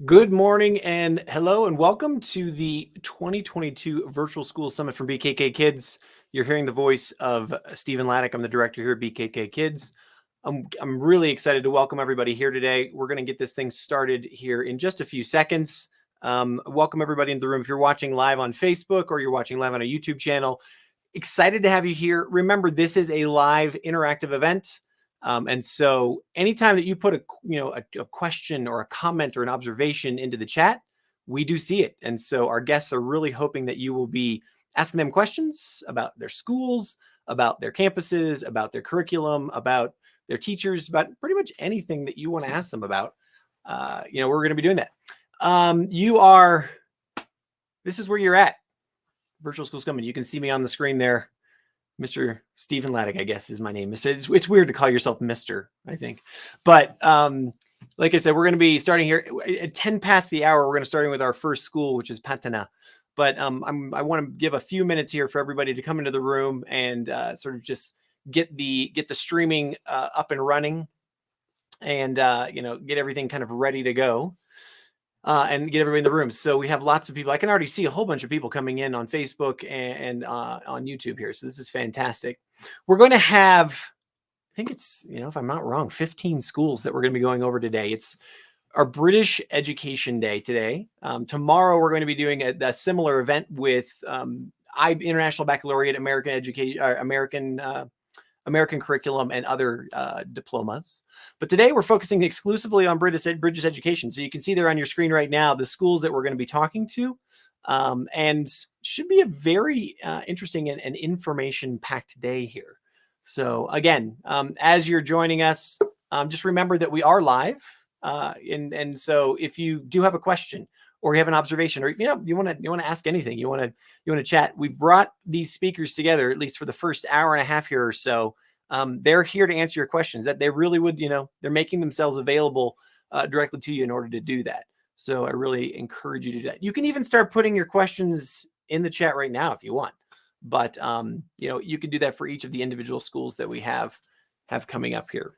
Good morning and hello and welcome to the 2022 Virtual School Summit from BKK Kids. You're hearing the voice of Stephen Laddick. I'm the director here at BKK Kids. I'm really excited to welcome everybody here today. We're going to get this thing started here in just a few seconds. Welcome everybody into the room. If you're watching live on Facebook or you're watching live on a YouTube channel, excited to have you here. Remember, this is a live interactive event. And so anytime that you put a question or a comment or an observation into the chat, we do see it. And so our guests are really hoping that you will be asking them questions about their schools, about their campuses, about their curriculum, about their teachers, about pretty much anything that you want to ask them about. We're going to be doing that. This is where you're at. Virtual School Summit. You can see me on the screen there. Mr. Stephen Laddick, I guess, is my name. It's weird to call yourself Mr., I think. But like I said, we're going to be starting here at 10 past the hour. We're going to start with our first school, which is Patana. But I want to give a few minutes here for everybody to come into the room and sort of just get the streaming up and running and get everything kind of ready to go. And get everybody in the room. So we have lots of people. I can already see a whole bunch of people coming in on Facebook and on YouTube here. So this is fantastic. We're going to have, I think it's, if I'm not wrong, 15 schools that we're going to be going over today. It's our British Education Day today. Tomorrow we're going to be doing a similar event with International Baccalaureate, American curriculum and other diplomas. But today we're focusing exclusively on British education. So you can see there on your screen right now the schools that we're going to be talking to, and should be a very interesting and information-packed day here. So again, as you're joining us, just remember that we are live. And so if you do have a question or you have an observation, or you want to ask anything, you want to chat, we brought these speakers together at least for the first hour and a half here or so. They're here to answer your questions. That they really would, they're making themselves available directly to you in order to do that. So I really encourage you to do that. You can even start putting your questions in the chat right now if you want. But you can do that for each of the individual schools that we have coming up here.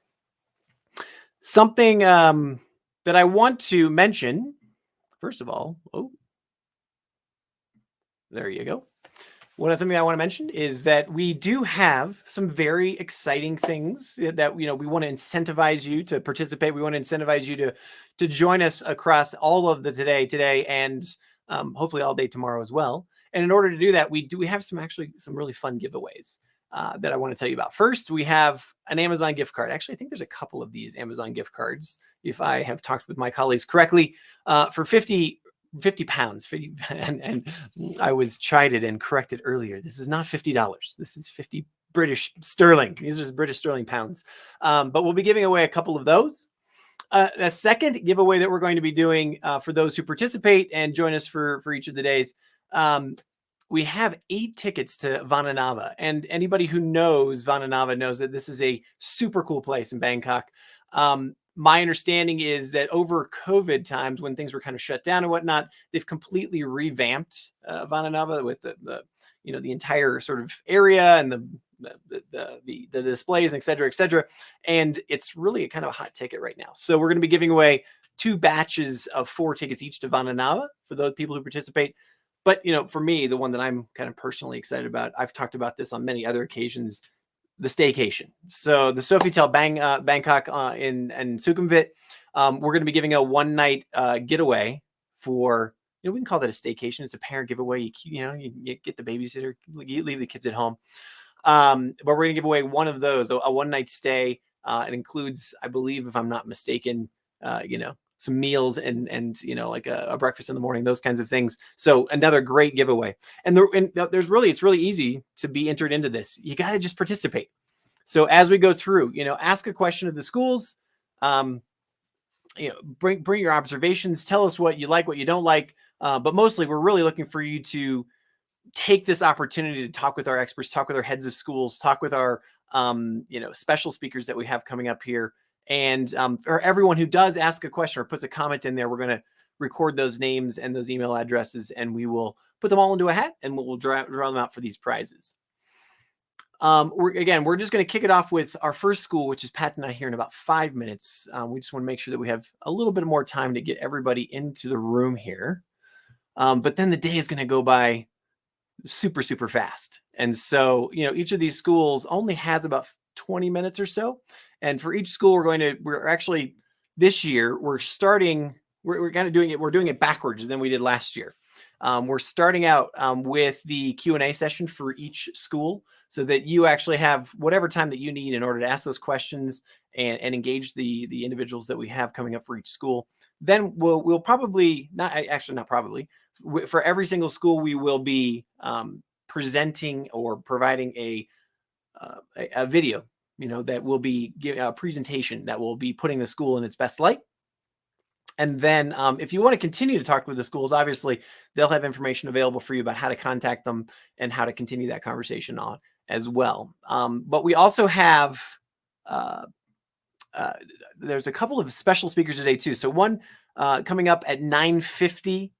Something that I want to mention. First of all, there you go. One of the things I want to mention is that we do have some very exciting things that we want to incentivize you to participate. We want to incentivize you to join us across all of the today, and hopefully all day tomorrow as well. And in order to do that, we have some really fun giveaways that I want to tell you about. First, we have an Amazon gift card. Actually, I think there's a couple of these Amazon gift cards, if I have talked with my colleagues correctly, for 50 pounds. And I was chided and corrected earlier. This is not $50. This is 50 British sterling. These are British sterling pounds. But we'll be giving away a couple of those. A second giveaway that we're going to be doing for those who participate and join us for each of the days. We have 8 tickets to Vananava, and anybody who knows Vananava knows that this is a super cool place in Bangkok. My understanding is that over COVID times, when things were kind of shut down and whatnot, they've completely revamped Vananava with the entire sort of area and the displays, et cetera, and it's really a kind of a hot ticket right now. So we're going to be giving away 2 batches of 4 tickets each to Vananava for those people who participate. But for me, the one that I'm kind of personally excited about, I've talked about this on many other occasions, the staycation. So the Sofitel Bangkok in Sukhumvit, we're going to be giving a one-night getaway for, we can call that a staycation. It's a parent giveaway. You get the babysitter, you leave the kids at home. But we're going to give away one of those, a one-night stay. It includes, I believe, if I'm not mistaken, some meals and like a breakfast in the morning, those kinds of things. So another great giveaway. And it's really easy to be entered into this. You got to just participate. So as we go through, ask a question of the schools, bring your observations, tell us what you like, what you don't like. But mostly we're really looking for you to take this opportunity to talk with our experts, talk with our heads of schools, talk with our, special speakers that we have coming up here. And for everyone who does ask a question or puts a comment in there, we're going to record those names and those email addresses, and we will put them all into a hat and we'll draw them out for these prizes. We're just going to kick it off with our first school, which is Patana, here in about 5 minutes. We just want to make sure that we have a little bit more time to get everybody into the room here. But then the day is going to go by super, super fast. And so, each of these schools only has about 20 minutes or so. And for each school, we're actually, this year, we're kind of doing it backwards than we did last year. We're starting out with the Q&A session for each school, so that you actually have whatever time that you need in order to ask those questions and engage the individuals that we have coming up for each school. Then we'll probably, not probably, for every single school, we will be presenting or providing a video, that will be giving a presentation that will be putting the school in its best light. And then if you want to continue to talk with the schools, obviously they'll have information available for you about how to contact them and how to continue that conversation on as well. But we also have, there's a couple of special speakers today too. So one coming up at 9:50,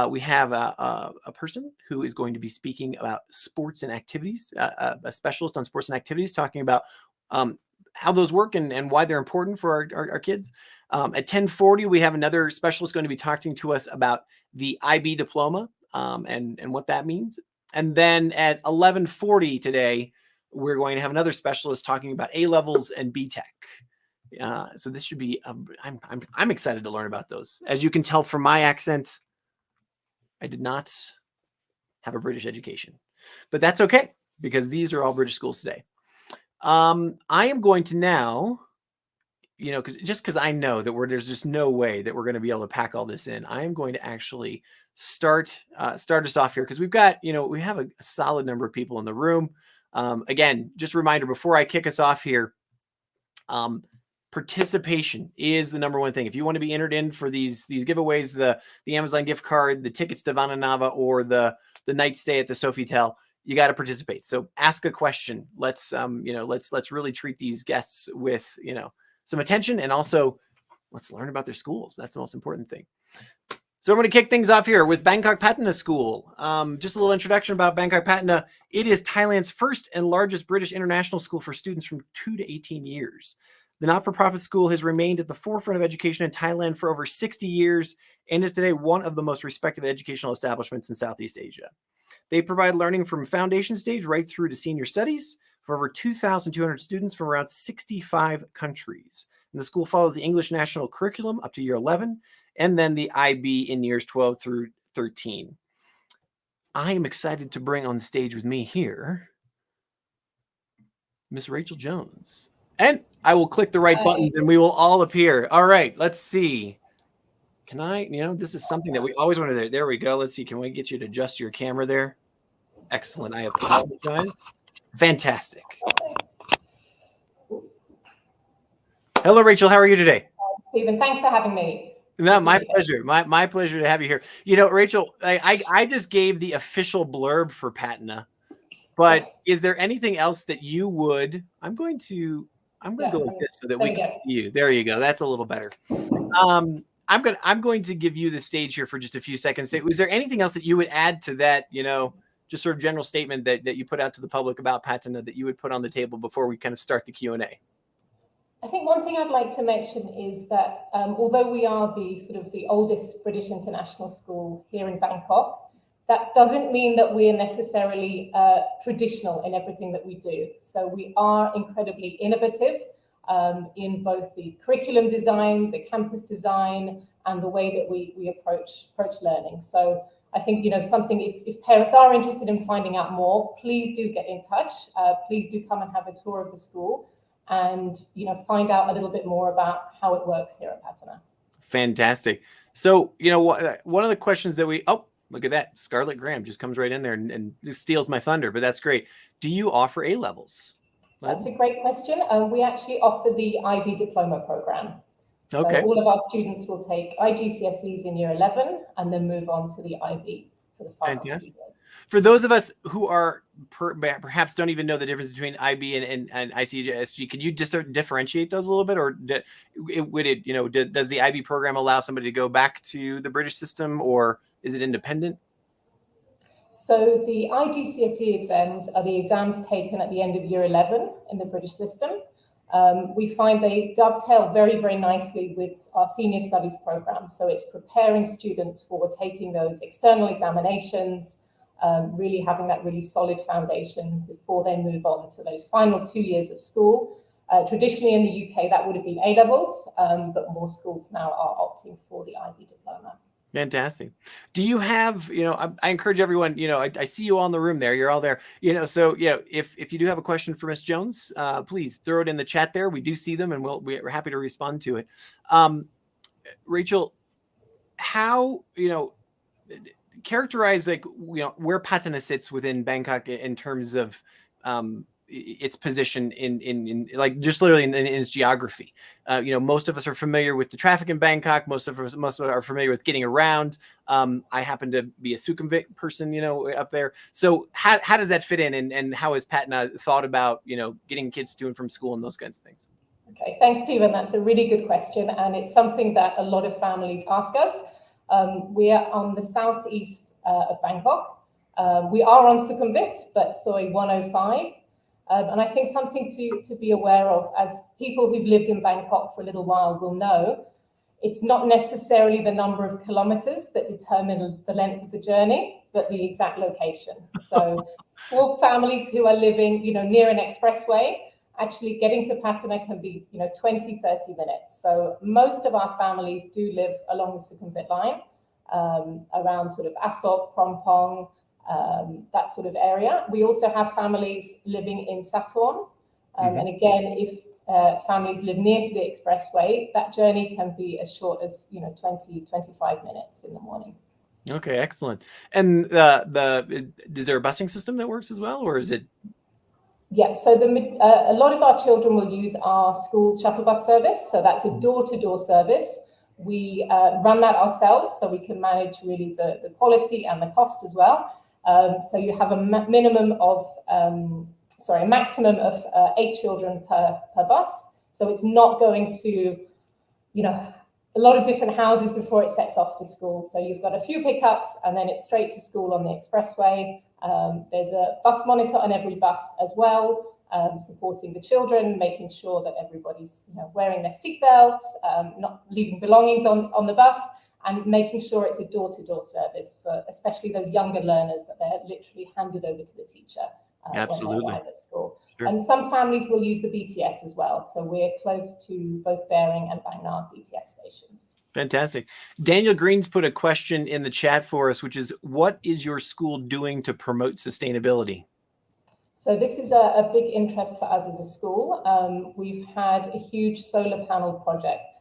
we have a person who is going to be speaking about sports and activities, a specialist on sports and activities, talking about how those work and why they're important for our kids. At 10:40, we have another specialist going to be talking to us about the IB diploma and what that means. And then at 11:40 today, we're going to have another specialist talking about A-levels and BTech. So this should be, I'm excited to learn about those. As you can tell from my accent, I did not have a British education, but that's okay because these are all British schools today. I am going to now, because I know that there's just no way that we're going to be able to pack all this in. I am going to actually start us off here because we've got, we have a solid number of people in the room. Again, just a reminder before I kick us off here, participation is the number one thing. If you want to be entered in for these giveaways, the Amazon gift card, the tickets to Vana Nava, or the night stay at the Sofitel, you got to participate. So ask a question. Let's really treat these guests with, some attention, and also let's learn about their schools. That's the most important thing. So I'm going to kick things off here with Bangkok Patana School. Just a little introduction about Bangkok Patana. It is Thailand's first and largest British international school for students from 2 to 18 years. The not-for-profit school has remained at the forefront of education in Thailand for over 60 years and is today one of the most respected educational establishments in Southeast Asia. They provide learning from foundation stage right through to senior studies for over 2,200 students from around 65 countries. And the school follows the English national curriculum up to year 11, and then the IB in years 12 through 13. I am excited to bring on the stage with me here Miss Rachel Jones. And I will click the right buttons and we will all appear. All right, let's see. Can I, this is something that we always wanted to, there we go. Let's see. Can we get you to adjust your camera there? Excellent. I apologize. Fantastic. Hello, Rachel. How are you today? Stephen, thanks for having me. No, my pleasure. My pleasure to have you here. Rachel, I just gave the official blurb for Patana, but is there anything else that you would, I'm going to go like this so that we can see you. There you go. That's a little better. I'm going to give you the stage here for just a few seconds. Is there anything else that you would add to that, just sort of general statement that you put out to the public about Patana that you would put on the table before we kind of start the Q&A? I think one thing I'd like to mention is that although we are the oldest British international school here in Bangkok, that doesn't mean that we're necessarily traditional in everything that we do. So we are incredibly innovative in both the curriculum design, the campus design, and the way that we approach learning. So I think, something, if parents are interested in finding out more, please do get in touch. Please do come and have a tour of the school and, find out a little bit more about how it works here at Patana. Fantastic. So, one of the questions that look at that. Scarlett Graham just comes right in there and just steals my thunder, but that's great. Do you offer A-levels? That's a great question. We actually offer the IB diploma program. Okay. So all of our students will take IGCSEs in year 11 and then move on to the IB for the final 2 years. For those of us who are perhaps don't even know the difference between IB and ICSG, could you just differentiate those a little bit, or does the IB program allow somebody to go back to the British system, or is it independent? So the IGCSE exams are the exams taken at the end of year 11 in the British system. We find they dovetail very, very nicely with our senior studies program. So it's preparing students for taking those external examinations, really having that really solid foundation before they move on to those final 2 years of school. Traditionally in the UK, that would have been A-levels, but more schools now are opting for the IB diploma. Fantastic. Do you have, I encourage everyone, I see you all in the room there. You're all there, so, if you do have a question for Ms. Jones, please throw it in the chat there. We do see them and we're happy to respond to it. Rachel, how, characterize where Patana sits within Bangkok in terms of its position in like just literally in its geography. Most of us are familiar with the traffic in Bangkok. Most of us are familiar with getting around. I happen to be a Sukhumvit person, up there. So how does that fit in, and how has Patana thought about getting kids to and from school and those kinds of things? Okay, thanks, Stephen. That's a really good question, and it's something that a lot of families ask us. We are on the southeast of Bangkok. We are on Sukhumvit, but Soi 105. And I think something to be aware of, as people who've lived in Bangkok for a little while will know, it's not necessarily the number of kilometers that determine the length of the journey, but the exact location. So for families who are living, near an expressway, actually getting to Patana can be, 20, 30 minutes. So most of our families do live along the Sukhumvit line, around sort of Ascot, Prompong, that sort of area. We also have families living in Satorn. And again, if families live near to the expressway, that journey can be as short as 20, 25 minutes in the morning. Okay, excellent. And is there a busing system that works as well, or is it? Yeah, so a lot of our children will use our school shuttle bus service. So that's a door-to-door service. We run that ourselves, so we can manage really the quality and the cost as well. So you have a maximum of 8 children per bus. So it's not going to, a lot of different houses before it sets off to school. So you've got a few pickups and then it's straight to school on the expressway. There's a bus monitor on every bus as well, supporting the children, making sure that everybody's wearing their seatbelts, not leaving belongings on the bus, and making sure it's a door-to-door service for especially those younger learners, that they're literally handed over to the teacher when they arrive at school. Sure. And some families will use the BTS as well. So we're close to both Bering and Bang Na BTS stations. Fantastic. Daniel Green's put a question in the chat for us, which is, what is your school doing to promote sustainability? So this is a big interest for us as a school. We've had a huge solar panel project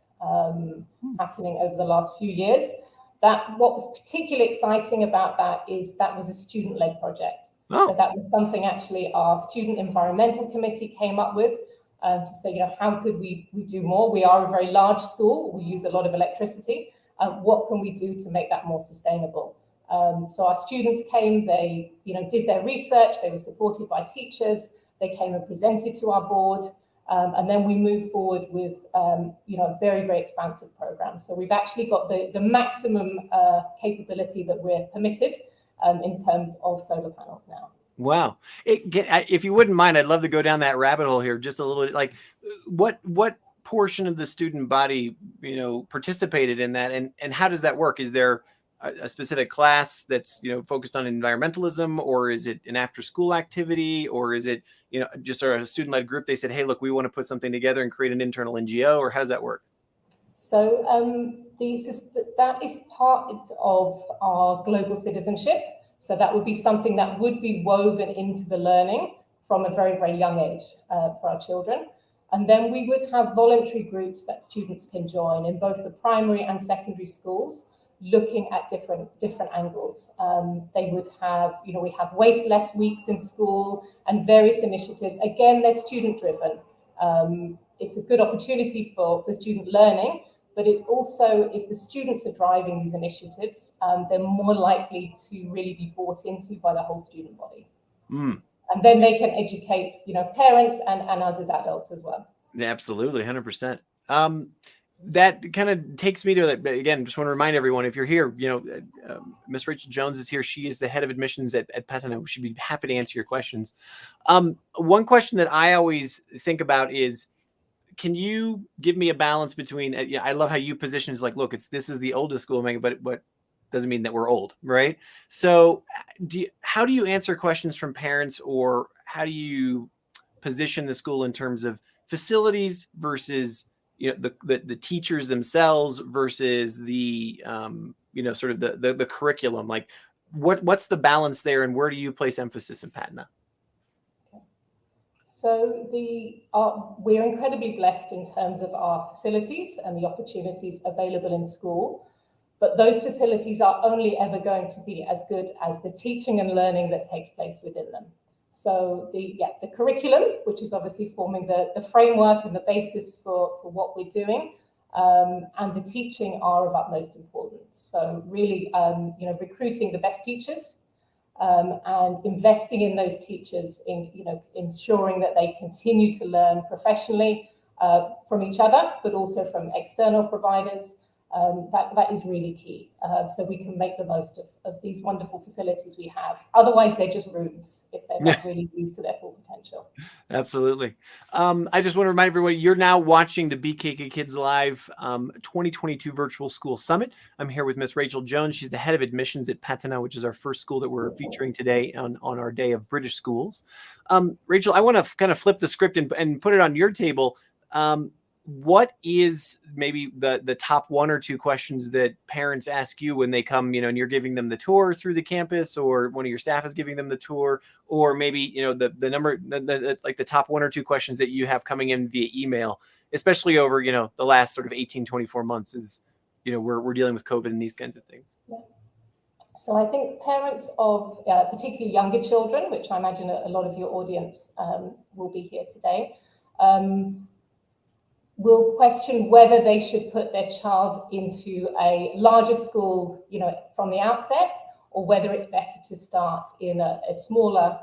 happening over the last few years. What was particularly exciting about that is that was a student-led project. Oh. So that was something actually our student environmental committee came up with to say, how could we do more? We are a very large school. We use a lot of electricity. What can we do to make that more sustainable? So our students came, they did their research, they were supported by teachers, they came and presented to our board, and then we moved forward with a very, very expansive program. So we've actually got the maximum capability that we're permitted in terms of solar panels now. Wow. If you wouldn't mind, I'd love to go down that rabbit hole here just a little bit. Like, what portion of the student body, participated in that, and how does that work? Is there a specific class that's, focused on environmentalism, or is it an after-school activity, or is it, just a student-led group? They said, hey, look, we want to put something together and create an internal NGO, or how does that work? So that is part of our global citizenship. So that would be something that would be woven into the learning from a very, very young age for our children. And then we would have voluntary groups that students can join in both the primary and secondary schools, looking at different angles. They would have, we have waste less weeks in school and various initiatives. Again, they're student driven. It's a good opportunity for student learning, but it also, if the students are driving these initiatives, they're more likely to really be bought into by the whole student body. And then they can educate, parents and us as adults as well. Yeah, absolutely, 100%. that kind of takes me to, again, just want to remind everyone, if you're here, Miss Rachel Jones is here. She is the head of admissions at Patana. She'd be happy to answer your questions. One question that I always think about is, can you give me a balance between, I love how you position is like, look, this is the oldest school, but doesn't mean that we're old, right? So how do you answer questions from parents, or how do you position the school in terms of facilities versus the teachers themselves versus the sort of the curriculum? Like what's the balance there, and where do you place emphasis in Patana? So we're incredibly blessed in terms of our facilities and the opportunities available in school, but those facilities are only ever going to be as good as the teaching and learning that takes place within them. So the curriculum, which is obviously forming the framework and the basis for what we're doing, and the teaching are of utmost importance. So really, recruiting the best teachers, and investing in those teachers, ensuring that they continue to learn professionally from each other, but also from external providers. That is really key, so we can make the most of these wonderful facilities we have. Otherwise, they're just rooms if they're not really used to their full potential. Absolutely. I just want to remind everyone, you're now watching the BKK Kids Live 2022 Virtual School Summit. I'm here with Miss Rachel Jones. She's the head of admissions at Patana, which is our first school that we're featuring today on our day of British schools. Rachel, I want to kind of flip the script and put it on your table. What is maybe the top one or two questions that parents ask you when they come, and you're giving them the tour through the campus, or one of your staff is giving them the tour, or maybe, the top one or two questions that you have coming in via email, especially over, the last sort of 18, 24 months is, we're dealing with COVID and these kinds of things. Yeah. So I think parents of particularly younger children, which I imagine a lot of your audience will be here today, will question whether they should put their child into a larger school, from the outset, or whether it's better to start in a smaller,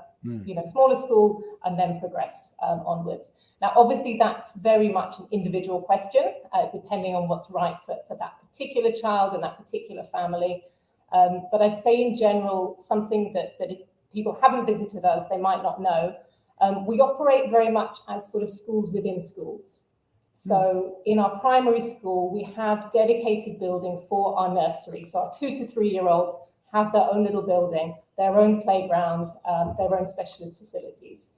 smaller school and then progress onwards. Now, obviously, that's very much an individual question, depending on what's right for that particular child and that particular family. But I'd say in general, something that if people haven't visited us, they might not know. We operate very much as sort of schools within schools. So in our primary school, we have dedicated building for our nursery. So our 2 to 3 year olds have their own little building, their own playground, their own specialist facilities.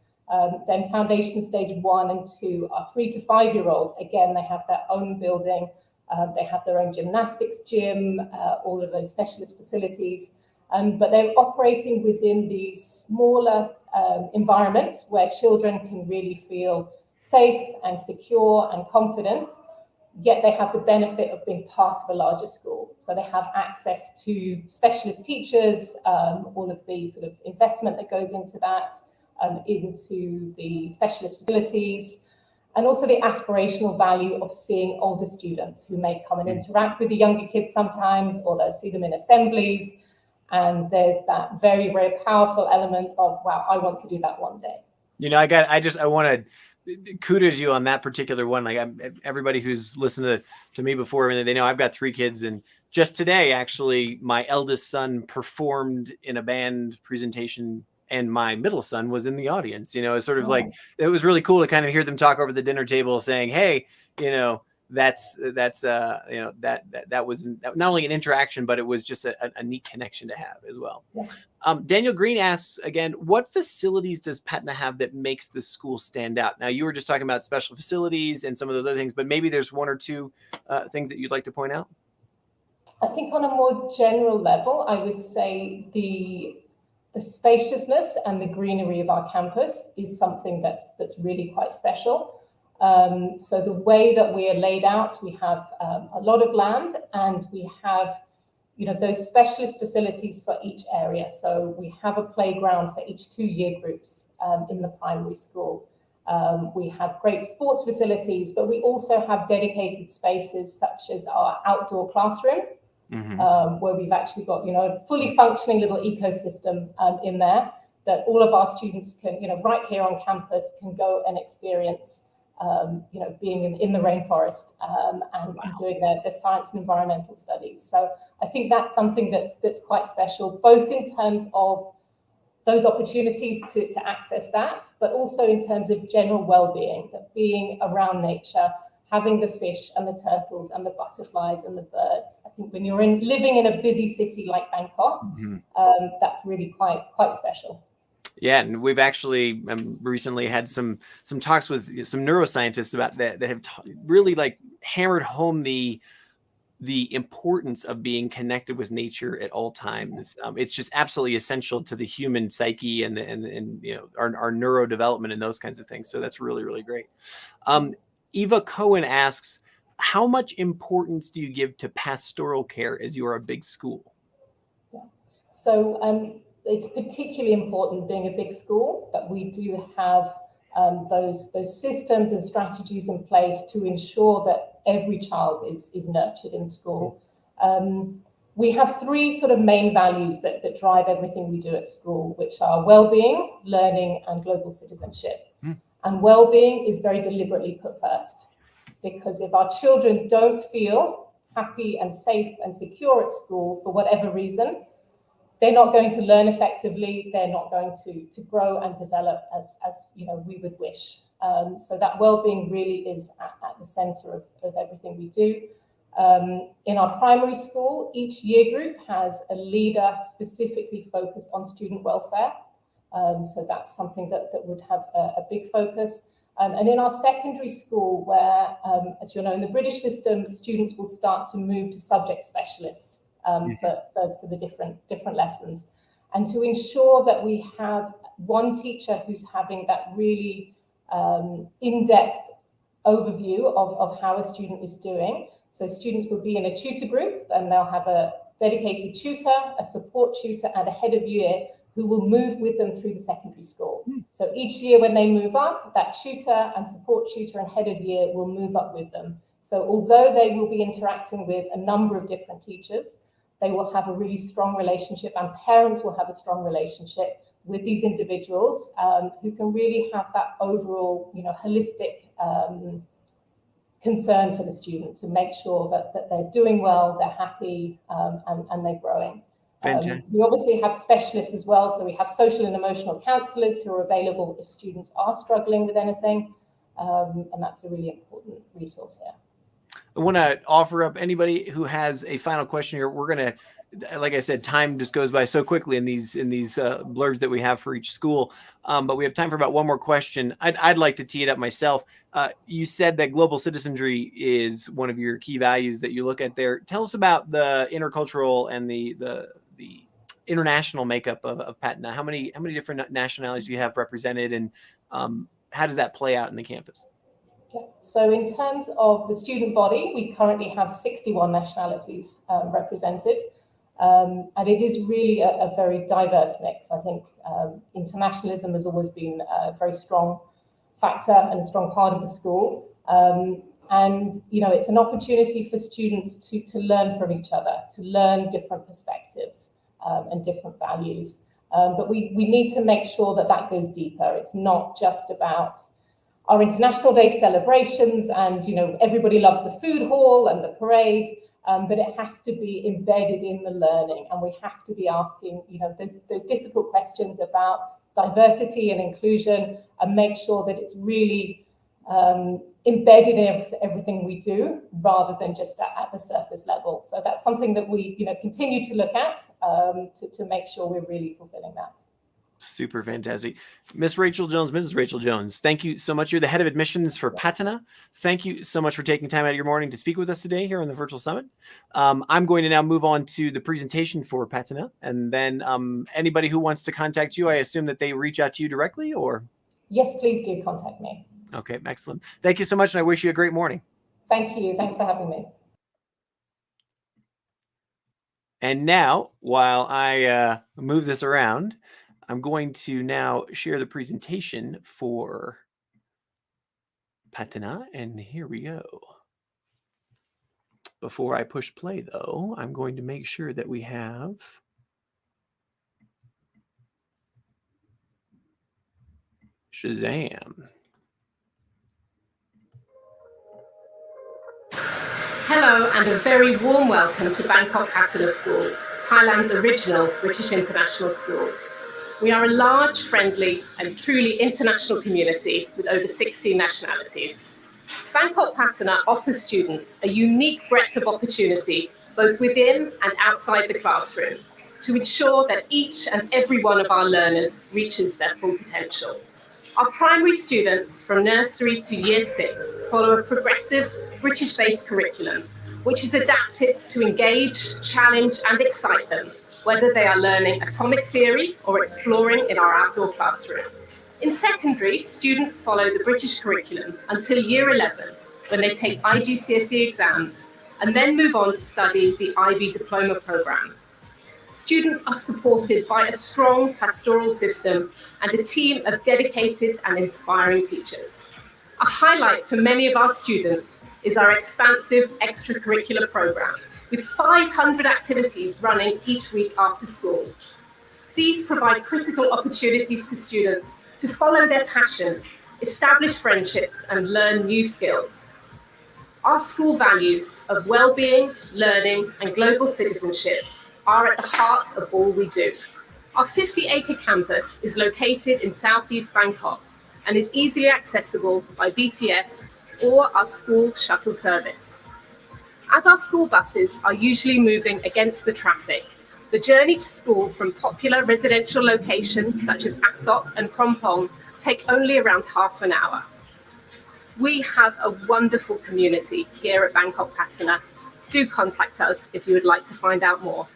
Then foundation stage 1 and 2, our 3 to 5 year olds, again, they have their own building. They have their own gymnastics gym, all of those specialist facilities. But they're operating within these smaller environments where children can really feel safe and secure and confident, yet they have the benefit of being part of a larger school. So they have access to specialist teachers, all of the sort of investment that goes into that, into the specialist facilities, and also the aspirational value of seeing older students who may come and interact with the younger kids sometimes, or they'll see them in assemblies. And there's that very, very powerful element of, wow, I want to do that one day. I want to kudos you on that particular one. Like everybody who's listened to me before, they know I've got 3 kids, and just today, actually, my eldest son performed in a band presentation, and my middle son was in the audience. It's sort of like, it was really cool to kind of hear them talk over the dinner table saying, hey, that was not only an interaction, but it was just a neat connection to have as well. Yeah. Daniel Green asks again, what facilities does Patana have that makes the school stand out? Now, you were just talking about special facilities and some of those other things, but maybe there's one or two things that you'd like to point out. I think on a more general level, I would say the spaciousness and the greenery of our campus is something that's really quite special. So the way that we are laid out, we have a lot of land, and we have those specialist facilities for each area. So we have a playground for each 2 year groups in the primary school. We have great sports facilities, but we also have dedicated spaces such as our outdoor classroom, where we've actually got a fully functioning little ecosystem in there that all of our students can, right here on campus, can go and experience being in the rainforest and doing the science and environmental studies. So I think that's something that's quite special, both in terms of those opportunities to access that, but also in terms of general well-being, that being around nature, having the fish and the turtles and the butterflies and the birds. I think when you're living in a busy city like Bangkok, that's really quite special. Yeah, and we've actually recently had some talks with some neuroscientists about that have really like hammered home the importance of being connected with nature at all times. It's just absolutely essential to the human psyche and our neurodevelopment and those kinds of things. So that's really, really great. Eva Cohen asks, how much importance do you give to pastoral care as you are a big school? Yeah. So it's particularly important being a big school that we do have those systems and strategies in place to ensure that every child is nurtured in school. We have three sort of main values that drive everything we do at school, which are well-being, learning, and global citizenship. And well-being is very deliberately put first, because if our children don't feel happy and safe and secure at school for whatever reason, they're not going to learn effectively. They're not going to grow and develop as we would wish. So that well-being really is at the center of everything we do. In our primary school, each year group has a leader specifically focused on student welfare. So that's something that would have a big focus. And in our secondary school, where, as you know, in the British system, students will start to move to subject specialists for the different lessons. And to ensure that we have one teacher who's having that really in-depth overview of how a student is doing. So students will be in a tutor group, and they'll have a dedicated tutor, a support tutor, and a head of year who will move with them through the secondary school. So each year when they move up, that tutor and support tutor and head of year will move up with them. So although they will be interacting with a number of different teachers, they will have a really strong relationship, and parents will have a strong relationship with these individuals who can really have that overall, holistic concern for the student to make sure that they're doing well, they're happy, and they're growing. We obviously have specialists as well, so we have social and emotional counsellors who are available if students are struggling with anything, and that's a really important resource here. I want to offer up anybody who has a final question here. We're going to, like I said, time just goes by so quickly in these blurbs that we have for each school. But we have time for about one more question. I'd like to tee it up myself. You said that global citizenry is one of your key values that you look at there. Tell us about the intercultural and the international makeup of Patana. How many different nationalities do you have represented, and how does that play out in the campus? Yeah. So in terms of the student body, we currently have 61 nationalities represented. And it is really a very diverse mix. I think internationalism has always been a very strong factor and a strong part of the school. And, it's an opportunity for students to learn from each other, to learn different perspectives and different values. But we need to make sure that goes deeper. It's not just about our International Day celebrations and, everybody loves the food hall and the parade, but it has to be embedded in the learning. And we have to be asking, those difficult questions about diversity and inclusion, and make sure that it's really embedded in everything we do, rather than just at the surface level. So that's something that we, continue to look at to make sure we're really fulfilling that. Super fantastic. Miss Rachel Jones, Mrs. Rachel Jones, thank you so much. You're the head of admissions for Patana. Thank you so much for taking time out of your morning to speak with us today here on the virtual summit. I'm going to now move on to the presentation for Patana, and then anybody who wants to contact you, I assume that they reach out to you directly, or? Yes, please do contact me. Okay, excellent. Thank you so much, and I wish you a great morning. Thank you. Thanks for having me. And now, while I move this around, I'm going to now share the presentation for Patana, and here we go. Before I push play, though, I'm going to make sure that we have Shazam. Hello and a very warm welcome to Bangkok Patana School, Thailand's original British international school. We are a large, friendly and truly international community with over 16 nationalities. Bangkok Patana offers students a unique breadth of opportunity both within and outside the classroom to ensure that each and every one of our learners reaches their full potential. Our primary students from nursery to year 6 follow a progressive British-based curriculum, which is adapted to engage, challenge and excite them, whether they are learning atomic theory or exploring in our outdoor classroom. In secondary, students follow the British curriculum until year 11, when they take IGCSE exams and then move on to study the IB diploma programme. Students are supported by a strong pastoral system and a team of dedicated and inspiring teachers. A highlight for many of our students is our expansive extracurricular programme, with 500 activities running each week after school. These provide critical opportunities for students to follow their passions, establish friendships and learn new skills. Our school values of well-being, learning and global citizenship are at the heart of all we do. Our 50-acre campus is located in southeast Bangkok and is easily accessible by BTS or our school shuttle service. As our school buses are usually moving against the traffic, the journey to school from popular residential locations such as Ascot and Krompong take only around half an hour. We have a wonderful community here at Bangkok Patana. Do contact us if you would like to find out more.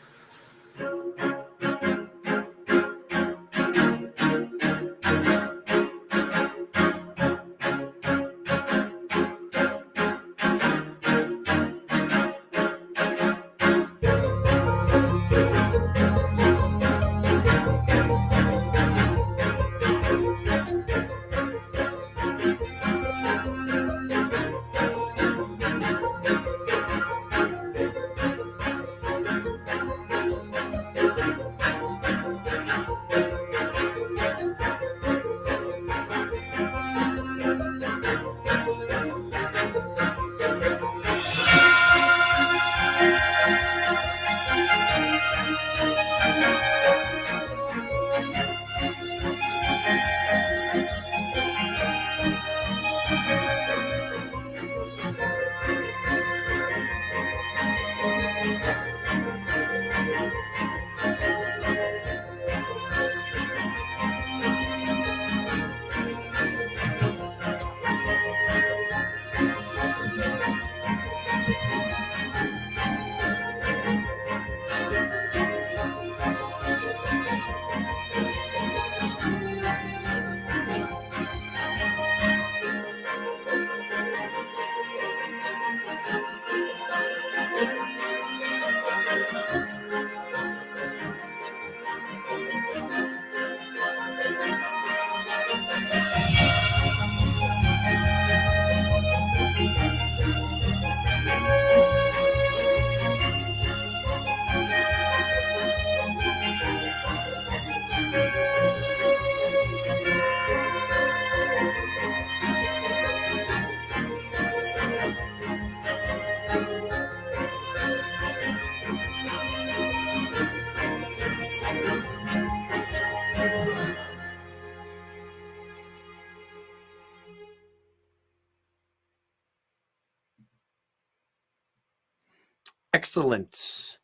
Excellent.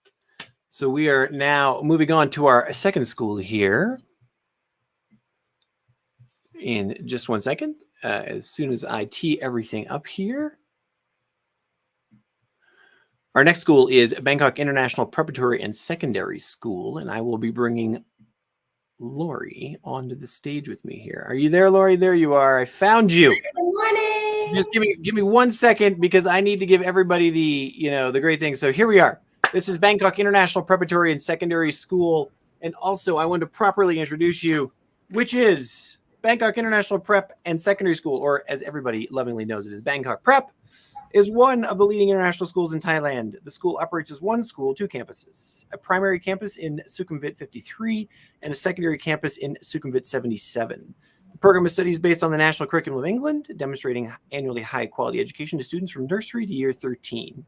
So we are now moving on to our second school here. In just one second, as soon as I tee everything up here. Our next school is Bangkok International Preparatory and Secondary School, and I will be bringing Lori onto the stage with me here. Are you there, Lori? There you are. I found you. Good morning. Just give me 1 second because I need to give everybody the great thing. So here we are. This is Bangkok International Preparatory and Secondary School, and also I want to properly introduce you, which is Bangkok International Prep and Secondary School, or as everybody lovingly knows it is Bangkok Prep, is one of the leading international schools in Thailand. The school operates as one school, 2 campuses, a primary campus in Sukhumvit 53 and a secondary campus in Sukhumvit 77. The program of studies based on the national curriculum of England, demonstrating annually high quality education to students from nursery to year 13.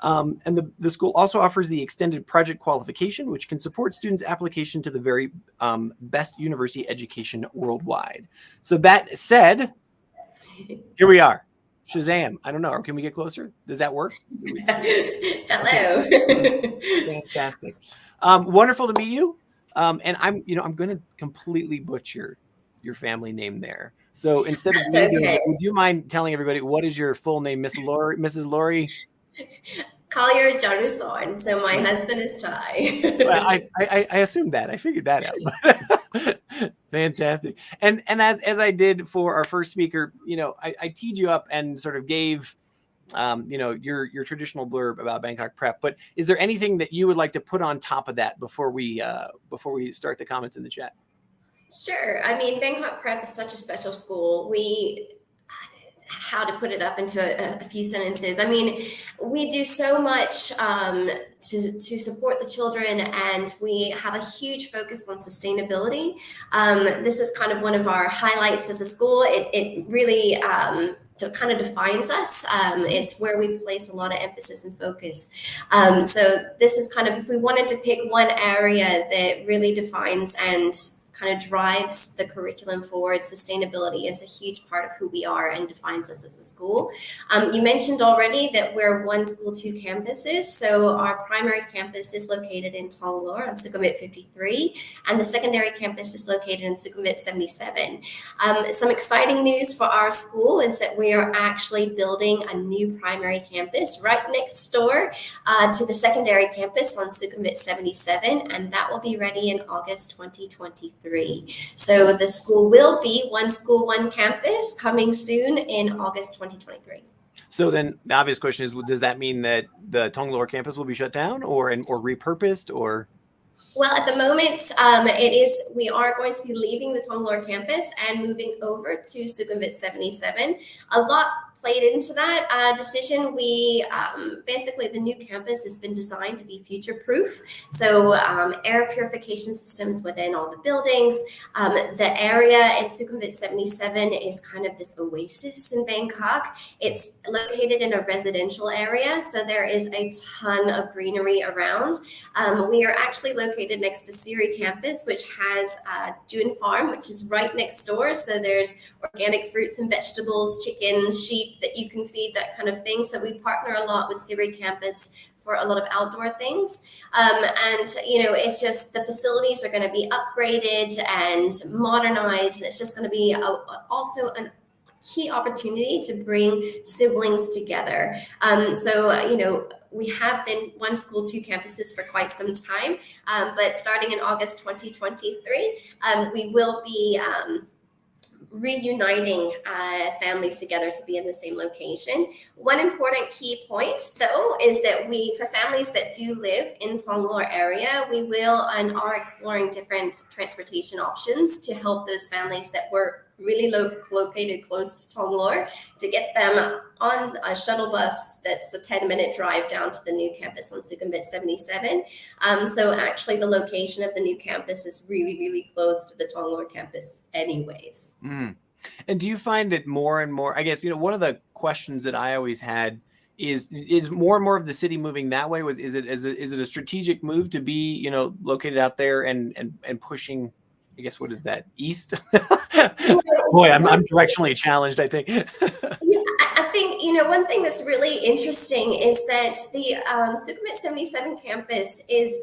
And the school also offers the extended project qualification, which can support students' application to the very best university education worldwide. So that said, here we are. Shazam. I don't know. Or can we get closer? Does that work? Hello. Fantastic. Wonderful to meet you. And I'm going to completely butcher your family name there. So instead of me doing it, would you mind telling everybody what is your full name, Mrs. Lori? Collier Jaruson. So my husband is Thai. Well, I assumed that. I figured that out. Fantastic. And as I did for our first speaker, I teed you up and sort of gave your traditional blurb about Bangkok Prep. But is there anything that you would like to put on top of that before we start the comments in the chat? Sure. I mean, Bangkok Prep is such a special school. How to put it up into a few sentences. I mean, we do so much to support the children, and we have a huge focus on sustainability. This is kind of one of our highlights as a school. It really kind of defines us. It's where we place a lot of emphasis and focus. So this is kind of, if we wanted to pick one area that really defines and kind of drives the curriculum forward, sustainability is a huge part of who we are and defines us as a school. You mentioned already that we're one school, two campuses. So our primary campus is located in Tonglor on Sukhumvit 53, and the secondary campus is located in Sukhumvit 77. Some exciting news for our school is that we are actually building a new primary campus right next door to the secondary campus on Sukhumvit 77, and that will be ready in August 2023. So the school will be one school, one campus coming soon in August 2023. So then the obvious question is, does that mean that the Tonglor campus will be shut down or repurposed or? Well, at the moment, we are going to be leaving the Tonglor campus and moving over to Sukhumvit 77. A lot played into that decision. We basically, the new campus has been designed to be future-proof. So air purification systems within all the buildings. The area in Sukhumvit 77 is kind of this oasis in Bangkok. It's located in a residential area, so there is a ton of greenery around. We are actually located next to Siri campus, which has Dune Farm, which is right next door. So there's organic fruits and vegetables, chicken, sheep that you can feed, that kind of thing. So we partner a lot with Siri campus for a lot of outdoor things. And, it's just the facilities are going to be upgraded and modernized. It's just going to be also a key opportunity to bring siblings together. We have been one school, two campuses for quite some time, but starting in August 2023, we will be reuniting families together to be in the same location. One important key point, though, is that for families that do live in Tonglor area, we will and are exploring different transportation options to help those families that were really located close to Tonglor to get them on a shuttle bus that's a 10-minute drive down to the new campus on Sukhumvit 77. So actually the location of the new campus is really, really close to the Tonglor campus anyways. And do you find it more and more, I guess, one of the questions that I always had is more and more of the city moving that way? Is it a strategic move to be, located out there and pushing, I guess, what is that, east? Boy, I'm directionally challenged, I think. I think, one thing that's really interesting is that the Sukhumvit 77 campus is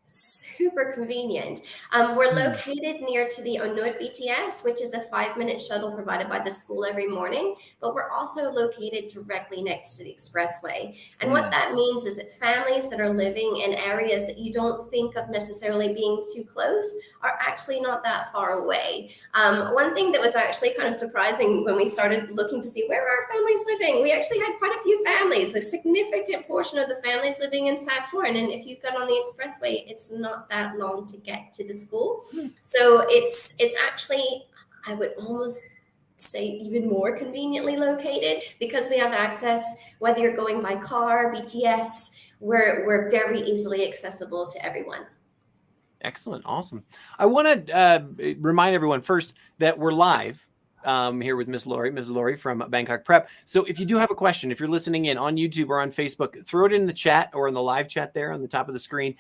super convenient. We're located near to the Onod BTS, which is a 5-minute shuttle provided by the school every morning, but we're also located directly next to the expressway. And what that means is that families that are living in areas that you don't think of necessarily being too close are actually not that far away. One thing that was actually kind of surprising when we started looking to see where are families living, we actually had quite a few families, a significant portion of the families living in Saturn. And if you got on the expressway, it's not that long to get to the school. So it's actually, I would almost say, even more conveniently located because we have access, whether you're going by car, BTS, we're very easily accessible to everyone. Excellent. Awesome. I want to remind everyone first that we're live here with Miss Lori from Bangkok Prep. So if you do have a question, if you're listening in on YouTube or on Facebook, throw it in the chat or in the live chat there on the top of the screen,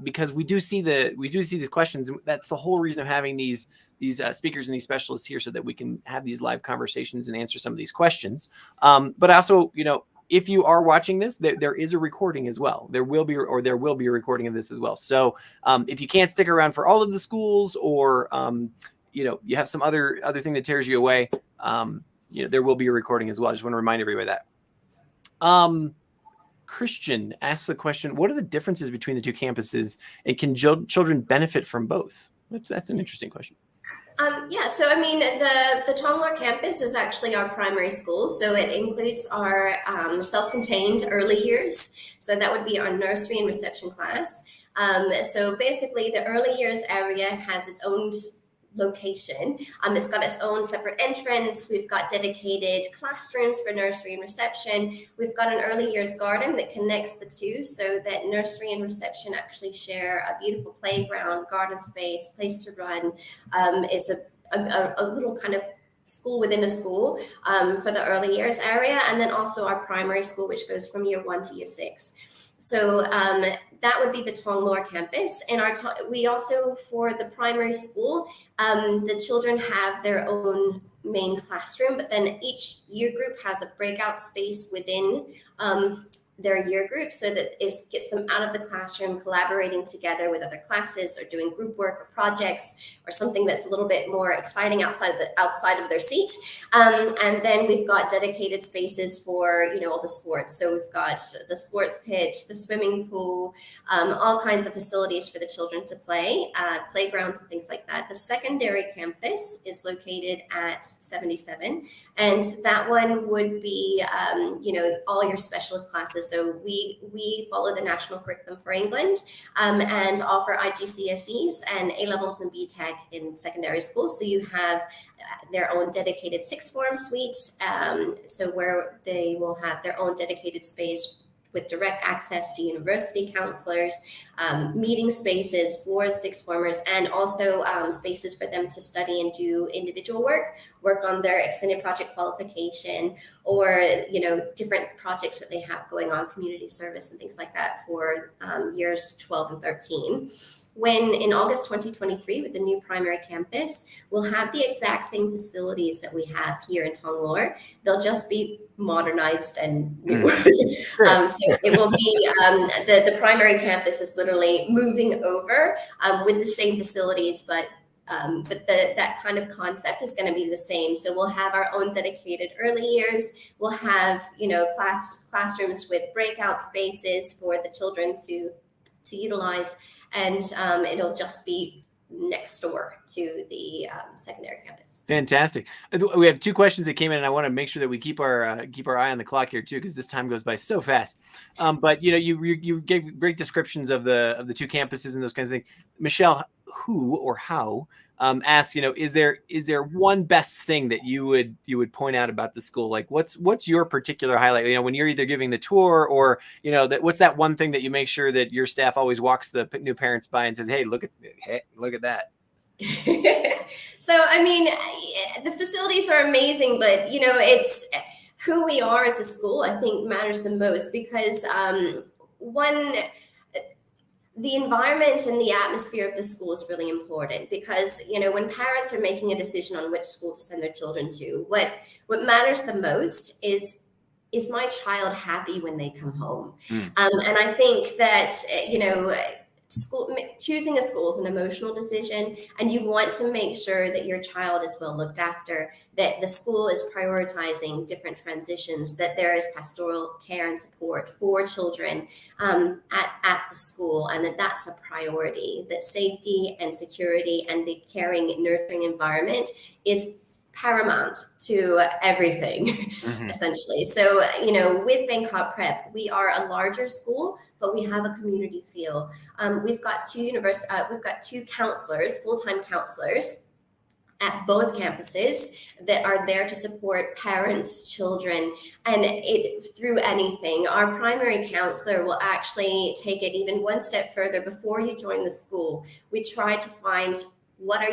because we do see these questions. And that's the whole reason of having these speakers and these specialists here, so that we can have these live conversations and answer some of these questions. But also, if you are watching this, there is a recording as well. There will be a recording of this as well. So if you can't stick around for all of the schools, or you have some other thing that tears you away, there will be a recording as well. I just want to remind everybody that. Christian asks the question: what are the differences between the two campuses, and can children benefit from both? That's an interesting question. So I mean, the Tonglor campus is actually our primary school, so it includes our self-contained early years. So that would be our nursery and reception class. So basically, the early years area has its own location. It's got its own separate entrance. We've got dedicated classrooms for nursery and reception. We've got an early years garden that connects the two, so that nursery and reception actually share a beautiful playground, garden space, place to run. It's a little kind of school within a school for the early years area, and then also our primary school, which goes from year 1 to year 6. So that would be the Tonglor campus. And we also, for the primary school, the children have their own main classroom, but then each year group has a breakout space within their year group, so that it gets them out of the classroom, collaborating together with other classes, or doing group work or projects, or something that's a little bit more exciting outside of their seat. And then we've got dedicated spaces for all the sports. So we've got the sports pitch, the swimming pool, all kinds of facilities for the children to play, playgrounds and things like that. The secondary campus is located at 77, and that one would be all your specialist classes. So we follow the national curriculum for England, and offer IGCSEs and A-levels and BTEC in secondary school. So you have their own dedicated sixth form suites, so where they will have their own dedicated space with direct access to university counselors, meeting spaces for sixth formers, and also spaces for them to study and do individual work on their extended project qualification, or different projects that they have going on, community service and things like that, for years 12 and 13. When in August 2023, with the new primary campus, we'll have the exact same facilities that we have here in Tonglor. They'll just be modernized and new. So it will be, the primary campus is literally moving over with the same facilities, but that kind of concept is going to be the same. So we'll have our own dedicated early years. We'll have, classrooms with breakout spaces for the children to utilize. And it'll just be next door to the secondary campus. Fantastic. We have 2 questions that came in, and I want to make sure that we keep our eye on the clock here too, because this time goes by so fast. But you gave great descriptions of the 2 campuses and those kinds of things. Michelle, who or how asks, is there one best thing that you would point out about the school? Like what's your particular highlight? When you're either giving the tour, or what's that one thing that you make sure that your staff always walks the new parents by and says, hey, look at that. So I mean, the facilities are amazing, but it's who we are as a school, I think, matters the most, because the environment and the atmosphere of the school is really important, because when parents are making a decision on which school to send their children to, what matters the most is my child happy when they come home? And I think that choosing a school is an emotional decision, and you want to make sure that your child is well looked after, that the school is prioritizing different transitions, that there is pastoral care and support for children at the school, and that's a priority, that safety and security and the caring, nurturing environment is paramount to everything, essentially. So, with Bangkok Prep, we are a larger school, but we have a community feel. We've got 2 counselors, full-time counselors at both campuses that are there to support parents, children, and through anything. Our primary counselor will actually take it even one step further. Before you join the school, we try to find what are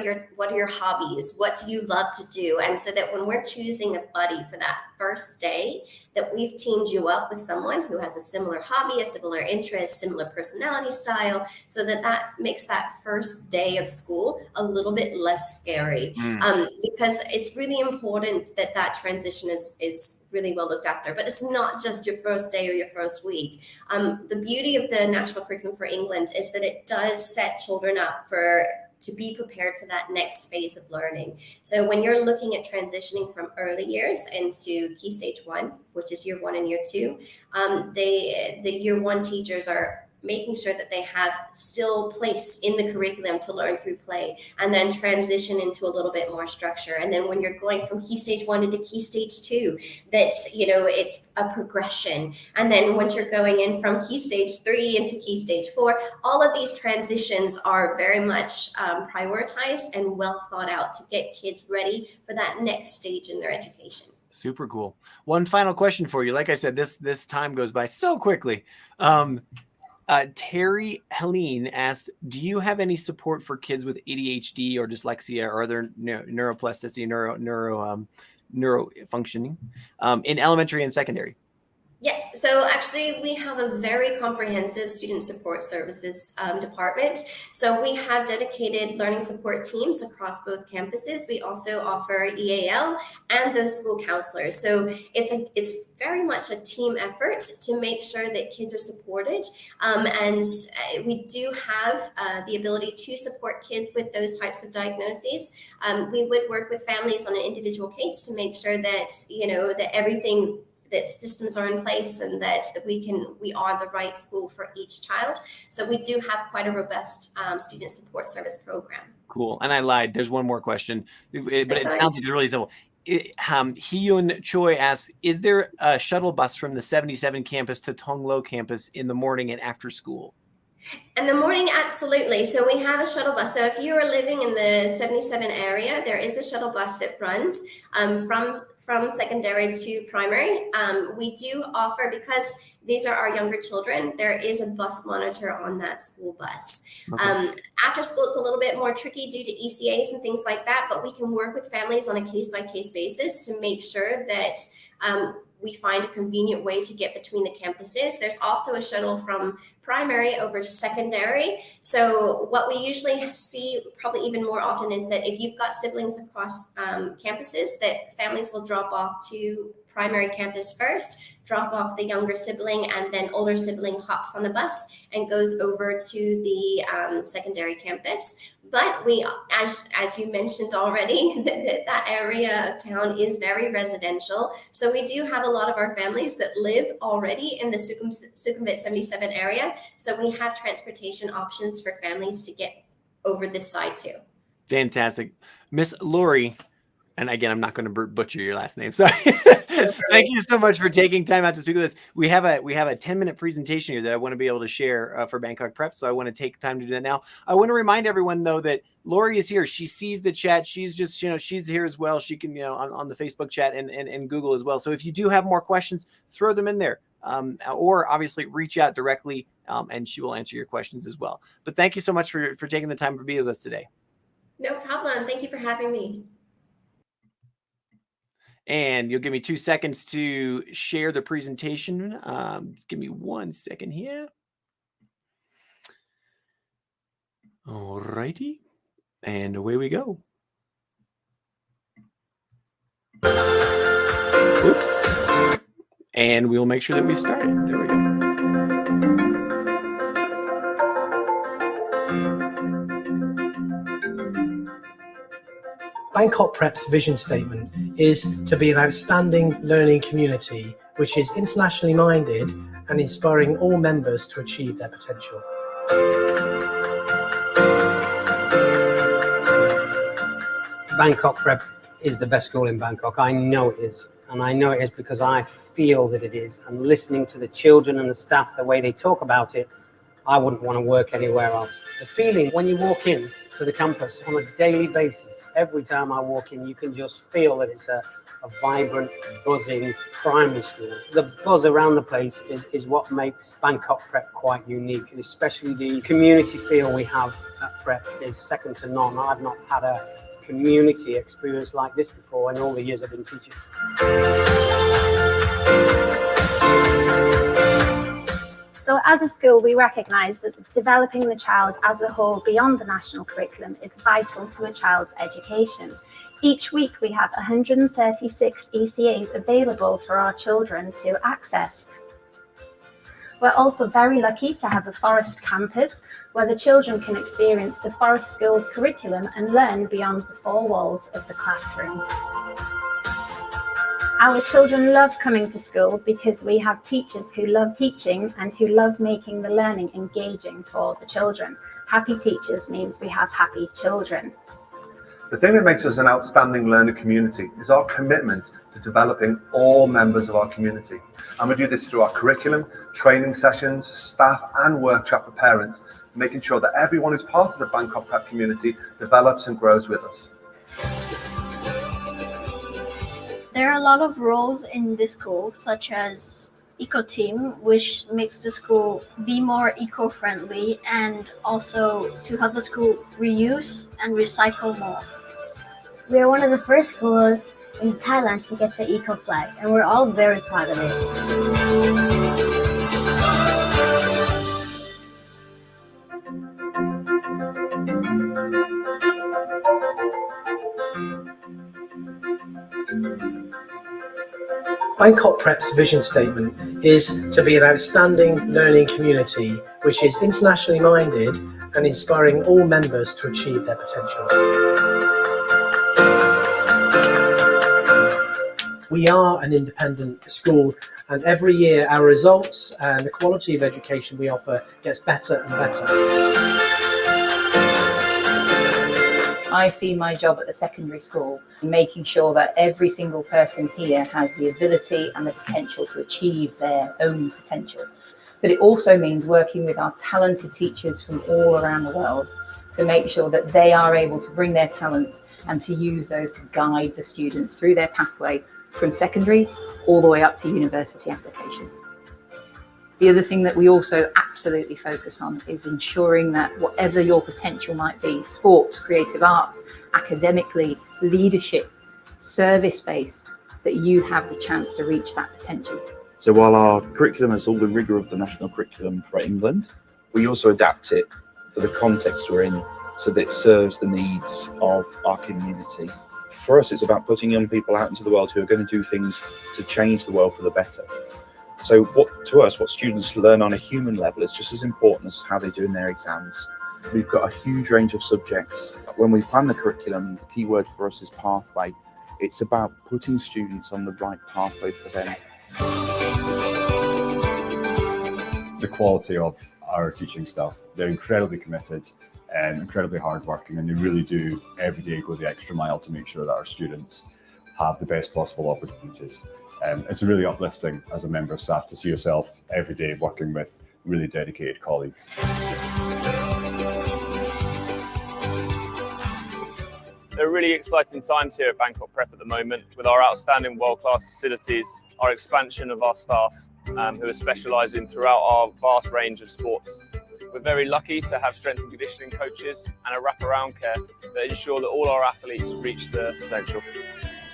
your hobbies? What do you love to do? And so that when we're choosing a buddy for that first day, that we've teamed you up with someone who has a similar hobby, a similar interest, similar personality style, so that that makes that first day of school a little bit less scary. Because it's really important that that transition is really well looked after. But it's not just your first day or your first week. The beauty of the National Curriculum for England is that it does set children up to be prepared for that next phase of learning. So when you're looking at transitioning from early years into Key Stage 1, which is year 1 and year 2, the year 1 teachers are making sure that they have still place in the curriculum to learn through play, and then transition into a little bit more structure. And then when you're going from Key Stage 1 into Key Stage 2, that's, it's a progression. And then once you're going in from Key Stage 3 into Key Stage 4, all of these transitions are very much prioritized and well thought out to get kids ready for that next stage in their education. Super cool. One final question for you. Like I said, this time goes by so quickly. Terry Helene asks, do you have any support for kids with ADHD or dyslexia or other neuroplasticity, neuro functioning in elementary and secondary? Yes, so actually we have a very comprehensive student support services department. So we have dedicated learning support teams across both campuses. We also offer EAL and those school counselors. So it's very much a team effort to make sure that kids are supported. And we do have the ability to support kids with those types of diagnoses. We would work with families on an individual case to make sure that, that everything, that systems are in place and that we are the right school for each child. So we do have quite a robust student support service program. Cool. And I lied. There's one more question, but it sounds like it's really simple. Hyun Choi asks, is there a shuttle bus from the 77 campus to Tong Lo campus in the morning and after school? In the morning, absolutely. So we have a shuttle bus. So if you are living in the 77 area, there is a shuttle bus that runs from secondary to primary. We do offer, because these are our younger children, there is a bus monitor on that school bus. Okay. After school, it's a little bit more tricky due to ECAs and things like that, but we can work with families on a case-by-case basis to make sure that we find a convenient way to get between the campuses. There's also a shuttle from primary over to secondary. So what we usually see probably even more often is that if you've got siblings across campuses, that families will drop off to primary campus first, drop off the younger sibling, and then older sibling hops on the bus and goes over to the secondary campus. But we, as you mentioned already, that area of town is very residential. So we do have a lot of our families that live already in the Sukhumvit 77 area. So we have transportation options for families to get over this side too. Fantastic. Miss Lori, and again, I'm not going to butcher your last name. Sorry. Thank you so much for taking time out to speak with us. We have a 10-minute presentation here that I want to be able to share for Bangkok Prep. So I want to take time to do that now. I want to remind everyone, though, that Lori is here. She sees the chat. She's just, she's here as well. She can, on the Facebook chat and Google as well. So if you do have more questions, throw them in there. Or obviously reach out directly and she will answer your questions as well. But thank you so much for taking the time to be with us today. No problem. Thank you for having me. And you'll give me 2 seconds to share the presentation. Just give me 1 second here. All righty. And away we go. Oops. And we'll make sure that we started. There we go. Bangkok Prep's vision statement is to be an outstanding learning community which is internationally minded and inspiring all members to achieve their potential. Bangkok Prep is the best school in Bangkok. I know it is. And I know it is because I feel that it is. And listening to the children and the staff, the way they talk about it, I wouldn't want to work anywhere else. The feeling when you walk in to to the campus on a daily basis. Every time I walk in, you can just feel that it's a vibrant, buzzing primary school. The buzz around the place is what makes Bangkok Prep quite unique, and especially the community feel we have at Prep is second to none. I've not had a community experience like this before in all the years I've been teaching. So as a school, we recognise that developing the child as a whole beyond the national curriculum is vital to a child's education. Each week we have 136 ECAs available for our children to access. We're also very lucky to have a forest campus where the children can experience the Forest Schools curriculum and learn beyond the four walls of the classroom. Our children love coming to school because we have teachers who love teaching and who love making the learning engaging for the children. Happy teachers means we have happy children. The thing that makes us an outstanding learner community is our commitment to developing all members of our community. And we do this through our curriculum, training sessions, staff and workshop for parents, making sure that everyone who's part of the Bangkok Prep community develops and grows with us. There are a lot of roles in this school, such as eco team, which makes the school be more eco-friendly and also to help the school reuse and recycle more. We are one of the first schools in Thailand to get the eco flag, and we're all very proud of it. Bangkok Prep's vision statement is to be an outstanding learning community which is internationally minded and inspiring all members to achieve their potential. We are an independent school, and every year our results and the quality of education we offer gets better and better. I see my job at the secondary school making sure that every single person here has the ability and the potential to achieve their own potential. But it also means working with our talented teachers from all around the world to make sure that they are able to bring their talents and to use those to guide the students through their pathway from secondary all the way up to university application. The other thing that we also absolutely focus on is ensuring that whatever your potential might be, sports, creative arts, academically, leadership, service-based, that you have the chance to reach that potential. So while our curriculum has all the rigour of the national curriculum for England, we also adapt it for the context we're in so that it serves the needs of our community. For us, it's about putting young people out into the world who are going to do things to change the world for the better. So to us, what students learn on a human level is just as important as how they do in their exams. We've got a huge range of subjects. When we plan the curriculum, the key word for us is pathway. It's about putting students on the right pathway for them. The quality of our teaching staff, they're incredibly committed and incredibly hardworking, and they really do every day go the extra mile to make sure that our students have the best possible opportunities. It's really uplifting as a member of staff to see yourself every day working with really dedicated colleagues. There are really exciting times here at Bangkok Prep at the moment with our outstanding world-class facilities, our expansion of our staff who are specialising throughout our vast range of sports. We're very lucky to have strength and conditioning coaches and a wraparound care that ensure that all our athletes reach their potential.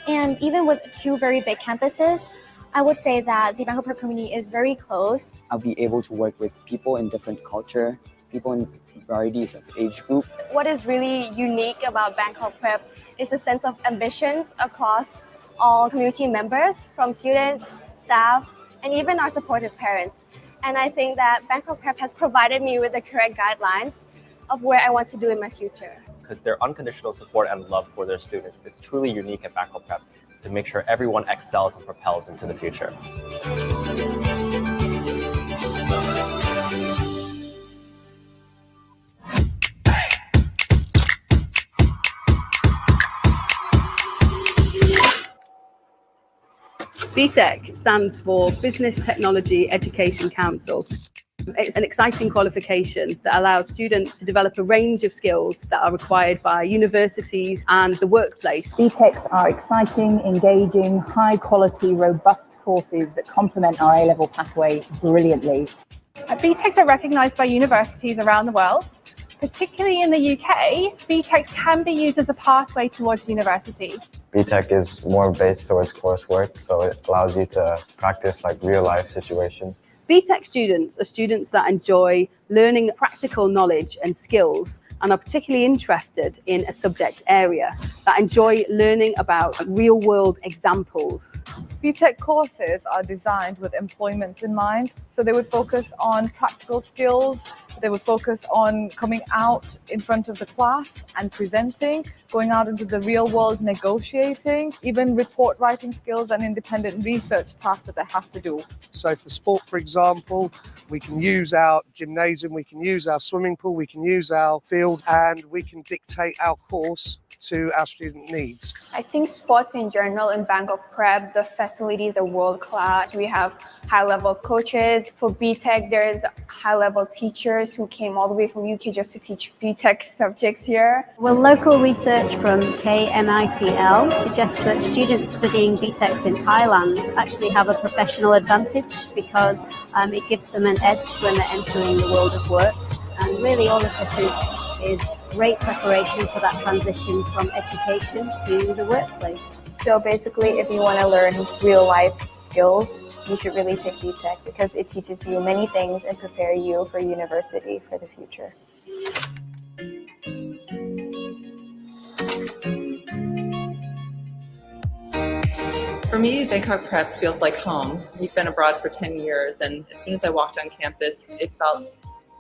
And even with two very big campuses, I would say that the Bangkok Prep community is very close. I'll be able to work with people in different culture, people in varieties of age group. What is really unique about Bangkok Prep is the sense of ambitions across all community members, from students, staff, and even our supportive parents. And I think that Bangkok Prep has provided me with the correct guidelines of where I want to do in my future. Because their unconditional support and love for their students is truly unique at Bangkok Prep to make sure everyone excels and propels into the future. BTEC stands for Business Technology Education Council. It's an exciting qualification that allows students to develop a range of skills that are required by universities and the workplace. BTECs are exciting, engaging, high-quality, robust courses that complement our A-level pathway brilliantly. BTECs are recognised by universities around the world. Particularly in the UK, BTECs can be used as a pathway towards university. BTEC is more based towards coursework, so it allows you to practice like real-life situations. BTEC students are students that enjoy learning practical knowledge and skills and are particularly interested in a subject area, that enjoy learning about real-world examples. BTEC courses are designed with employment in mind, so they would focus on practical skills, they would focus on coming out in front of the class and presenting, going out into the real world, negotiating, even report writing skills and independent research tasks that they have to do. So for sport, for example, we can use our gymnasium, we can use our swimming pool, we can use our field, and we can dictate our course to our student needs. I think sports in general in Bangkok Prep, the facilities are world class. We have high-level coaches. For BTEC, there's high-level teachers who came all the way from UK just to teach BTEC subjects here. Well, local research from KMITL suggests that students studying BTECs in Thailand actually have a professional advantage because it gives them an edge when they're entering the world of work. And really all of this is great preparation for that transition from education to the workplace. So basically, if you want to learn real-life skills, you should really take BTEC because it teaches you many things and prepare you for university for the future. For me, Bangkok Prep feels like home. We've been abroad for 10 years, and as soon as I walked on campus, it felt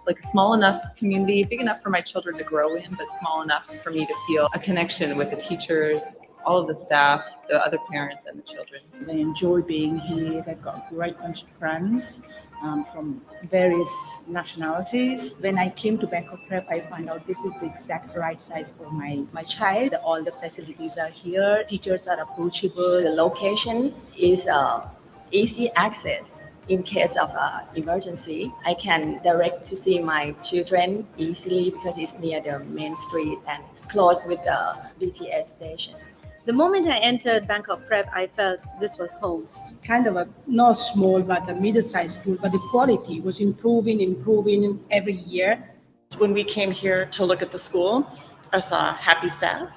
like a small enough community, big enough for my children to grow in, but small enough for me to feel a connection with the teachers, all of the staff, the other parents, and the children. I enjoy being here. I've got a great bunch of friends from various nationalities. When I came to Bangkok Prep, I found out this is the exact right size for my child. All the facilities are here. Teachers are approachable. The location is easy access. In case of emergency, I can direct to see my children easily because it's near the main street and it's close with the BTS station. The moment I entered Bangkok Prep, I felt this was home. Kind of a not small, but a middle-sized school, but the quality was improving every year. When we came here to look at the school, I saw happy staff,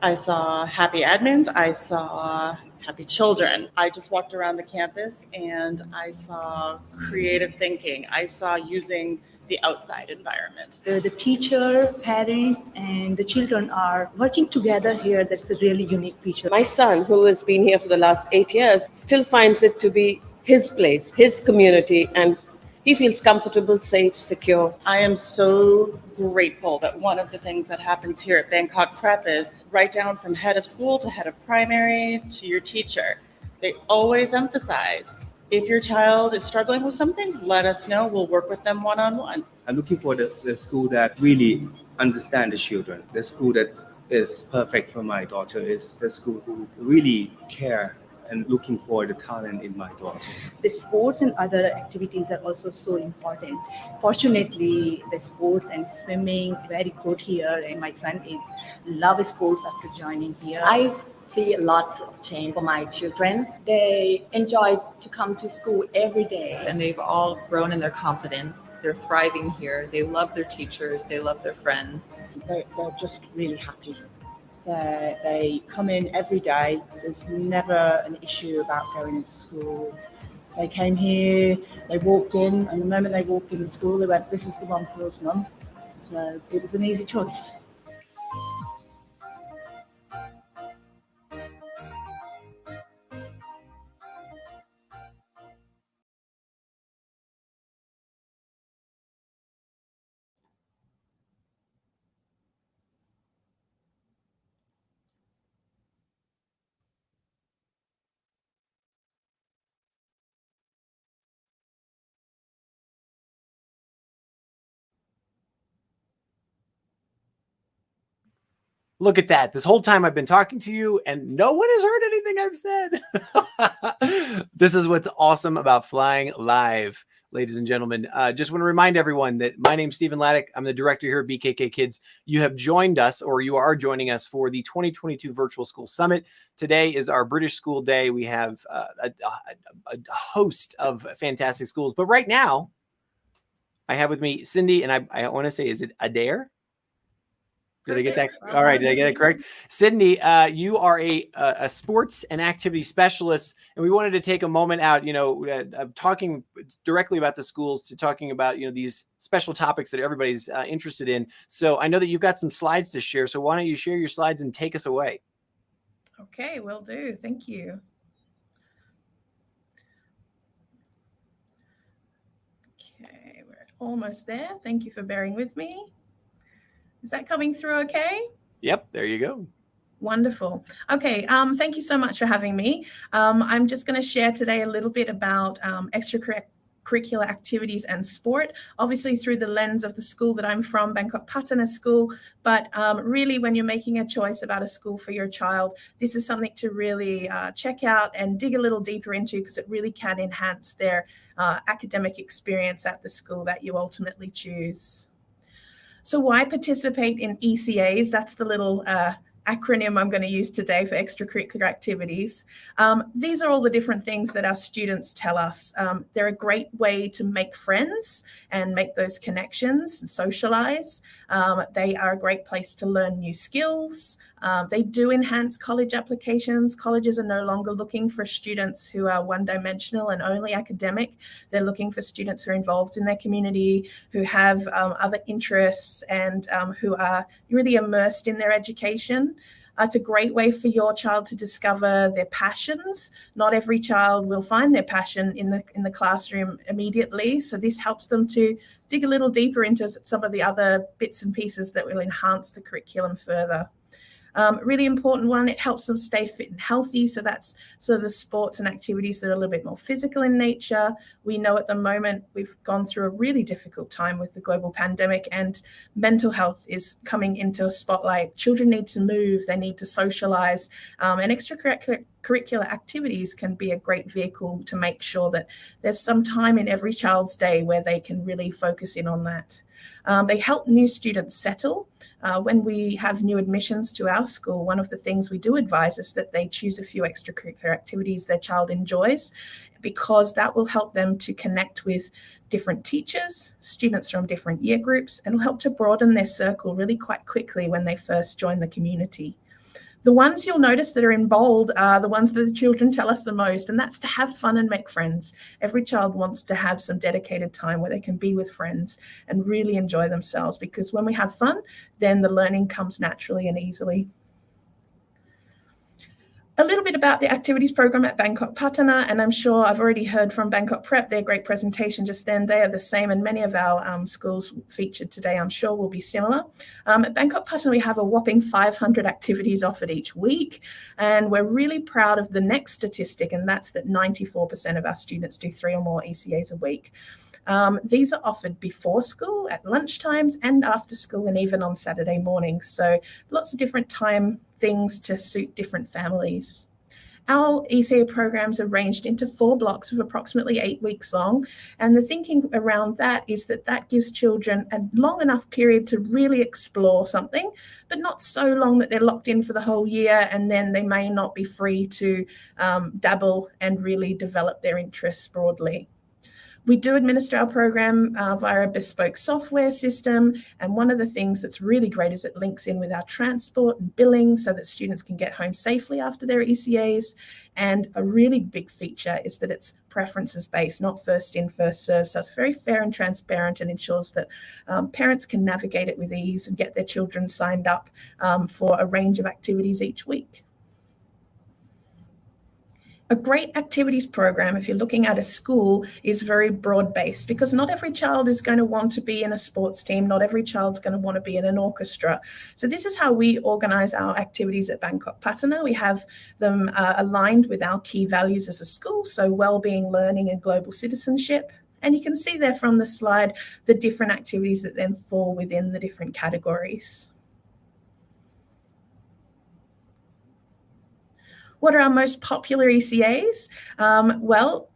I saw happy admins, I saw happy children. I just walked around the campus and I saw creative thinking. I saw using the outside environment. The teacher, parents, and the children are working together here. That's a really unique feature. My son, who has been here for the last 8 years, still finds it to be his place, his community, and he feels comfortable, safe, secure. I am so grateful that one of the things that happens here at Bangkok Prep is right down from head of school to head of primary to your teacher. They always emphasize, if your child is struggling with something, let us know. We'll work with them one-on-one. I'm looking for the school that really understands the children. The school that is perfect for my daughter is the school who really care and looking for the talent in my daughter. The sports and other activities are also so important. Fortunately, the sports and swimming very good here, and my son loves sports after joining here. I see a lot of change for my children. They enjoy to come to school every day. And they've all grown in their confidence. They're thriving here. They love their teachers. They love their friends. They're just really happy. They come in every day. There's never an issue about going into school. They came here, they walked in, and the moment they walked in the school, they went, "This is the one for us, Mum." So it was an easy choice. Look at that. This whole time I've been talking to you and no one has heard anything I've said. This is what's awesome about flying live. ladies and gentlemen. Just want to remind everyone that my name's Stephen Laddick. I'm the director here at BKK Kids. You have joined us, or you are joining us for the 2022 Virtual School Summit. Today is our British School Day. We have a host of fantastic schools. But right now, I have with me Cindy, and I want to say, is it Adair? Did I get that? All right. Did I get it correct? Sydney, you are a sports and activity specialist, and we wanted to take a moment out, talking directly about the schools to talking about, these special topics that everybody's interested in. So I know that you've got some slides to share. So why don't you share your slides and take us away? Okay, will do. Thank you. Okay, we're almost there. Thank you for bearing with me. Is that coming through okay? Yep, there you go. Wonderful. Okay, thank you so much for having me. I'm just going to share today a little bit about extracurricular activities and sport, obviously through the lens of the school that I'm from, Bangkok Patana School. But really, when you're making a choice about a school for your child, this is something to really check out and dig a little deeper into, because it really can enhance their academic experience at the school that you ultimately choose. So why participate in ECAs? That's the little acronym I'm going to use today for extracurricular activities. These are all the different things that our students tell us. They're a great way to make friends and make those connections and socialize. They are a great place to learn new skills. They do enhance college applications. Colleges are no longer looking for students who are one-dimensional and only academic. They're looking for students who are involved in their community, who have other interests, and who are really immersed in their education. It's a great way for your child to discover their passions. Not every child will find their passion in the classroom immediately, so this helps them to dig a little deeper into some of the other bits and pieces that will enhance the curriculum further. Really important one, it helps them stay fit and healthy. So that's the sports and activities that are a little bit more physical in nature. We know at the moment we've gone through a really difficult time with the global pandemic, and mental health is coming into a spotlight. Children need to move, they need to socialize, and extracurricular activities can be a great vehicle to make sure that there's some time in every child's day where they can really focus in on that. They help new students settle. When we have new admissions to our school, one of the things we do advise is that they choose a few extracurricular activities their child enjoys, because that will help them to connect with different teachers, students from different year groups, and will help to broaden their circle really quite quickly when they first join the community. The ones you'll notice that are in bold are the ones that the children tell us the most, and that's to have fun and make friends. Every child wants to have some dedicated time where they can be with friends and really enjoy themselves, because when we have fun, then the learning comes naturally and easily. A little bit about the activities program at Bangkok Patana, and I'm sure I've already heard from Bangkok Prep, their great presentation just then. They are the same, and many of our schools featured today, I'm sure, will be similar. At Bangkok Patana, we have a whopping 500 activities offered each week, and we're really proud of the next statistic, and that's that 94% of our students do 3 or more ECAs a week. These are offered before school, at lunchtimes, and after school, and even on Saturday mornings. So lots of different time things to suit different families. Our ECA programs are ranged into 4 blocks of approximately 8 weeks long, and the thinking around that is that that gives children a long enough period to really explore something, but not so long that they're locked in for the whole year, and then they may not be free to dabble and really develop their interests broadly. We do administer our program via a bespoke software system, and one of the things that's really great is it links in with our transport and billing so that students can get home safely after their ECAs. And a really big feature is that it's preferences based, not first in, first served. So it's very fair and transparent, and ensures that parents can navigate it with ease and get their children signed up for a range of activities each week. A great activities program, if you're looking at a school, is very broad-based, because not every child is going to want to be in a sports team. Not every child's going to want to be in an orchestra. So this is how we organize our activities at Bangkok Patana. We have them aligned with our key values as a school, so well-being, learning, and global citizenship. And you can see there from the slide the different activities that then fall within the different categories. What are our most popular ECAs? Well,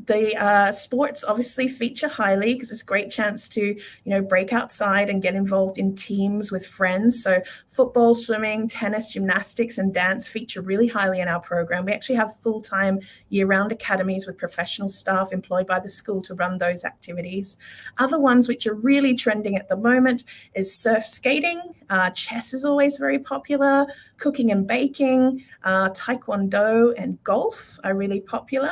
The sports obviously feature highly because it's a great chance to, break outside and get involved in teams with friends. So football, swimming, tennis, gymnastics, and dance feature really highly in our program. We actually have full-time year-round academies with professional staff employed by the school to run those activities. Other ones which are really trending at the moment is surf skating. Chess is always very popular. Cooking and baking, taekwondo, and golf are really popular.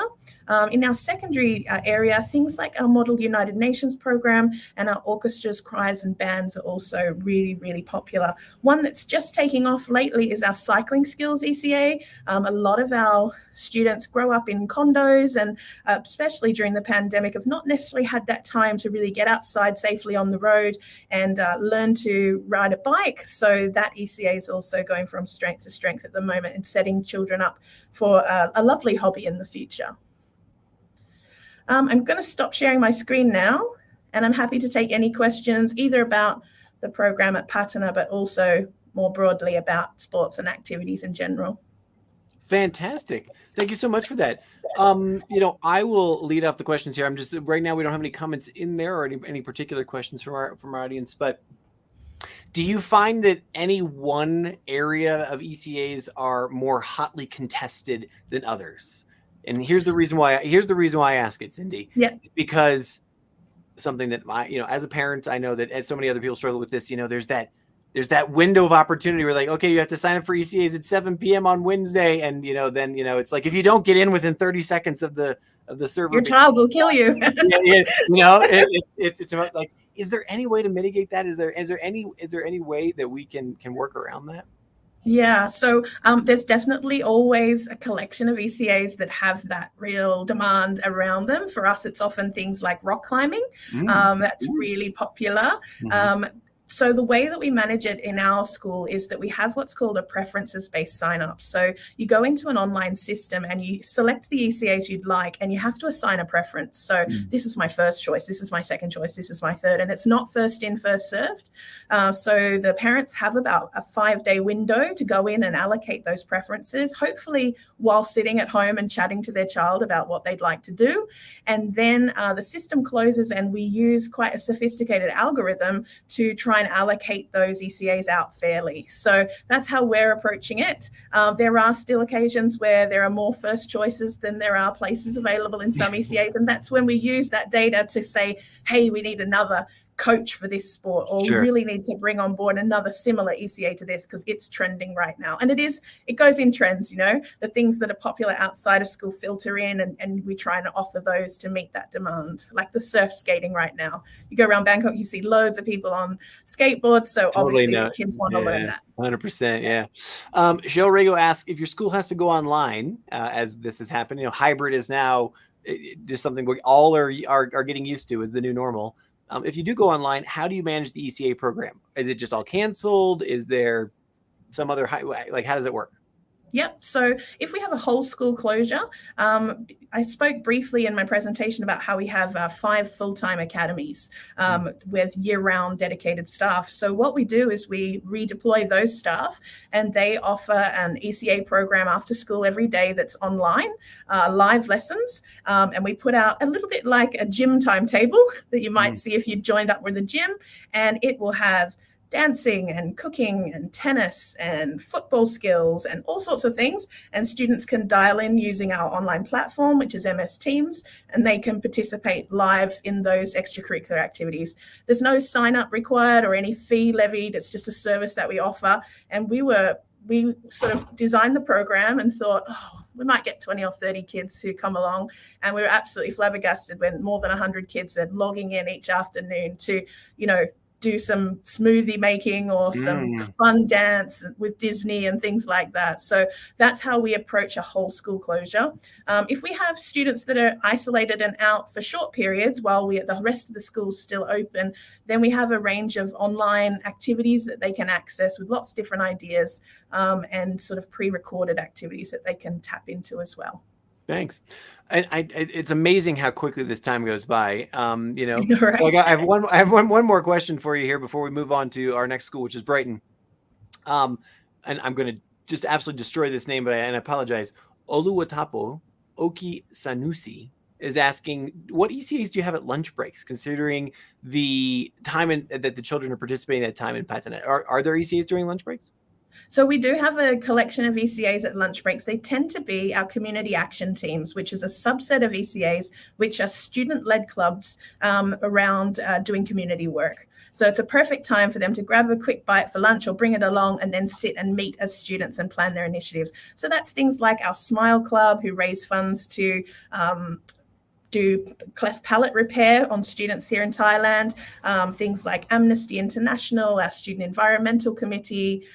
In our secondary area, things like our Model United Nations program and our orchestras, choirs, and bands are also really, really popular. One that's just taking off lately is our cycling skills ECA. A lot of our students grow up in condos and especially during the pandemic have not necessarily had that time to really get outside safely on the road and learn to ride a bike. So that ECA is also going from strength to strength at the moment and setting children up for a lovely hobby in the future. I'm going to stop sharing my screen now, and I'm happy to take any questions either about the program at Patana, but also more broadly about sports and activities in general. Fantastic. Thank you so much for that. I will lead off the questions here. I'm just right now we don't have any comments in there or any particular questions from our audience, but do you find that any one area of ECAs are more hotly contested than others? And here's the reason why I ask it, Cindy. Yeah. It's because something that as a parent, I know that as so many other people struggle with this, there's that window of opportunity where like, okay, you have to sign up for ECAs at 7 p.m. on Wednesday. And, then, it's like, if you don't get in within 30 seconds of the server, your child will kill you. It's about like, is there any way to mitigate that? Is there any way that we can work around that? Yeah, so there's definitely always a collection of ECAs that have that real demand around them. For us, it's often things like rock climbing. That's really popular. So the way that we manage it in our school is that we have what's called a preferences-based sign-up. So you go into an online system and you select the ECAs you'd like, and you have to assign a preference. So this is my first choice, this is my second choice, this is my third, and it's not first in, first served. So the parents have about a 5-day window to go in and allocate those preferences, hopefully while sitting at home and chatting to their child about what they'd like to do. And then the system closes and we use quite a sophisticated algorithm to try and allocate those ECAs out fairly. So that's how we're approaching it. There are still occasions where there are more first choices than there are places available in some ECAs. And that's when we use that data to say, hey, we need another coach for this sport, or we really need to bring on board another similar ECA to this because it's trending right now. And it goes in trends, the things that are popular outside of school filter in, and we try and offer those to meet that demand. Like the surf skating right now. You go around Bangkok, you see loads of people on skateboards. So obviously the kids want to learn that. 100%. Yeah. Cheryl Rego asks, if your school has to go online, as this has happened, hybrid is now just something we all are getting used to as the new normal. If you do go online, how do you manage the ECA program? Is it just all canceled? Is there some other how does it work? Yep. So if we have a whole school closure, I spoke briefly in my presentation about how we have 5 full-time academies with year-round dedicated staff. So what we do is we redeploy those staff, and they offer an ECA program after school every day that's online, live lessons, and we put out a little bit like a gym timetable that you might see if you joined up with the gym, and it will have dancing and cooking and tennis and football skills and all sorts of things. And students can dial in using our online platform, which is MS Teams, and they can participate live in those extracurricular activities. There's no sign up required or any fee levied. It's just a service that we offer. And we sort of designed the program and thought, we might get 20 or 30 kids who come along. And we were absolutely flabbergasted when more than 100 kids are logging in each afternoon to, do some smoothie making or some fun dance with Disney and things like that. So that's how we approach a whole school closure. If we have students that are isolated and out for short periods while the rest of the school is still open, then we have a range of online activities that they can access with lots of different ideas and sort of pre-recorded activities that they can tap into as well. Thanks. And it's amazing how quickly this time goes by. Right. So I have one more question for you here before we move on to our next school, which is Brighton. And I'm going to just absolutely destroy this name, but I apologize. Oluwatapo Oki Sanusi is asking, what ECAs do you have at lunch breaks, considering the time that the children are participating at time in Patana? Are there ECAs during lunch breaks? So we do have a collection of ECAs at lunch breaks. They tend to be our community action teams, which is a subset of ECAs, which are student-led clubs around doing community work. So it's a perfect time for them to grab a quick bite for lunch or bring it along and then sit and meet as students and plan their initiatives. So that's things like our Smile Club, who raise funds to do cleft palate repair on students here in Thailand, things like Amnesty International, our Student Environmental Committee.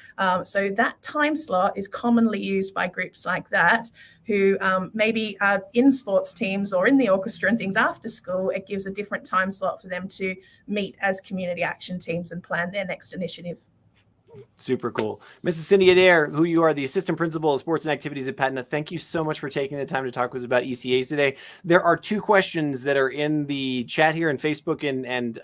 So that time slot is commonly used by groups like that, who maybe are in sports teams or in the orchestra and things after school. It gives a different time slot for them to meet as community action teams and plan their next initiative. Super cool. Mrs. Cindy Adair, who you are the assistant principal of sports and activities at Patana, thank you so much for taking the time to talk with us about ECAs today. There are 2 questions that are in the chat here on Facebook and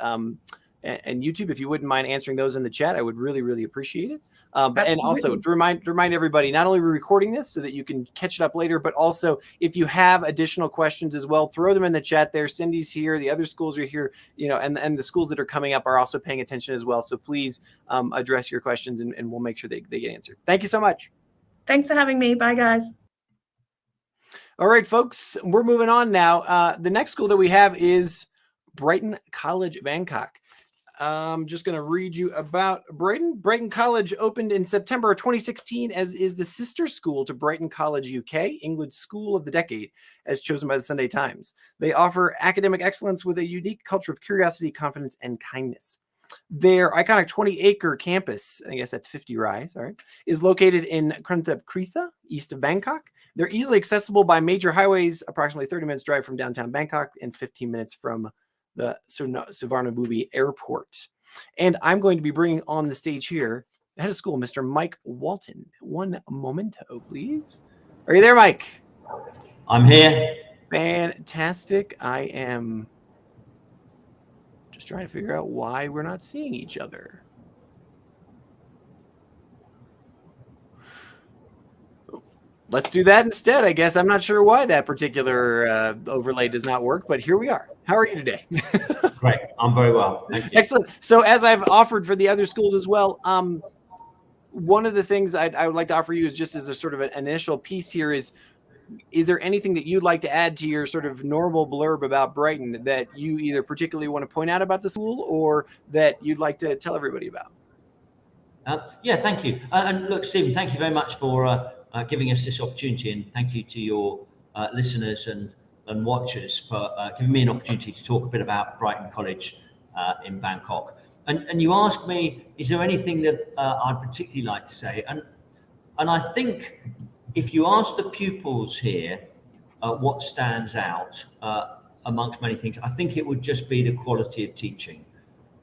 YouTube. If you wouldn't mind answering those in the chat, I would really, really appreciate it. And also to remind everybody, not only are we recording this so that you can catch it up later, but also if you have additional questions as well, throw them in the chat there. Cindy's here, the other schools are here, and the schools that are coming up are also paying attention as well. So please address your questions and we'll make sure they get answered. Thank you so much. Thanks for having me. Bye, guys. All right, folks, we're moving on now. The next school that we have is Brighton College, Bangkok. I'm just going to read you about Brighton. Brighton College opened in September 2016 as is the sister school to Brighton College UK, England's School of the Decade, as chosen by the Sunday Times. They offer academic excellence with a unique culture of curiosity, confidence, and kindness. Their iconic 20-acre campus, I guess that's 50 rise, all right, is located in Krantap Kritha, east of Bangkok. They're easily accessible by major highways, approximately 30 minutes drive from downtown Bangkok and 15 minutes from the Suvarnabhumi Airport. And I'm going to be bringing on the stage here the head of school, Mr. Mike Walton. One momento, please. Are you there, Mike? I'm here. Fantastic. I am just trying to figure out why we're not seeing each other. Let's do that instead, I guess. I'm not sure why that particular overlay does not work, but here we are. How are you today? Great. I'm very well. Thank you. Excellent. So as I've offered for the other schools as well, one of the things I would like to offer you is just as a sort of an initial piece here is there anything that you'd like to add to your sort of normal blurb about Brighton that you either particularly want to point out about the school or that you'd like to tell everybody about? Yeah, thank you. And look, Stephen, thank you very much for giving us this opportunity, and thank you to your listeners and watchers for giving me an opportunity to talk a bit about Brighton College in Bangkok. And you asked me, is there anything that I'd particularly like to say? And I think if you ask the pupils here what stands out amongst many things, I think it would just be the quality of teaching.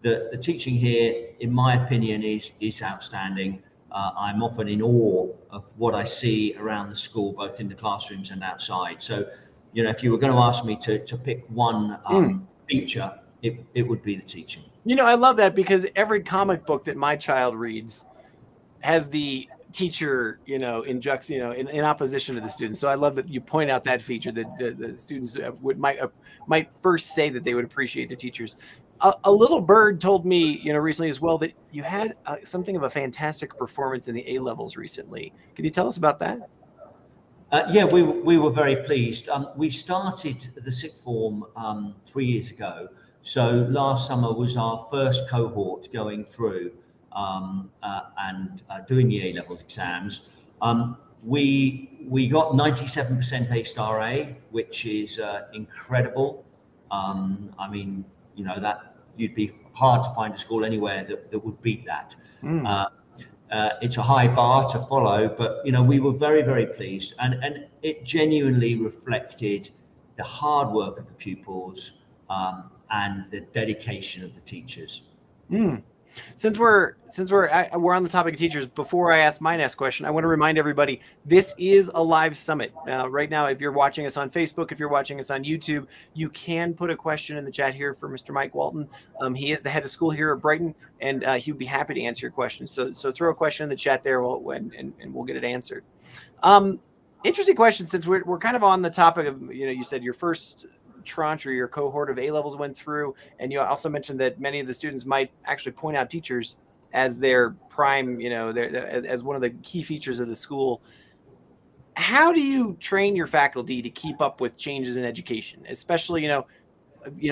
The teaching here, in my opinion, is outstanding. I'm often in awe of what I see around the school, both in the classrooms and outside. So, if you were going to ask me to pick one feature, it would be the teaching. I love that because every comic book that my child reads has the teacher, in opposition to the students. So I love that you point out that feature that the students might first say that they would appreciate their teachers. A little bird told me, recently as well, that you had something of a fantastic performance in the A-levels recently. Can you tell us about that? Yeah, we were very pleased. We started the sixth form 3 years ago. So last summer was our first cohort going through and doing the A-levels exams. We got 97% A-star A, which is incredible. I mean, that you'd be hard to find a school anywhere that would beat that. It's a high bar to follow, but we were very, very pleased, and it genuinely reflected the hard work of the pupils and the dedication of the teachers. Since we're on the topic of teachers, before I ask my next question, I want to remind everybody this is a live summit. Right now, if you're watching us on Facebook, if you're watching us on YouTube, you can put a question in the chat here for Mr. Mike Walton. He is the head of school here at Brighton, and he would be happy to answer your questions. So throw a question in the chat there, and we'll get it answered. Interesting question, since we're kind of on the topic of, you said your first tranche or your cohort of A-levels went through. And you also mentioned that many of the students might actually point out teachers as their prime, as one of the key features of the school. How do you train your faculty to keep up with changes in education, especially,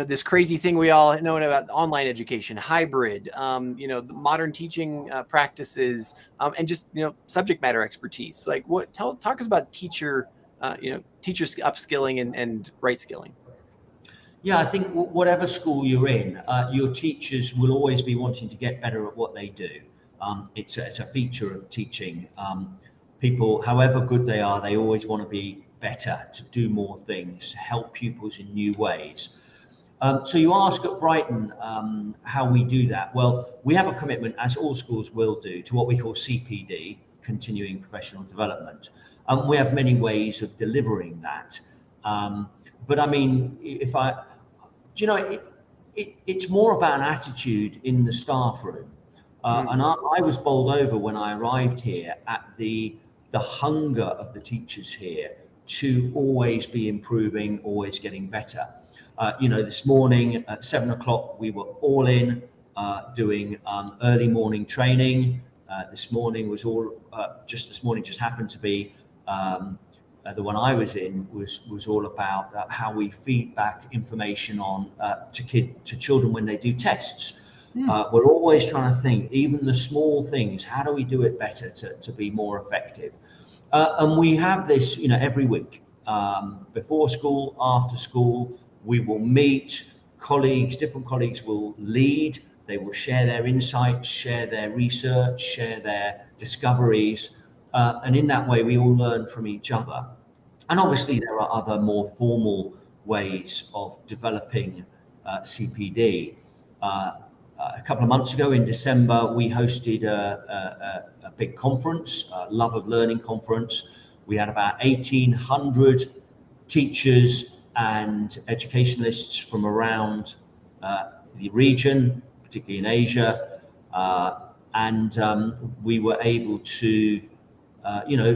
this crazy thing we all know about online education, hybrid, the modern teaching practices, and just, subject matter expertise? Like talk us about teachers upskilling and right skilling. Yeah, I think whatever school you're in, your teachers will always be wanting to get better at what they do. It's a feature of teaching. People, however good they are, they always want to be better, to do more things, to help pupils in new ways. So you ask at Brighton how we do that. Well, we have a commitment, as all schools will do, to what we call CPD, Continuing Professional Development. We have many ways of delivering that. But I mean, it's more about an attitude in the staff room. And I was bowled over when I arrived here at the hunger of the teachers here to always be improving, always getting better. This morning at 7 o'clock, we were all in doing early morning training. This morning just happened to be the one I was in was all about how we feed back information on to children when they do tests. We're always trying to think, even the small things, how do we do it better to be more effective? And we have this, every week, before school, after school. We will meet different colleagues will lead, they will share their insights, share their research, share their discoveries, and in that way we all learn from each other. And obviously there are other more formal ways of developing CPD. A couple of months ago in December, we hosted a big conference, a Love of Learning conference. We had about 1,800 teachers and educationalists from around the region, particularly in Asia, and we were able to,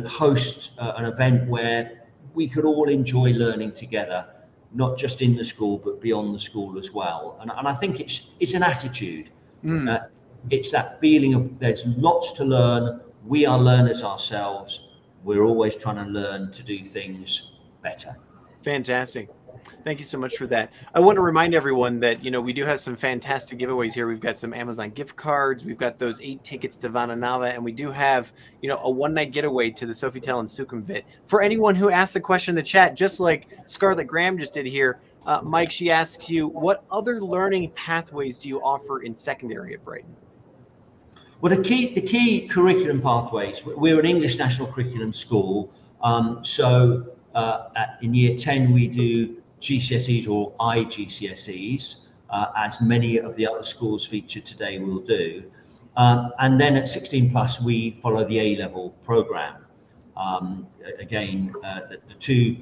host an event where we could all enjoy learning together, not just in the school but beyond the school as well. And I think it's an attitude. It's that feeling of there's lots to learn. We are learners ourselves. We're always trying to learn to do things better. Fantastic. Thank you so much for that. I want to remind everyone that, we do have some fantastic giveaways here. We've got some Amazon gift cards. We've got those 8 tickets to Vananava, and we do have, a one-night getaway to the Sofitel in Sukhumvit. For anyone who asks a question in the chat, just like Scarlett Graham just did here, Mike, she asks you, what other learning pathways do you offer in secondary at Brighton? Well, the key curriculum pathways, we're an English national curriculum school. So in year 10, we do GCSEs or IGCSEs, as many of the other schools featured today will do. And then at 16 plus, we follow the A-level program. Again, the two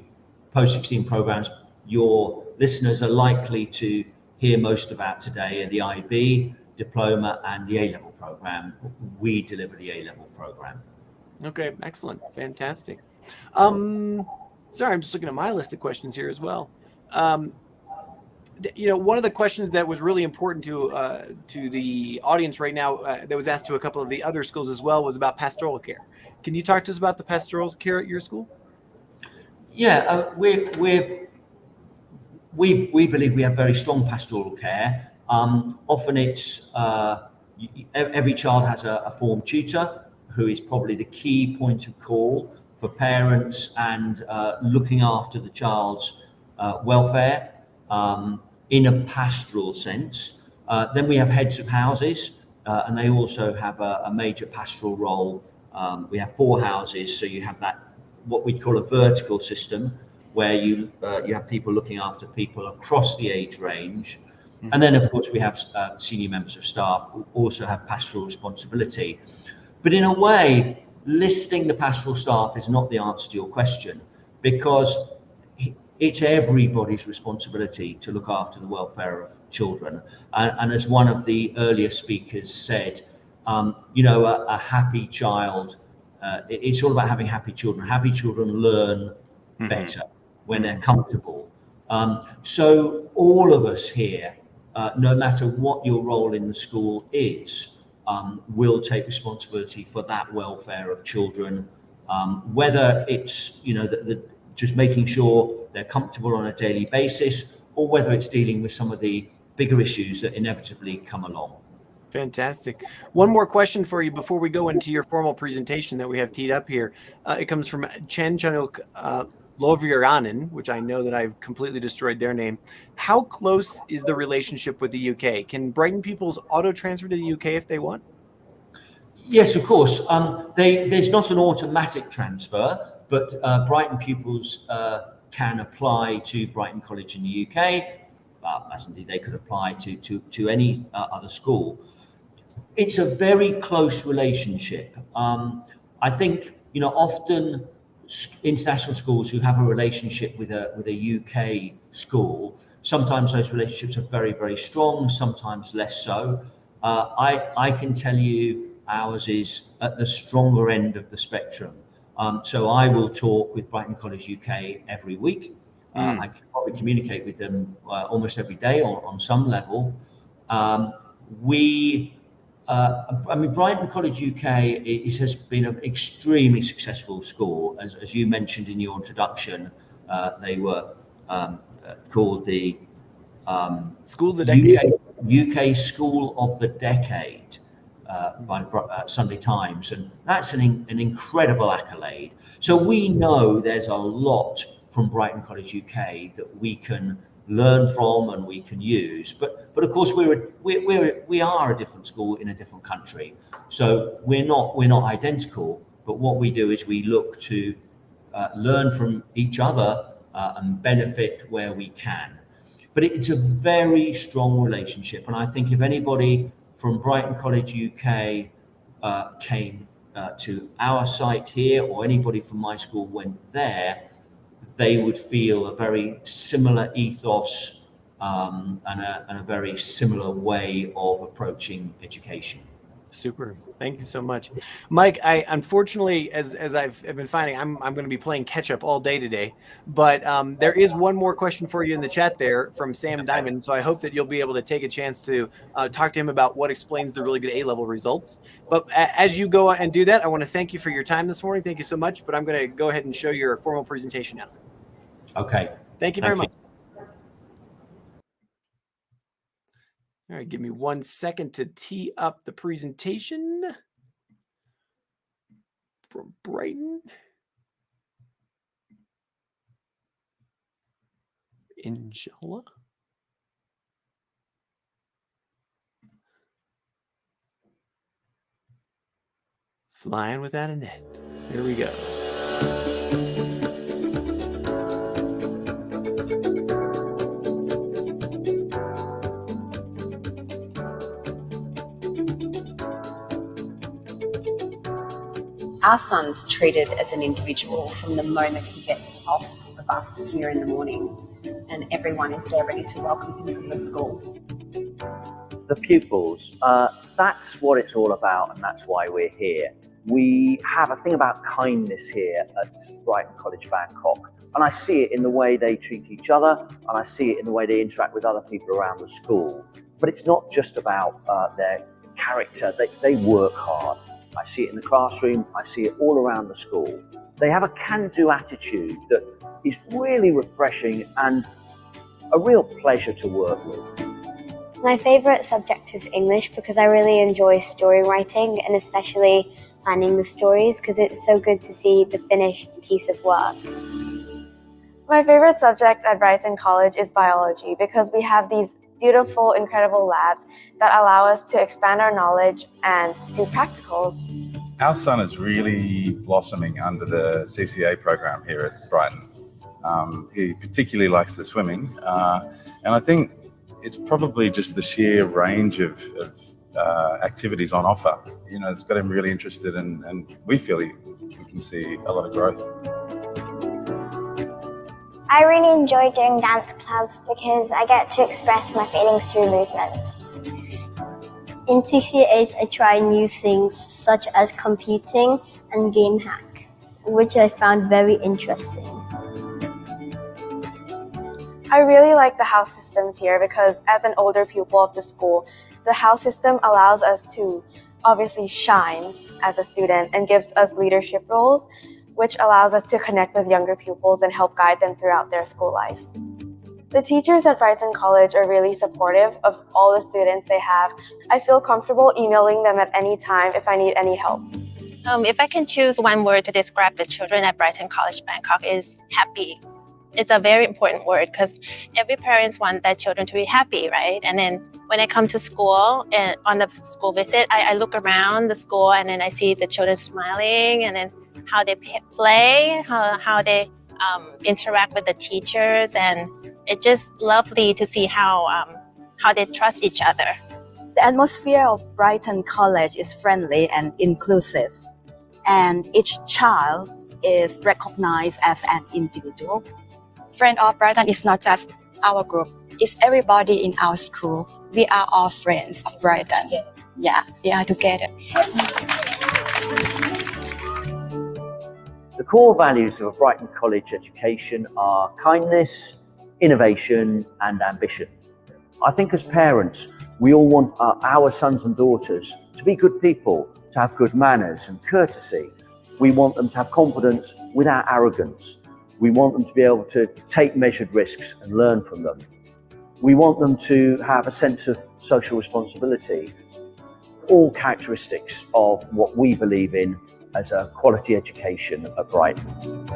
post-16 programs your listeners are likely to hear most about today are the IB diploma and the A-level program. We deliver the A-level program. Okay, excellent, fantastic. Sorry, I'm just looking at my list of questions here as well. One of the questions that was really important to the audience right now that was asked to a couple of the other schools as well was about pastoral care. Can you talk to us about the pastoral care at your school? Yeah, we believe we have very strong pastoral care. Often it's every child has a form tutor who is probably the key point of call for parents and looking after the child's welfare in a pastoral sense. Then we have heads of houses, and they also have a major pastoral role. We have 4 houses, so you have that what we call a vertical system, where you have people looking after people across the age range. And then, of course, we have senior members of staff who also have pastoral responsibility. But in a way, listing the pastoral staff is not the answer to your question, because it's everybody's responsibility to look after the welfare of children. And as one of the earlier speakers said, a happy child, it's all about having happy children. Happy children learn better when they're comfortable. So all of us here, no matter what your role in the school is, will take responsibility for that welfare of children, whether it's just making sure they're comfortable on a daily basis, or whether it's dealing with some of the bigger issues that inevitably come along. Fantastic. One more question for you before we go into your formal presentation that we have teed up here. It comes from Chen Chanuk Loviranen, which I know that I've completely destroyed their name. How close is the relationship with the UK? Can Brighton pupils auto-transfer to the UK if they want? Yes, of course. There's not an automatic transfer, but Brighton pupils can apply to Brighton College in the UK, as indeed they could apply to any other school. It's a very close relationship. I think, often international schools who have a relationship with a UK school, sometimes those relationships are very, very strong, sometimes less so. I can tell you ours is at the stronger end of the spectrum. So I will talk with Brighton College UK every week. I can probably communicate with them almost every day on some level. Brighton College UK has been an extremely successful school. As you mentioned in your introduction, they were called the School of the Decade. UK School of the Decade by Sunday Times, and that's an incredible accolade. So we know there's a lot from Brighton College UK that we can learn from and we can use, but of course we are a different school in a different country, so we're not identical. But what we do is we look to learn from each other and benefit where we can. But it's a very strong relationship, and I think if anybody from Brighton College UK came to our site here, or anybody from my school went there, they would feel a very similar ethos and a very similar way of approaching education. Super. Thank you so much, Mike. I unfortunately, as I've been finding, I'm going to be playing catch up all day today. But there is one more question for you in the chat there from Sam Diamond. So I hope that you'll be able to take a chance to talk to him about what explains the really good A-level results. But as you go and do that, I want to thank you for your time this morning. Thank you so much. But I'm going to go ahead and show your formal presentation now. Okay. Thank you very much. All right, give me 1 second to tee up the presentation from Brighton. Inshallah. Flying without a net. Here we go. Our son's treated as an individual from the moment he gets off the bus here in the morning, and everyone is there ready to welcome him from the school. The pupils, that's what it's all about, and that's why we're here. We have a thing about kindness here at Brighton College Bangkok, and I see it in the way they treat each other, and I see it in the way they interact with other people around the school. But it's not just about their character, they work hard. I see it in the classroom, I see it all around the school. They have a can-do attitude that is really refreshing and a real pleasure to work with. My favourite subject is English because I really enjoy story writing, and especially planning the stories, because it's so good to see the finished piece of work. My favourite subject at Brighton College is biology because we have these beautiful, incredible labs that allow us to expand our knowledge and do practicals. Our son is really blossoming under the CCA program here at Brighton. He particularly likes the swimming, and I think it's probably just the sheer range of activities on offer. You know, it's got him really interested, and we feel we can see a lot of growth. I really enjoy doing dance club because I get to express my feelings through movement. In CCAs, I try new things such as computing and game hack, which I found very interesting. I really like the house systems here because as an older pupil of the school, the house system allows us to obviously shine as a student and gives us leadership roles, which allows us to connect with younger pupils and help guide them throughout their school life. The teachers at Brighton College are really supportive of all the students they have. I feel comfortable emailing them at any time if I need any help. If I can choose one word to describe the children at Brighton College Bangkok is happy. It's a very important word because every parent wants their children to be happy, right? And then when I come to school and on the school visit, I look around the school and then I see the children smiling and then how they play, how they interact with the teachers, and it's just lovely to see how they trust each other. The atmosphere of Brighton College is friendly and inclusive, and each child is recognized as an individual. Friend of Brighton is not just our group, it's everybody in our school. We are all friends of Brighton. Yeah, we are together. The core values of a Brighton College education are kindness, innovation, and ambition. I think as parents, we all want our sons and daughters to be good people, to have good manners and courtesy. We want them to have confidence without arrogance. We want them to be able to take measured risks and learn from them. We want them to have a sense of social responsibility. All characteristics of what we believe in as a quality education at Brighton.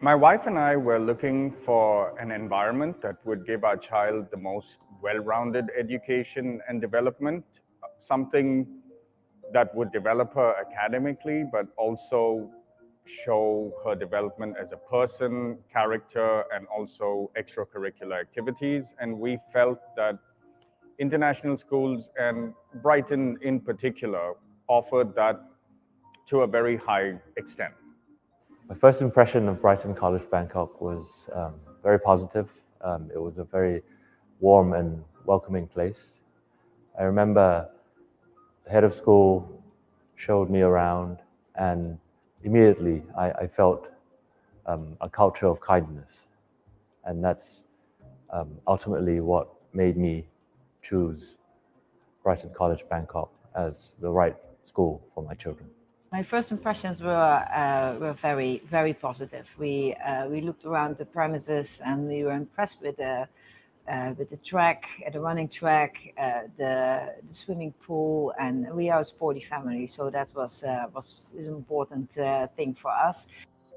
My wife and I were looking for an environment that would give our child the most well-rounded education and development, something that would develop her academically, but also show her development as a person, character, and also extracurricular activities. And we felt that international schools, and Brighton in particular, offered that to a very high extent. My first impression of Brighton College Bangkok was very positive. It was a very warm and welcoming place. I remember the head of school showed me around, and immediately I felt a culture of kindness. And that's ultimately what made me choose Brighton College Bangkok as the right school for my children. My first impressions were very, very positive. We looked around the premises and we were impressed with the track, the running track, the swimming pool, and we are a sporty family, so that was an important thing for us.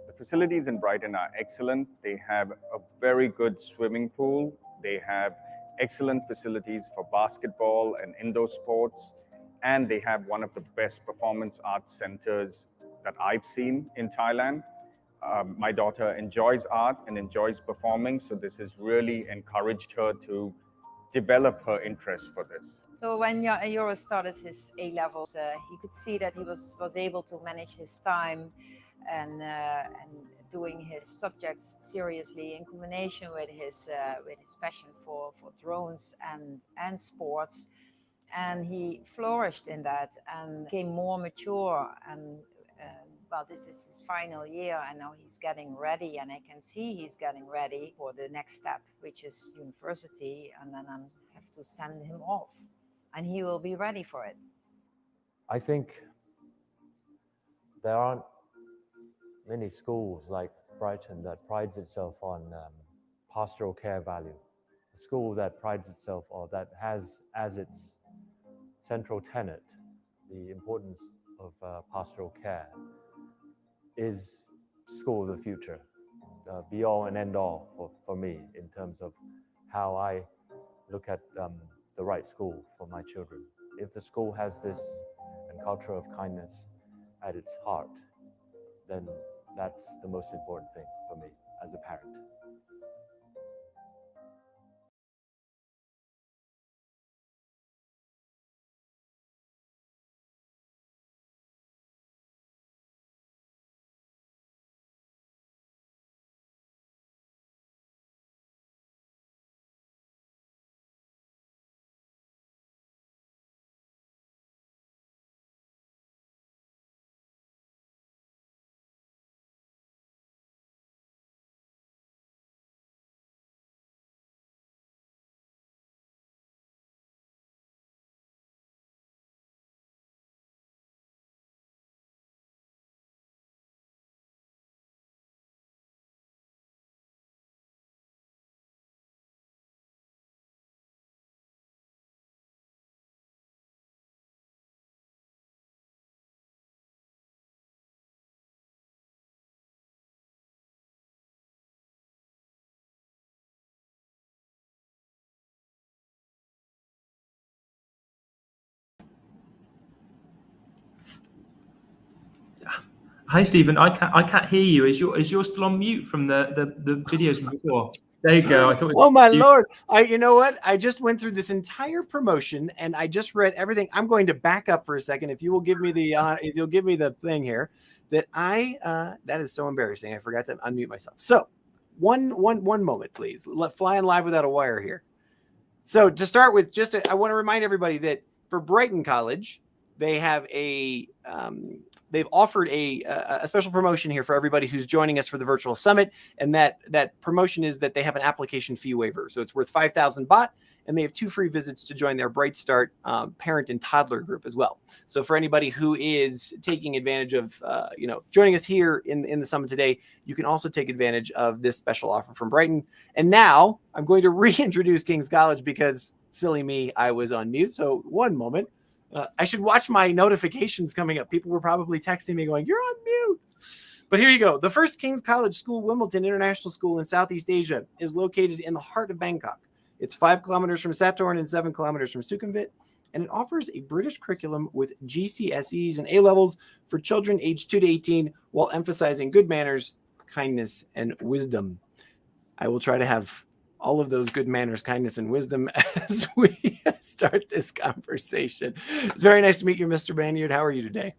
The facilities in Brighton are excellent. They have a very good swimming pool. They have excellent facilities for basketball and indoor sports. And they have one of the best performance arts centers that I've seen in Thailand. My daughter enjoys art and enjoys performing, so this has really encouraged her to develop her interest for this. So when Joris started his A-levels, he could see that he was able to manage his time and doing his subjects seriously in combination with his passion for drones and sports. And he flourished in that and became more mature. And well, this is his final year, and now he's getting ready, and I can see he's getting ready for the next step, which is university. And then I have to send him off, and he will be ready for it. I think there aren't many schools like Brighton that prides itself on pastoral care value. A school that prides itself, or that has as its central tenet the importance of pastoral care, is school of the future, be all and end all for me in terms of how I look at the right school for my children. If the school has this culture of kindness at its heart, then that's the most important thing for me as a parent. Hi, Stephen. I can't hear you. Is yours still on mute from the videos from before? There you go. I thought. Oh my Lord! You know what? I just went through this entire promotion and I just read everything. I'm going to back up for a second. If you will give me the if you'll give me the thing here, that that is so embarrassing. I forgot to unmute myself. So one moment, please. Flying live without a wire here. So to start with, I want to remind everybody that for Brighton College, they have they've offered a special promotion here for everybody who's joining us for the virtual summit. And that promotion is that they have an application fee waiver. So it's worth 5,000 baht, and they have 2 free visits to join their Bright Start parent and toddler group as well. So for anybody who is taking advantage of, joining us here in the summit today, you can also take advantage of this special offer from Brighton. And now I'm going to reintroduce King's College because silly me, I was on mute. So one moment. I should watch my notifications coming up. People were probably texting me going, "You're on mute." But here you go. The first King's College School, Wimbledon International School in Southeast Asia, is located in the heart of Bangkok. It's 5 kilometers from Saturn and 7 kilometers from Sukhumvit, and it offers a British curriculum with GCSEs and A-levels for children aged 2 to 18 while emphasizing good manners, kindness, and wisdom. I will try to have all of those good manners, kindness, and wisdom as we start this conversation. It's very nice to meet you, Mr. Banyard. How are you today?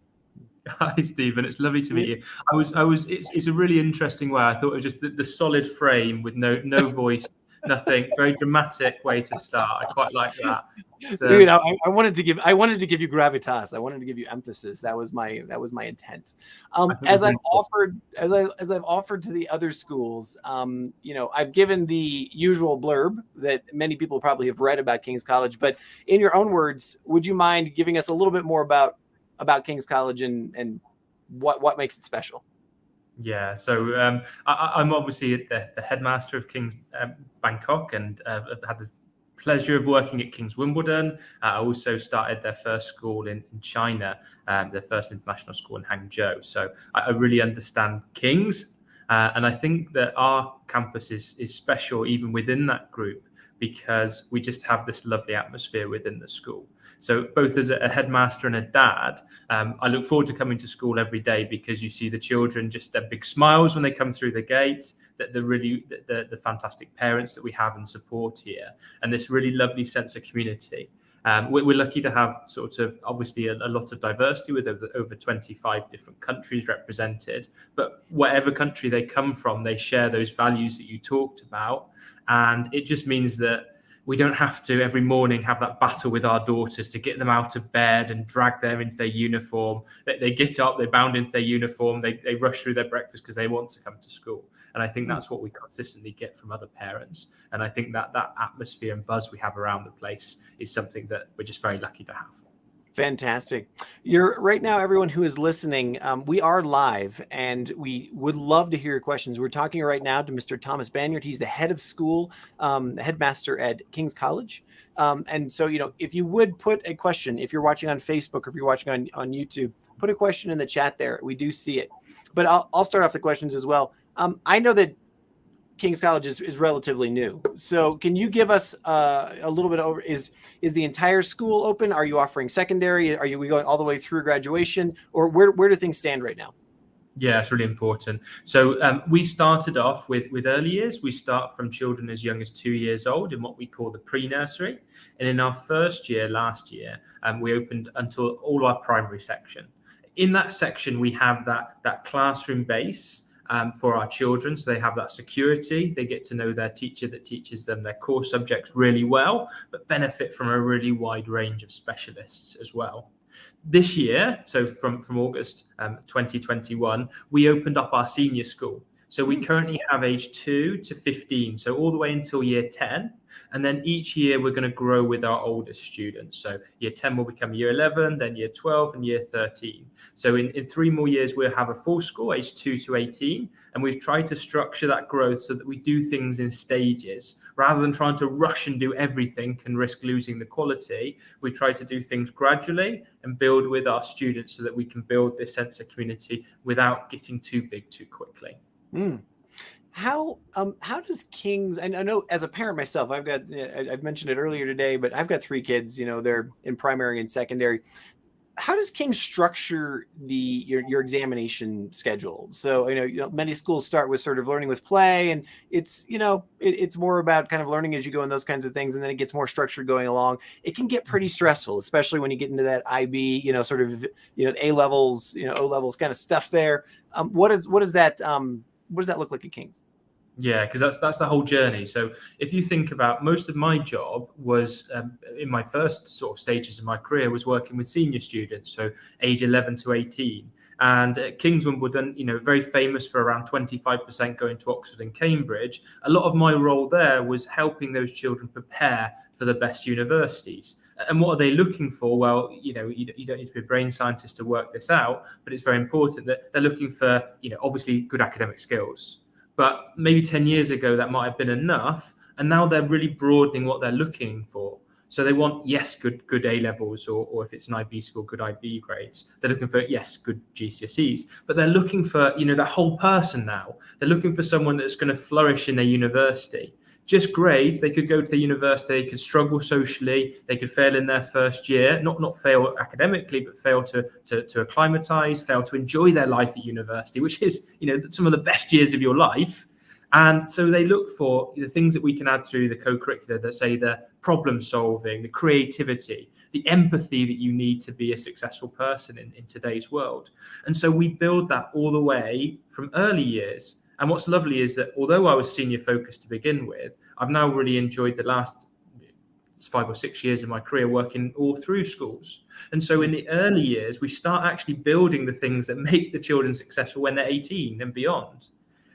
Hi, Stephen. It's lovely to meet you. It's a really interesting way. I thought it was just the solid frame with no voice, nothing. Very dramatic way to start. I quite like that. Dude, I wanted to give you gravitas. I wanted to give you emphasis. That was my intent. As I've offered to the other schools, I've given the usual blurb that many people probably have read about King's College. But in your own words, would you mind giving us a little bit more about King's College and what makes it special? Yeah, so I'm obviously the headmaster of King's Bangkok, and I've had the pleasure of working at King's Wimbledon. I also started their first school in China, their first international school in Hangzhou. So I really understand King's, and I think that our campus is special even within that group because we just have this lovely atmosphere within the school. So both as a headmaster and a dad, I look forward to coming to school every day because you see the children, just their big smiles when they come through the gate, the fantastic parents that we have and support here, and this really lovely sense of community. We're lucky to have sort of obviously a lot of diversity with over 25 different countries represented, but whatever country they come from, they share those values that you talked about. And it just means that we don't have to every morning have that battle with our daughters to get them out of bed and drag them into their uniform. They get up, they bound into their uniform, they rush through their breakfast because they want to come to school. And I think that's what we consistently get from other parents. And I think that atmosphere and buzz we have around the place is something that we're just very lucky to have. Fantastic. You're right now, everyone who is listening, we are live and we would love to hear your questions. We're talking right now to Mr. Thomas Banyard. He's the head of school, headmaster at King's College. And so, if you would put a question, if you're watching on Facebook or if you're watching on YouTube, put a question in the chat there. We do see it. But I'll start off the questions as well. I know that King's College is relatively new. So can you give us a little bit over, is the entire school open? Are you offering secondary? Are we going all the way through graduation, or where do things stand right now? Yeah, it's really important. So we started off with early years. We start from children as young as 2 years old in what we call the pre-nursery. And in our first year, last year, we opened until all our primary section. In that section, we have that classroom base for our children. So they have that security. They get to know their teacher that teaches them their core subjects really well, but benefit from a really wide range of specialists as well. This year, so from August 2021, we opened up our senior school. So we currently have age 2 to 15, so all the way until year 10. And then each year we're going to grow with our oldest students. So year 10 will become year 11, then year 12 and year 13. So in 3 more years, we'll have a full school, age 2 to 18. And we've tried to structure that growth so that we do things in stages. Rather than trying to rush and do everything and risk losing the quality, we try to do things gradually and build with our students so that we can build this sense of community without getting too big too quickly. Mm. How does King's, and I know as a parent myself, I've mentioned it earlier today, but I've got 3 kids, they're in primary and secondary. How does King's structure your examination schedule? So, many schools start with sort of learning with play, and it's more about kind of learning as you go and those kinds of things. And then it gets more structured going along. It can get pretty stressful, especially when you get into that IB, sort of, A levels, O levels kind of stuff there. What does that look like at King's? Yeah, because that's the whole journey. So if you think about, most of my job was in my first sort of stages of my career was working with senior students, so age 11 to 18. And at King's Wimbledon, very famous for around 25% going to Oxford and Cambridge. A lot of my role there was helping those children prepare for the best universities. And what are they looking for? Well, you don't need to be a brain scientist to work this out, but it's very important that they're looking for, obviously good academic skills. But maybe 10 years ago, that might have been enough. And now they're really broadening what they're looking for. So they want, yes, good A levels, or if it's an IB school, good IB grades. They're looking for, yes, good GCSEs. But they're looking for, the whole person now. They're looking for someone that's going to flourish in their university. Just grades, they could go to the university, they could struggle socially, they could fail in their first year, not fail academically, but fail to acclimatize, fail to enjoy their life at university, which is, some of the best years of your life. And so they look for the things that we can add through the co-curricular, that say the problem solving, the creativity, the empathy that you need to be a successful person in today's world. And so we build that all the way from early years. And what's lovely is that although I was senior focused to begin with, I've now really enjoyed the last 5 or 6 years of my career working all through schools. And so in the early years, we start actually building the things that make the children successful when they're 18 and beyond.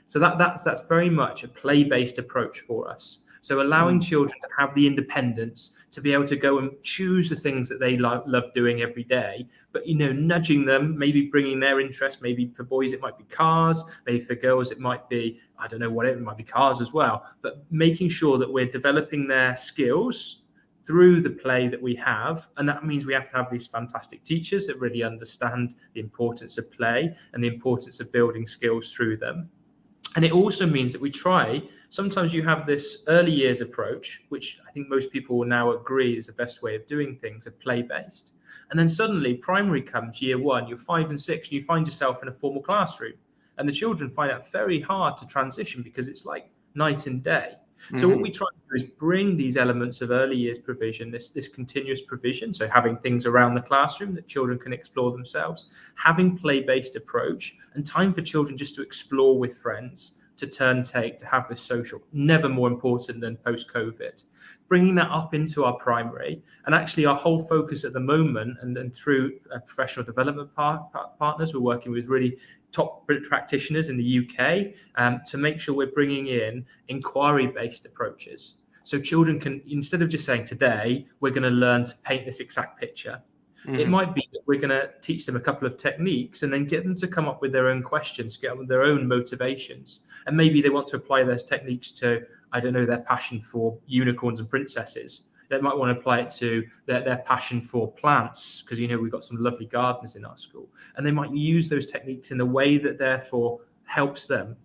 So that's very much a play-based approach for us. So allowing children to have the independence to be able to go and choose the things that they love doing every day, but, nudging them, maybe bringing their interest. Maybe for boys, it might be cars. Maybe for girls, it might be, I don't know, whatever, it might be cars as well. But making sure that we're developing their skills through the play that we have. And that means we have to have these fantastic teachers that really understand the importance of play and the importance of building skills through them. And it also means that we try, sometimes you have this early years approach, which I think most people will now agree is the best way of doing things, a play-based. And then suddenly primary comes year 1, you're 5 and 6, and you find yourself in a formal classroom. And the children find it very hard to transition because it's like night and day. So what we try to do is bring these elements of early years provision, this continuous provision, so having things around the classroom that children can explore themselves, having play-based approach, and time for children just to explore with friends, to take, to have this social, never more important than post-COVID. Bringing that up into our primary, and actually our whole focus at the moment, and through professional development partners, we're working with really top practitioners in the UK to make sure we're bringing in inquiry-based approaches. So children can, instead of just saying today, we're going to learn to paint this exact picture. It might be that we're going to teach them a couple of techniques and then get them to come up with their own questions, get up with their own motivations. And maybe they want to apply those techniques to, I don't know, their passion for unicorns and princesses. They might want to apply it to their passion for plants, because, we've got some lovely gardeners in our school. And they might use those techniques in a way that therefore helps them.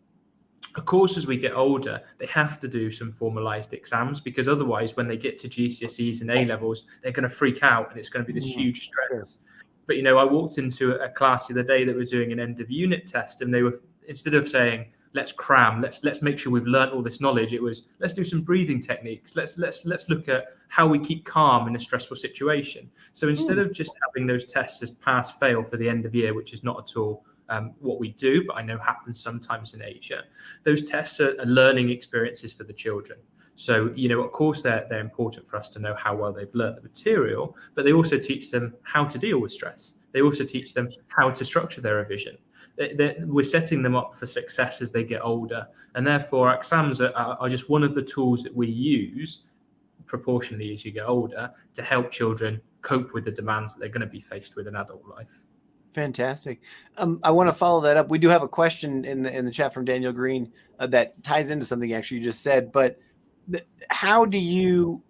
Of course, as we get older, they have to do some formalized exams, because otherwise when they get to GCSEs and A-levels, they're going to freak out and it's going to be this huge stress. But, I walked into a class the other day that was doing an end of unit test, and they were, instead of saying, let's cram, let's make sure we've learned all this knowledge, it was, let's do some breathing techniques. Let's look at how we keep calm in a stressful situation. So instead of just having those tests as pass fail for the end of year, which is not at all what we do, but I know happens sometimes in Asia, those tests are learning experiences for the children. So, of course, they're important for us to know how well they've learned the material, but they also teach them how to deal with stress. They also teach them how to structure their revision. We're setting them up for success as they get older. And therefore, exams are just one of the tools that we use proportionally as you get older to help children cope with the demands that they're going to be faced with in adult life. Fantastic. I want to follow that up. We do have a question in the chat from Daniel Green that ties into something actually you just said, but how do you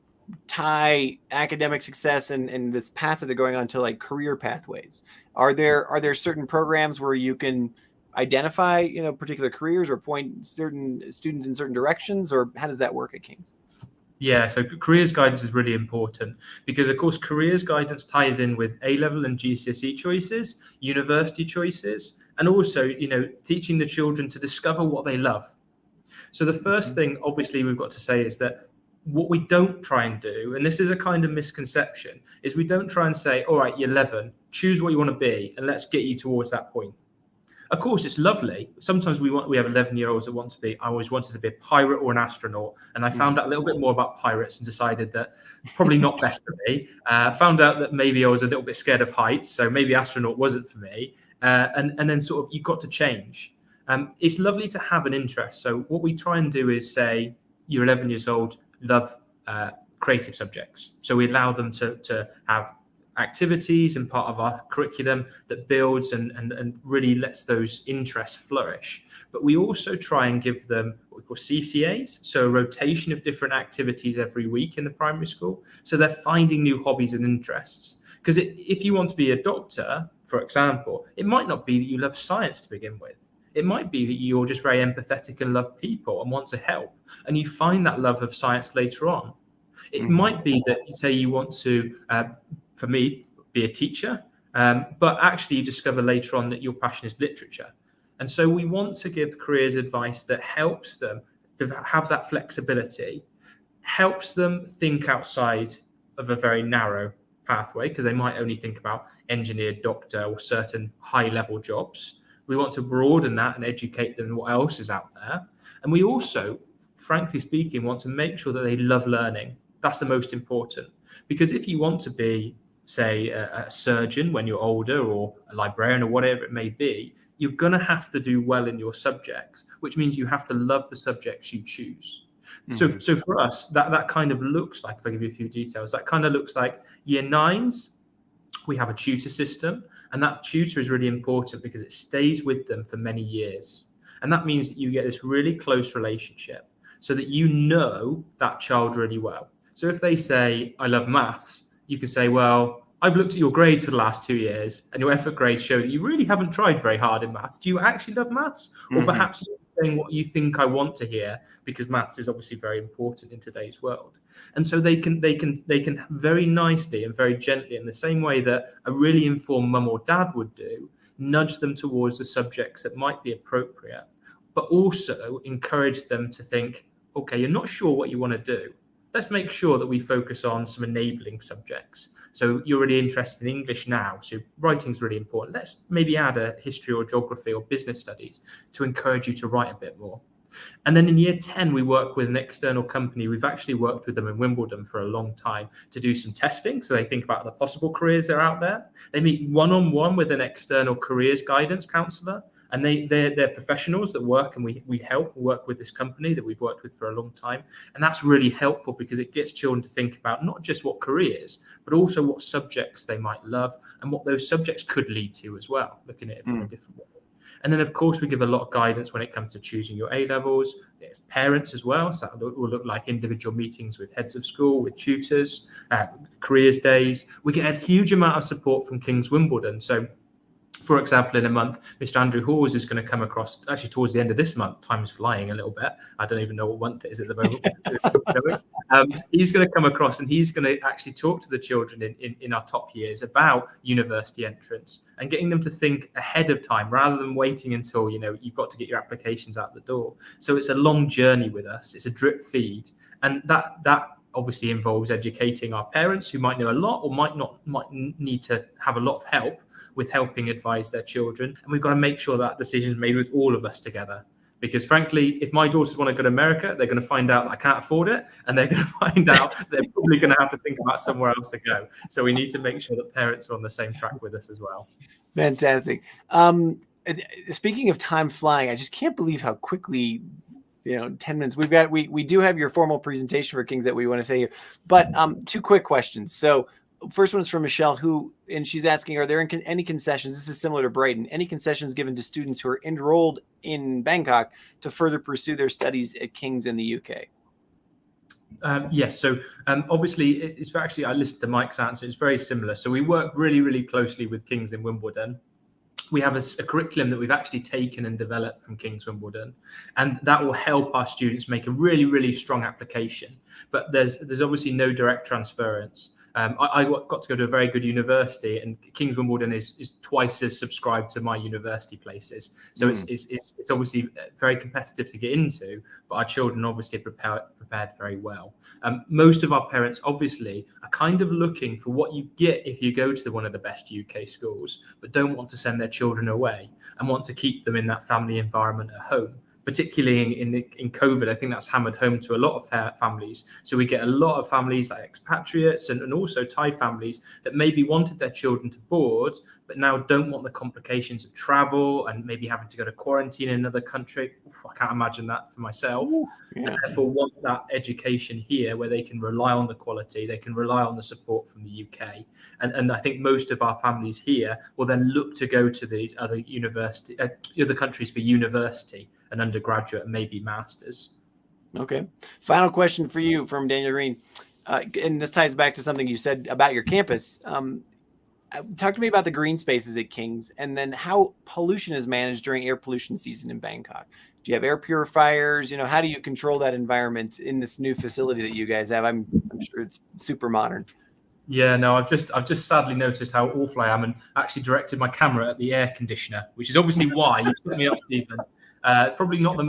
tie academic success and this path that they're going on to like career pathways? Are there certain programs where you can identify, particular careers or point certain students in certain directions, or how does that work at King's? Yeah, so careers guidance is really important because, of course, careers guidance ties in with A-level and GCSE choices, university choices, and also, teaching the children to discover what they love. So the first thing, obviously, we've got to say is that what we don't try and do, and this is a kind of misconception, is we don't try and say, all right, you're 11, choose what you want to be, and let's get you towards that point. Of course, it's lovely. Sometimes we have 11-year-olds that want to be, I always wanted to be a pirate or an astronaut. And I found out a little bit more about pirates and decided that probably not best for me. Found out that maybe I was a little bit scared of heights. So maybe astronaut wasn't for me. And then sort of you've got to change. It's lovely to have an interest. So what we try and do is say, you're 11 years old, love creative subjects. So we allow them to have activities and part of our curriculum that builds and really lets those interests flourish. But we also try and give them what we call CCAs, so a rotation of different activities every week in the primary school. So they're finding new hobbies and interests. Because if you want to be a doctor, for example, it might not be that you love science to begin with. It might be that you're just very empathetic and love people and want to help, and you find that love of science later on. It might be that you say you want to for me, be a teacher, but actually you discover later on that your passion is literature. And so we want to give careers advice that helps them to have that flexibility, helps them think outside of a very narrow pathway, because they might only think about engineer, doctor, or certain high-level jobs. We want to broaden that and educate them what else is out there. And we also, frankly speaking, want to make sure that they love learning. That's the most important. Because if you want to be, say, a surgeon when you're older, or a librarian, or whatever it may be, you're going to have to do well in your subjects, which means you have to love the subjects you choose. So for us, that kind of looks like, if I give you a few details, that kind of looks like year 9s, we have a tutor system, and that tutor is really important because it stays with them for many years. And that means that you get this really close relationship so that you know that child really well. So if they say, I love maths, you can say, well, I've looked at your grades for the last 2 years and your effort grades show that you really haven't tried very hard in maths. Do you actually love maths? Or perhaps you're saying what you think I want to hear, because maths is obviously very important in today's world. And so they can very nicely and very gently, in the same way that a really informed mum or dad would do, nudge them towards the subjects that might be appropriate, but also encourage them to think, okay, you're not sure what you want to do. Let's make sure that we focus on some enabling subjects. So you're really interested in English now, so writing's really important. Let's maybe add a history or geography or business studies to encourage you to write a bit more. And then in year 10, we work with an external company. We've actually worked with them in Wimbledon for a long time to do some testing. So they think about the possible careers that are out there. They meet one-on-one with an external careers guidance counsellor. And they're professionals that work, and we help work with this company that we've worked with for a long time. And that's really helpful because it gets children to think about not just what careers, but also what subjects they might love and what those subjects could lead to as well, looking at it from a different way. And then, of course, we give a lot of guidance when it comes to choosing your A-levels. There's parents as well. So that will look like individual meetings with heads of school, with tutors, careers days. We get a huge amount of support from King's Wimbledon. So For example, in a month, Mr. Andrew Hawes is going to come across, actually towards the end of this month, time is flying a little bit. I don't even know what month it is at the moment. He's going to come across and he's going to actually talk to the children in our top years about university entrance and getting them to think ahead of time rather than waiting until, you've got to get your applications out the door. So it's a long journey with us. It's a drip feed. And that obviously involves educating our parents who might know a lot or might need to have a lot of help with helping advise their children. And we've got to make sure that decision is made with all of us together. Because frankly, if my daughters want to go to America, they're going to find out that I can't afford it. And they're going to find out they're probably going to have to think about somewhere else to go. So we need to make sure that parents are on the same track with us as well. Fantastic. Speaking of time flying, I just can't believe how quickly 10 minutes. We do have your formal presentation for Kings that we want to say here, but 2 quick questions. So first one is from Michelle, and she's asking, are there any concessions? This is similar to Brighton. Any concessions given to students who are enrolled in Bangkok to further pursue their studies at King's in the UK? Yes. So obviously, it's actually, I listened to Mike's answer. It's very similar. So we work really, really closely with King's in Wimbledon. We have a curriculum that we've actually taken and developed from King's Wimbledon, and that will help our students make a really, really strong application. But there's obviously no direct transference. I got to go to a very good university, and King's Wimbledon is twice as subscribed to my university places. So it's obviously very competitive to get into, but our children obviously are prepared very well. Most of our parents obviously are kind of looking for what you get if you go to one of the best UK schools, but don't want to send their children away and want to keep them in that family environment at home. Particularly in COVID, I think that's hammered home to a lot of families. So we get a lot of families like expatriates and also Thai families that maybe wanted their children to board, but now don't want the complications of travel and maybe having to go to quarantine in another country. I can't imagine that for myself. And therefore want that education here where they can rely on the quality, they can rely on the support from the UK. And I think most of our families here will then look to go to the other countries for university and undergraduate and maybe masters. Okay. Final question for you from Daniel Green. And this ties back to something you said about your campus. Talk to me about the green spaces at King's and then how pollution is managed during air pollution season in Bangkok. Do you have air purifiers? How do you control that environment in this new facility that you guys have? I'm sure it's super modern. Yeah, no, I've just sadly noticed how awful I am and actually directed my camera at the air conditioner, which is obviously why you took me up, Stephen. Probably not the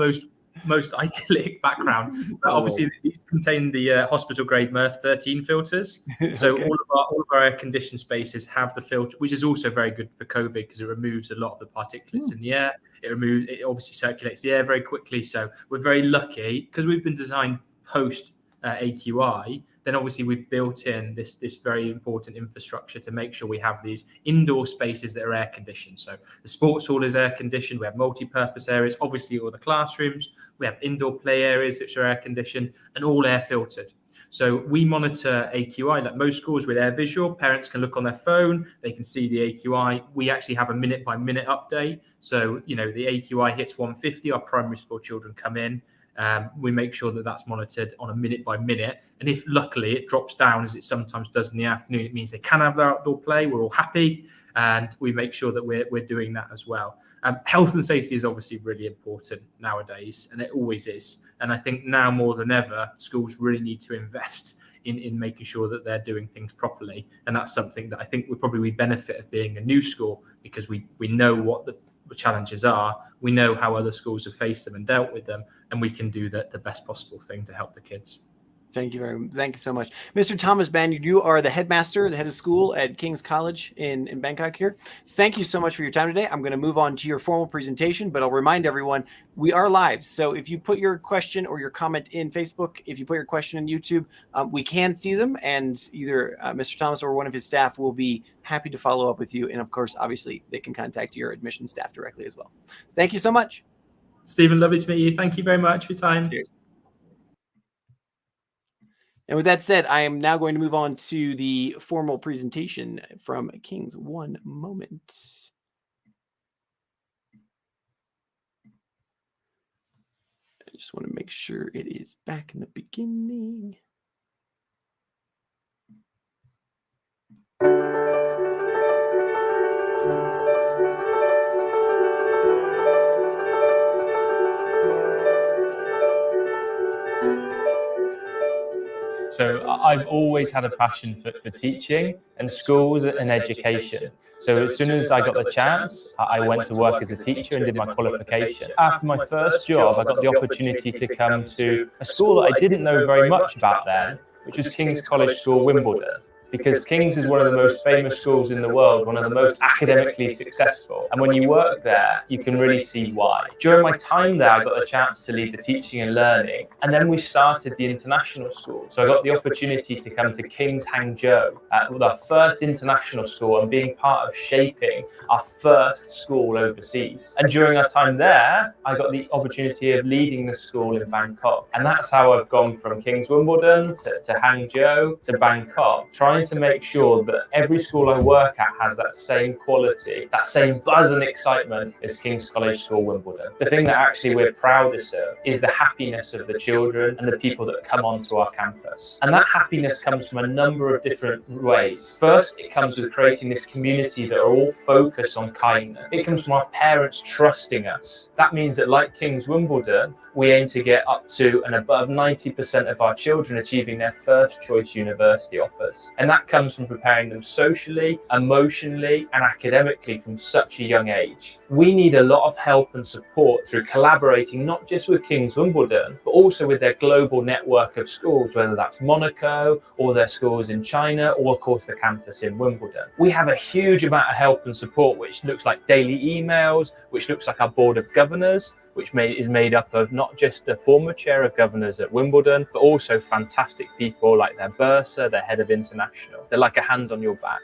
most idyllic background, but obviously these contain the hospital grade MERV 13 filters. So Okay. all of our air conditioned spaces have the filter, which is also very good for COVID because it removes a lot of the particulates in the air. It obviously circulates the air very quickly. So we're very lucky because we've been designed post AQI. Then obviously we've built in this very important infrastructure to make sure we have these indoor spaces that are air conditioned. So the sports hall is air conditioned. We have multi-purpose areas, obviously all the classrooms. We have indoor play areas which are air conditioned and all air filtered. So we monitor AQI like most schools with air visual. Parents can look on their phone, they can see the AQI. We actually have a minute by minute update. So, the AQI hits 150, our primary school children come in. We make sure that that's monitored on a minute by minute. And if luckily it drops down, as it sometimes does in the afternoon, it means they can have their outdoor play. We're all happy. And we make sure that we're doing that as well. Health and safety is obviously really important nowadays, and it always is. And I think now more than ever, schools really need to invest in making sure that they're doing things properly. And that's something that I think we benefit of being a new school because we know what the challenges are. We know how other schools have faced them and dealt with them, and we can do the best possible thing to help the kids. Thank you so much. Mr. Thomas Banyard, you are the headmaster, the head of school at King's College in Bangkok here. Thank you so much for your time today. I'm going to move on to your formal presentation, but I'll remind everyone, we are live. So if you put your question or your comment in Facebook, if you put your question in YouTube, we can see them, and either Mr. Thomas or one of his staff will be happy to follow up with you. And of course, obviously, they can contact your admission staff directly as well. Thank you so much. Stephen, lovely to meet you. Thank you very much for your time. Cheers. And with that said, I am now going to move on to the formal presentation from King's. One moment. I just want to make sure it is back in the beginning. So I've always had a passion for teaching and schools and education. So as soon as I got the chance, I went to work as a teacher and did my qualification. After my first job, I got the opportunity to come to a school that I didn't know very much about then, which was King's College School, Wimbledon. Because King's is one of the most famous schools in the world, one of the most academically successful. And when you work there, you can really see why. During my time there, I got the chance to lead the teaching and learning. And then we started the international school. So I got the opportunity to come to King's Hangzhou, with our first international school, and being part of shaping our first school overseas. And during our time there, I got the opportunity of leading the school in Bangkok. And that's how I've gone from King's Wimbledon to Hangzhou to Bangkok, trying to make sure that every school I work at has that same quality, that same buzz and excitement as King's College School, Wimbledon. The thing that actually we're proudest of is the happiness of the children and the people that come onto our campus. And that happiness comes from a number of different ways. First, it comes with creating this community that are all focused on kindness. It comes from our parents trusting us. That means that, like King's Wimbledon, we aim to get up to and above 90% of our children achieving their first choice university offers. And that comes from preparing them socially, emotionally, and academically from such a young age. We need a lot of help and support through collaborating not just with King's Wimbledon, but also with their global network of schools, whether that's Monaco or their schools in China, or of course the campus in Wimbledon. We have a huge amount of help and support, which looks like daily emails, which looks like our board of governors, which is made up of not just the former chair of governors at Wimbledon, but also fantastic people like their bursar, their head of international. They're like a hand on your back.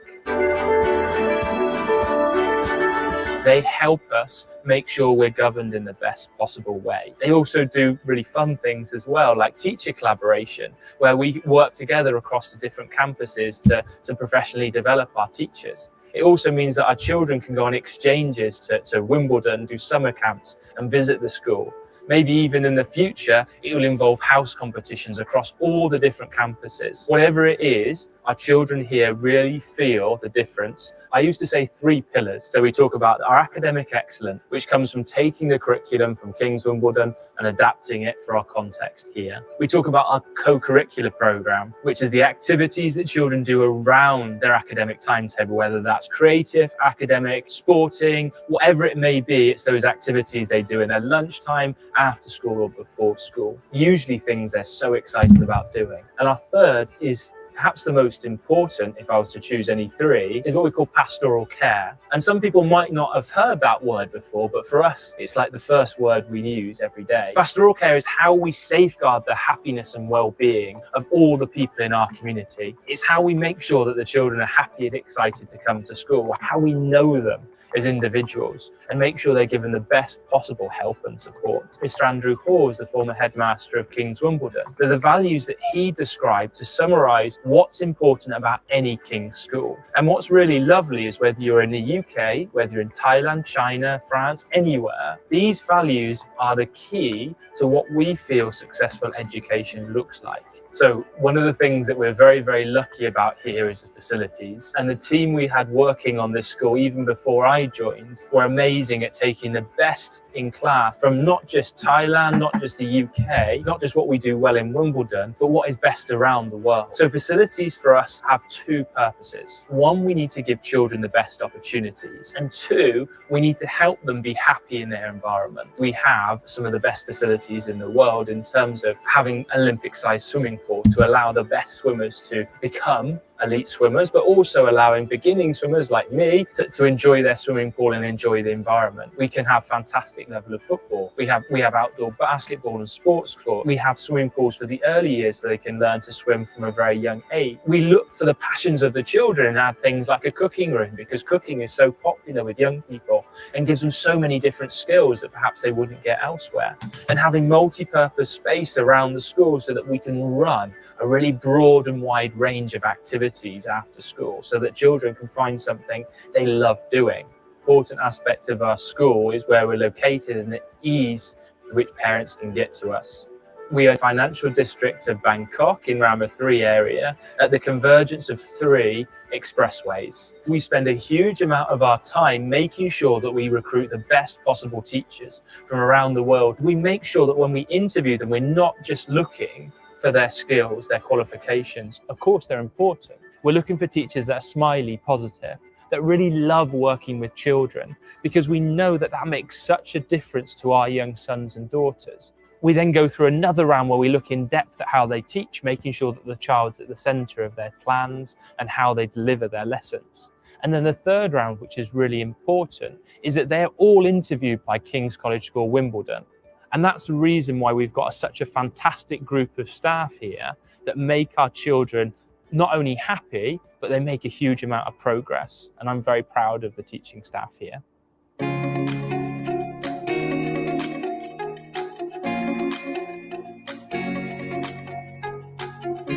They help us make sure we're governed in the best possible way. They also do really fun things as well, like teacher collaboration, where we work together across the different campuses to professionally develop our teachers. It also means that our children can go on exchanges to Wimbledon, do summer camps and visit the school. Maybe even in the future, it will involve house competitions across all the different campuses. Whatever it is, our children here really feel the difference. I used to say 3 pillars. So we talk about our academic excellence, which comes from taking the curriculum from King's Wimbledon and adapting it for our context here. We talk about our co-curricular program, which is the activities that children do around their academic timetable, whether that's creative, academic, sporting, whatever it may be. It's those activities they do in their lunchtime, after school or before school. Usually things they're so excited about doing. And our third is perhaps the most important, if I was to choose any 3, is what we call pastoral care. And some people might not have heard that word before, but for us, it's like the first word we use every day. Pastoral care is how we safeguard the happiness and well-being of all the people in our community. It's how we make sure that the children are happy and excited to come to school, how we know them as individuals and make sure they're given the best possible help and support. Mr. Andrew Hawes, the former headmaster of King's Wimbledon, they're the values that he described to summarise what's important about any King's school. And what's really lovely is whether you're in the UK, whether you're in Thailand, China, France, anywhere, these values are the key to what we feel successful education looks like. So one of the things that we're very, very lucky about here is the facilities. And the team we had working on this school, even before I joined, were amazing at taking the best in class from not just Thailand, not just the UK, not just what we do well in Wimbledon, but what is best around the world. So facilities for us have 2 purposes. 1, we need to give children the best opportunities. And 2, we need to help them be happy in their environment. We have some of the best facilities in the world in terms of having Olympic-sized swimming pool to allow the best swimmers to become elite swimmers, but also allowing beginning swimmers like me to enjoy their swimming pool and enjoy the environment. We can have fantastic level of football. We have outdoor basketball and sports court. We have swimming pools for the early years so they can learn to swim from a very young age. We look for the passions of the children and add things like a cooking room, because cooking is so popular with young people and gives them so many different skills that perhaps they wouldn't get elsewhere. And having multi-purpose space around the school so that we can run a really broad and wide range of activities after school so that children can find something they love doing. Important aspect of our school is where we're located and the ease with which parents can get to us. We are a financial district of Bangkok in Rama 3 area at the convergence of 3 expressways. We spend a huge amount of our time making sure that we recruit the best possible teachers from around the world. We make sure that when we interview them, we're not just looking for their skills, their qualifications. Of course, they're important. We're looking for teachers that are smiley, positive, that really love working with children, because we know that that makes such a difference to our young sons and daughters. We then go through another round where we look in depth at how they teach, making sure that the child's at the centre of their plans and how they deliver their lessons. And then the third round, which is really important, is that they're all interviewed by King's College School, Wimbledon. And that's the reason why we've got such a fantastic group of staff here that make our children not only happy, but they make a huge amount of progress. And I'm very proud of the teaching staff here.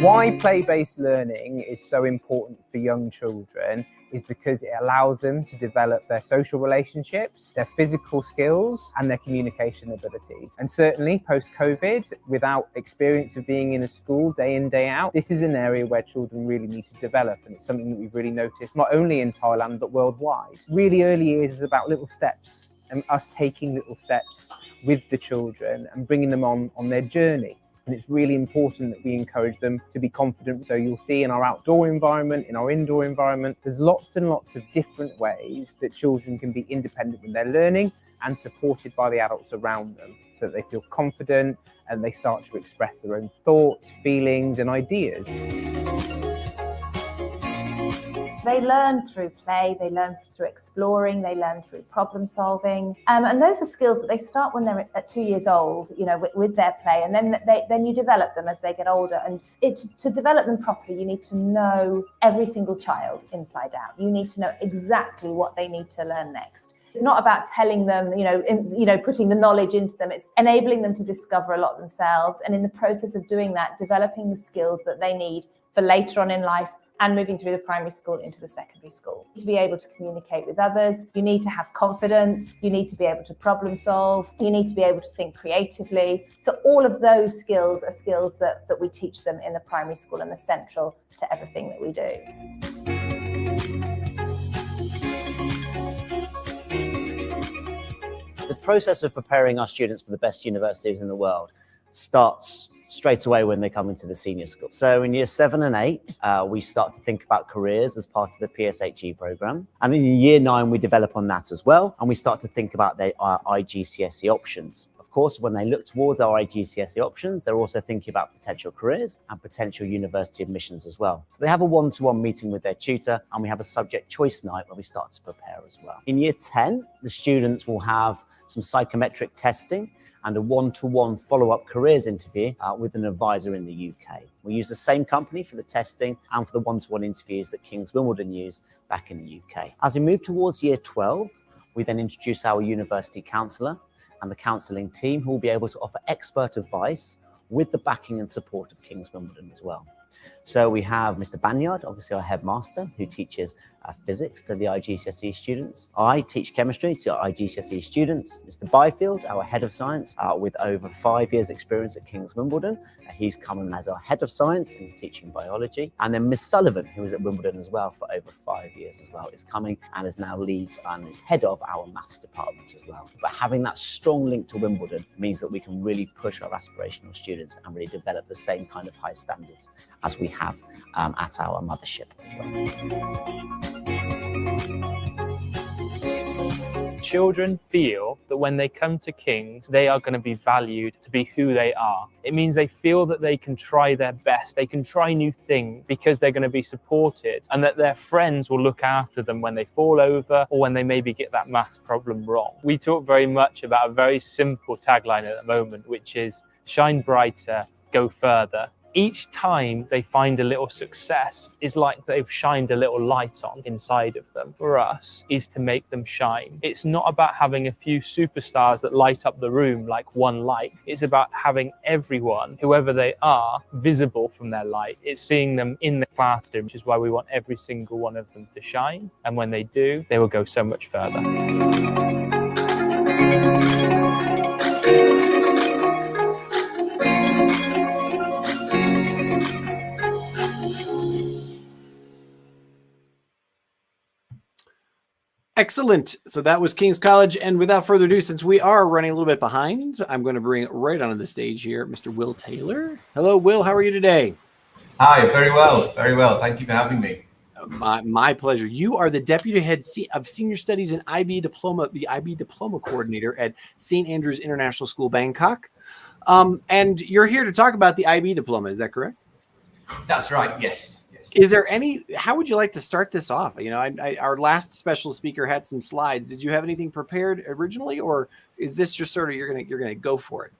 Why play-based learning is so important for young children is because it allows them to develop their social relationships, their physical skills, and their communication abilities. And certainly post-COVID, without experience of being in a school day in, day out, this is an area where children really need to develop. And it's something that we've really noticed, not only in Thailand, but worldwide. Really early years is about little steps and us taking little steps with the children and bringing them on their journey. And it's really important that we encourage them to be confident. So you'll see in our outdoor environment, in our indoor environment, there's lots and lots of different ways that children can be independent with their learning and supported by the adults around them, so that they feel confident and they start to express their own thoughts, feelings, and ideas. They learn through play, they learn through exploring, they learn through problem solving. And those are skills that they start when they're at 2 years old, you know, with their play, and then you develop them as they get older. And to develop them properly, you need to know every single child inside out. You need to know exactly what they need to learn next. It's not about telling them, putting the knowledge into them. It's enabling them to discover a lot themselves. And in the process of doing that, developing the skills that they need for later on in life and moving through the primary school into the secondary school. To be able to communicate with others, you need to have confidence, you need to be able to problem solve, you need to be able to think creatively. So all of those skills are skills that we teach them in the primary school and are central to everything that we do. The process of preparing our students for the best universities in the world starts straight away when they come into the senior school. So in year 7 and 8, we start to think about careers as part of the PSHE program. And in year 9, we develop on that as well. And we start to think about their IGCSE options. Of course, when they look towards our IGCSE options, they're also thinking about potential careers and potential university admissions as well. So they have a one-to-one meeting with their tutor, and we have a subject choice night where we start to prepare as well. In year 10, the students will have some psychometric testing and a one-to-one follow-up careers interview with an advisor in the UK. We use the same company for the testing and for the one-to-one interviews that King's Wimbledon used back in the UK. As we move towards year 12, we then introduce our university counsellor and the counselling team, who will be able to offer expert advice with the backing and support of King's Wimbledon as well. So we have Mr. Banyard, obviously our headmaster, who teaches physics to the IGCSE students. I teach chemistry to our IGCSE students. Mr. Byfield, our head of science, with over 5 years experience at King's Wimbledon. He's coming as our head of science and he's teaching biology. And then Miss Sullivan, who was at Wimbledon as well for over 5 years as well, is coming and is now leads and is head of our maths department as well. But having that strong link to Wimbledon means that we can really push our aspirational students and really develop the same kind of high standards as we have at our mothership as well. Children feel that when they come to King's, they are going to be valued to be who they are. It means they feel that they can try their best, they can try new things because they're going to be supported, and that their friends will look after them when they fall over or when they maybe get that maths problem wrong. We talk very much about a very simple tagline at the moment, which is shine brighter, go further. Each time they find a little success is like they've shined a little light on inside of them. For us, is to make them shine. It's not about having a few superstars that light up the room like one light. It's about having everyone, whoever they are, visible from their light. It's seeing them in the classroom, which is why we want every single one of them to shine. And when they do, they will go so much further. Excellent. So that was King's College. And without further ado, since we are running a little bit behind, I'm going to bring right onto the stage here Mr. Will Taylor. Hello, Will. How are you today? Hi, very well. Very well. Thank you for having me. My pleasure. You are the Deputy Head of Senior Studies and IB Diploma, the IB Diploma Coordinator at St. Andrews International School, Bangkok. And you're here to talk about the IB Diploma. Is that correct? That's right. Yes. Is there how would you like to start this off? You know, our last special speaker had some slides. Did you have anything prepared originally, or is this just sort of you're gonna go for it?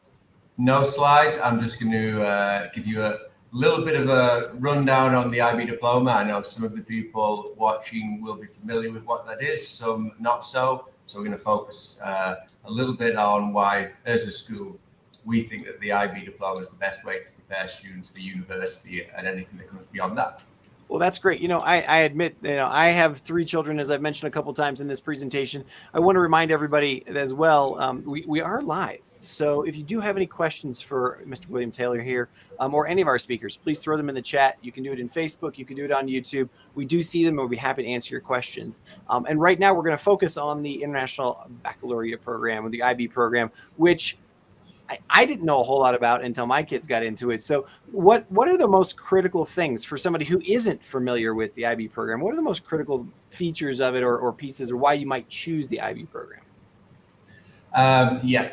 No slides. I'm just going to give you a little bit of a rundown on the IB Diploma. I know some of the people watching will be familiar with what that is, some not so. So we're going to focus a little bit on why, as a school, we think that the IB Diploma is the best way to prepare students for university and anything that comes beyond that. Well, that's great. You know, I admit, you know, I have 3 children, as I've mentioned a couple of times in this presentation. I want to remind everybody as well, we are live. So if you do have any questions for Mr. William Taylor here, or any of our speakers, please throw them in the chat. You can do it in Facebook. You can do it on YouTube. We do see them, and we'll be happy to answer your questions. And right now, we're going to focus on the International Baccalaureate program, or the IB program, which I didn't know a whole lot about until my kids got into it. So what are the most critical things for somebody who isn't familiar with the IB program? What are the most critical features of it, or pieces, or why you might choose the IB program?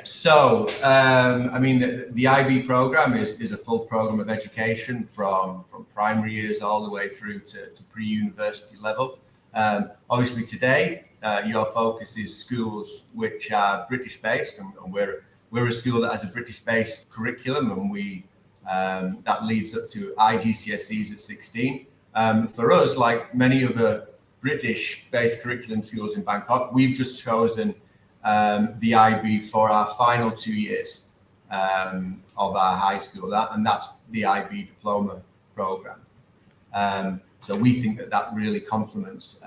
So I mean, the IB program is a full program of education from primary years all the way through to pre-university level. Obviously today, your focus is schools which are British-based, and we're a school that has a British-based curriculum, and we that leads up to IGCSEs at 16. For us, like many other British-based curriculum schools in Bangkok, we've just chosen the IB for our final 2 years of our high school, and that's the IB Diploma program. So we think that really complements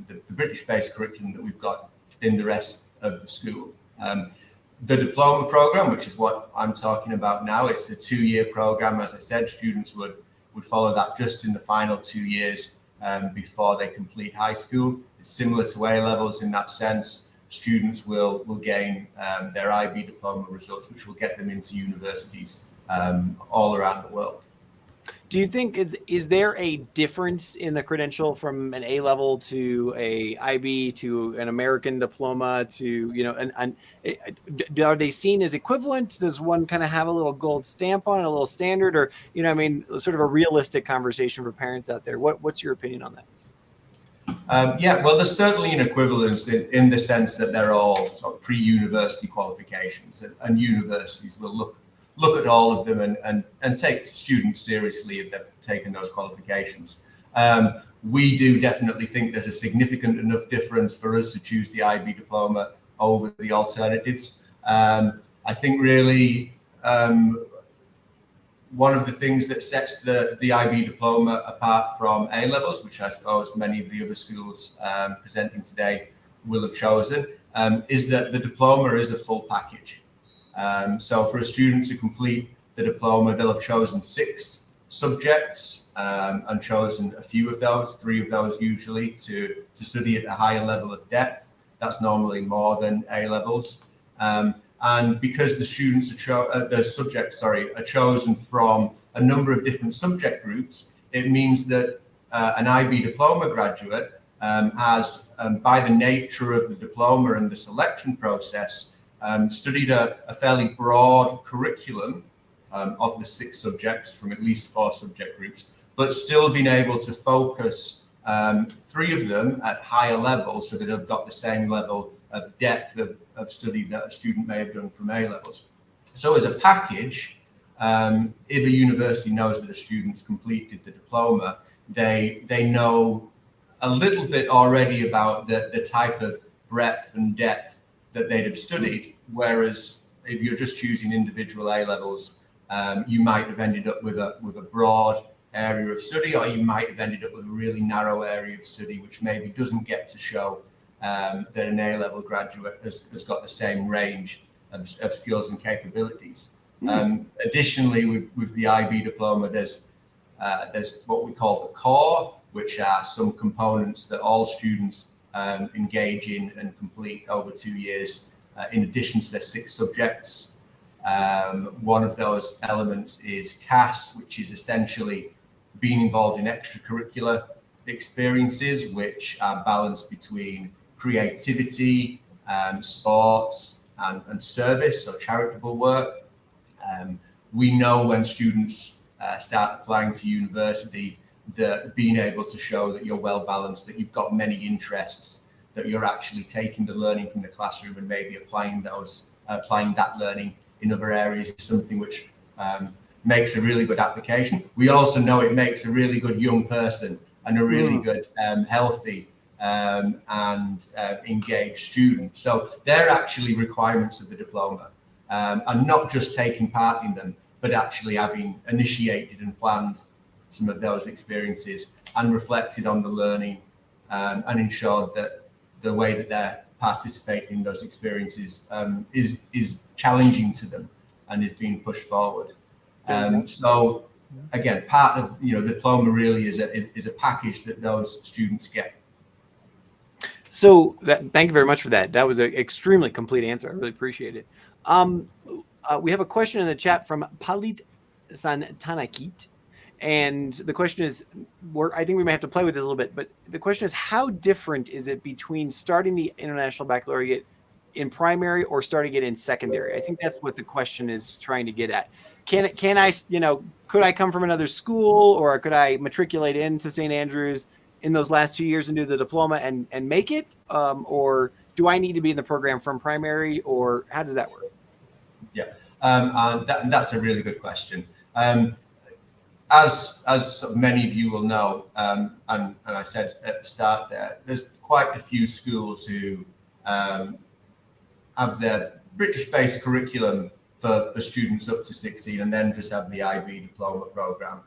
the British-based curriculum that we've got in the rest of the school. The diploma program, which is what I'm talking about now, it's a 2-year program. As I said, students would follow that just in the final 2 years before they complete high school. It's similar to A levels in that sense. Students will gain their IB diploma results, which will get them into universities all around the world. Do you think is there a difference in the credential from an A level to a IB to an American diploma to, you know, are they seen as equivalent? Does one kind of have a little gold stamp on it, a little standard, or, you know, I mean, sort of a realistic conversation for parents out there? What's your opinion on that? Yeah, well, there's certainly an equivalence in the sense that they're all sort of pre-university qualifications, and universities will look at all of them and take students seriously if they've taken those qualifications. We do definitely think there's a significant enough difference for us to choose the IB diploma over the alternatives. I think really one of the things that sets the IB diploma apart from A levels, which I suppose many of the other schools presenting today will have chosen, is that the diploma is a full package. So for a student to complete the diploma, they'll have chosen 6 subjects and chosen a few of those, 3 of those usually, to study at a higher level of depth. That's normally more than A levels. And because the students are chosen from a number of different subject groups, it means that an IB diploma graduate has, by the nature of the diploma and the selection process, studied a fairly broad curriculum of the 6 subjects from at least 4 subject groups, but still been able to focus 3 of them at higher levels so that they've got the same level of depth of study that a student may have done from A levels. So as a package, if a university knows that a student's completed the diploma, they know a little bit already about the type of breadth and depth that they'd have studied, whereas if you're just choosing individual A levels, you might have ended up with a broad area of study, or you might have ended up with a really narrow area of study, which maybe doesn't get to show that an A level graduate has got the same range of skills and capabilities. Additionally, with the IB diploma, there's what we call the core, which are some components that all students engage in and complete over 2 years in addition to their 6 subjects. One of those elements is CAS, which is essentially being involved in extracurricular experiences, which are balanced between creativity, sports, and service, so charitable work. We know when students start applying to university that being able to show that you're well balanced, that you've got many interests, that you're actually taking the learning from the classroom and maybe applying that learning in other areas is something which makes a really good application. We also know it makes a really good young person and a really good healthy and engaged student. So they're actually requirements of the diploma, and not just taking part in them, but actually having initiated and planned some of those experiences and reflected on the learning and ensured that the way that they're participating in those experiences is challenging to them and is being pushed forward. So again, part of the diploma really is a package that those students get. So thank you very much for that. That was an extremely complete answer. I really appreciate it. We have a question in the chat from Palit Santanakit. And the question is, I think we might have to play with this a little bit, but the question is, how different is it between starting the International Baccalaureate in primary or starting it in secondary? I think that's what the question is trying to get at. Can I, could I come from another school, or could I matriculate into St. Andrews in those last 2 years and do the diploma and make it? Or do I need to be in the program from primary, or how does that work? Yeah, and that's a really good question. As many of you will know, and I said at the start there's quite a few schools who have their British-based curriculum for students up to 16, and then just have the IB diploma program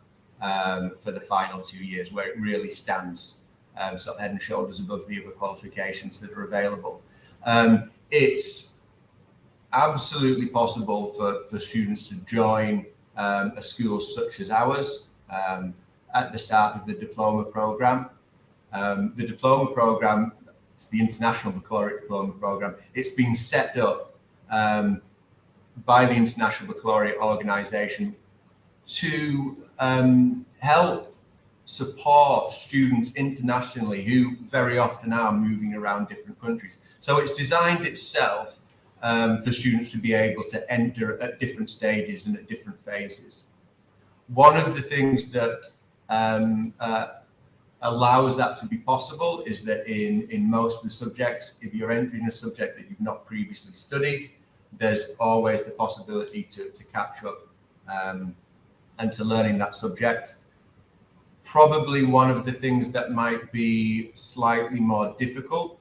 for the final 2 years, where it really stands sort of head and shoulders above the other qualifications that are available. It's absolutely possible for students to join a school such as ours at the start of the diploma program. The diploma program, it's the International Baccalaureate Diploma Program. It's been set up by the International Baccalaureate Organization to help support students internationally who very often are moving around different countries. So it's designed itself for students to be able to enter at different stages and at different phases. One of the things that allows that to be possible is that in most of the subjects, if you're entering a subject that you've not previously studied, there's always the possibility to catch up and to learning that subject. Probably one of the things that might be slightly more difficult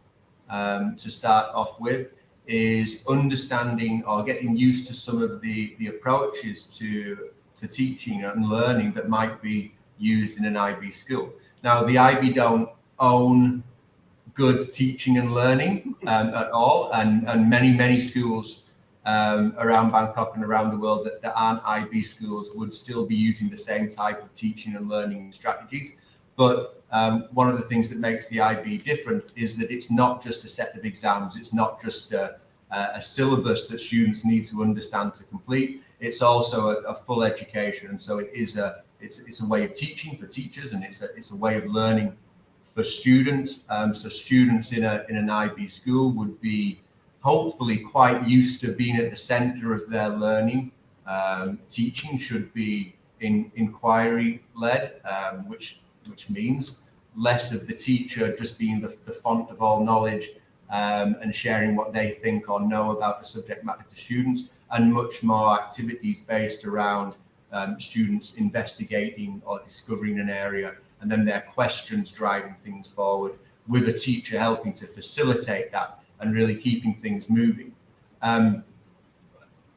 to start off with is understanding or getting used to some of the approaches to teaching and learning that might be used in an IB school. Now, the IB don't own good teaching and learning at all, and many schools around Bangkok and around the world that aren't IB schools would still be using the same type of teaching and learning strategies. But one of the things that makes the IB different is that it's not just a set of exams, it's not just a syllabus that students need to understand to complete. It's also a full education, and so it's a way of teaching for teachers, and it's a way of learning for students. So students in an IB school would be hopefully quite used to being at the center of their learning. Teaching should be inquiry-led, which means less of the teacher just being the font of all knowledge and sharing what they think or know about the subject matter to students, and much more activities based around students investigating or discovering an area, and then their questions driving things forward, with a teacher helping to facilitate that and really keeping things moving.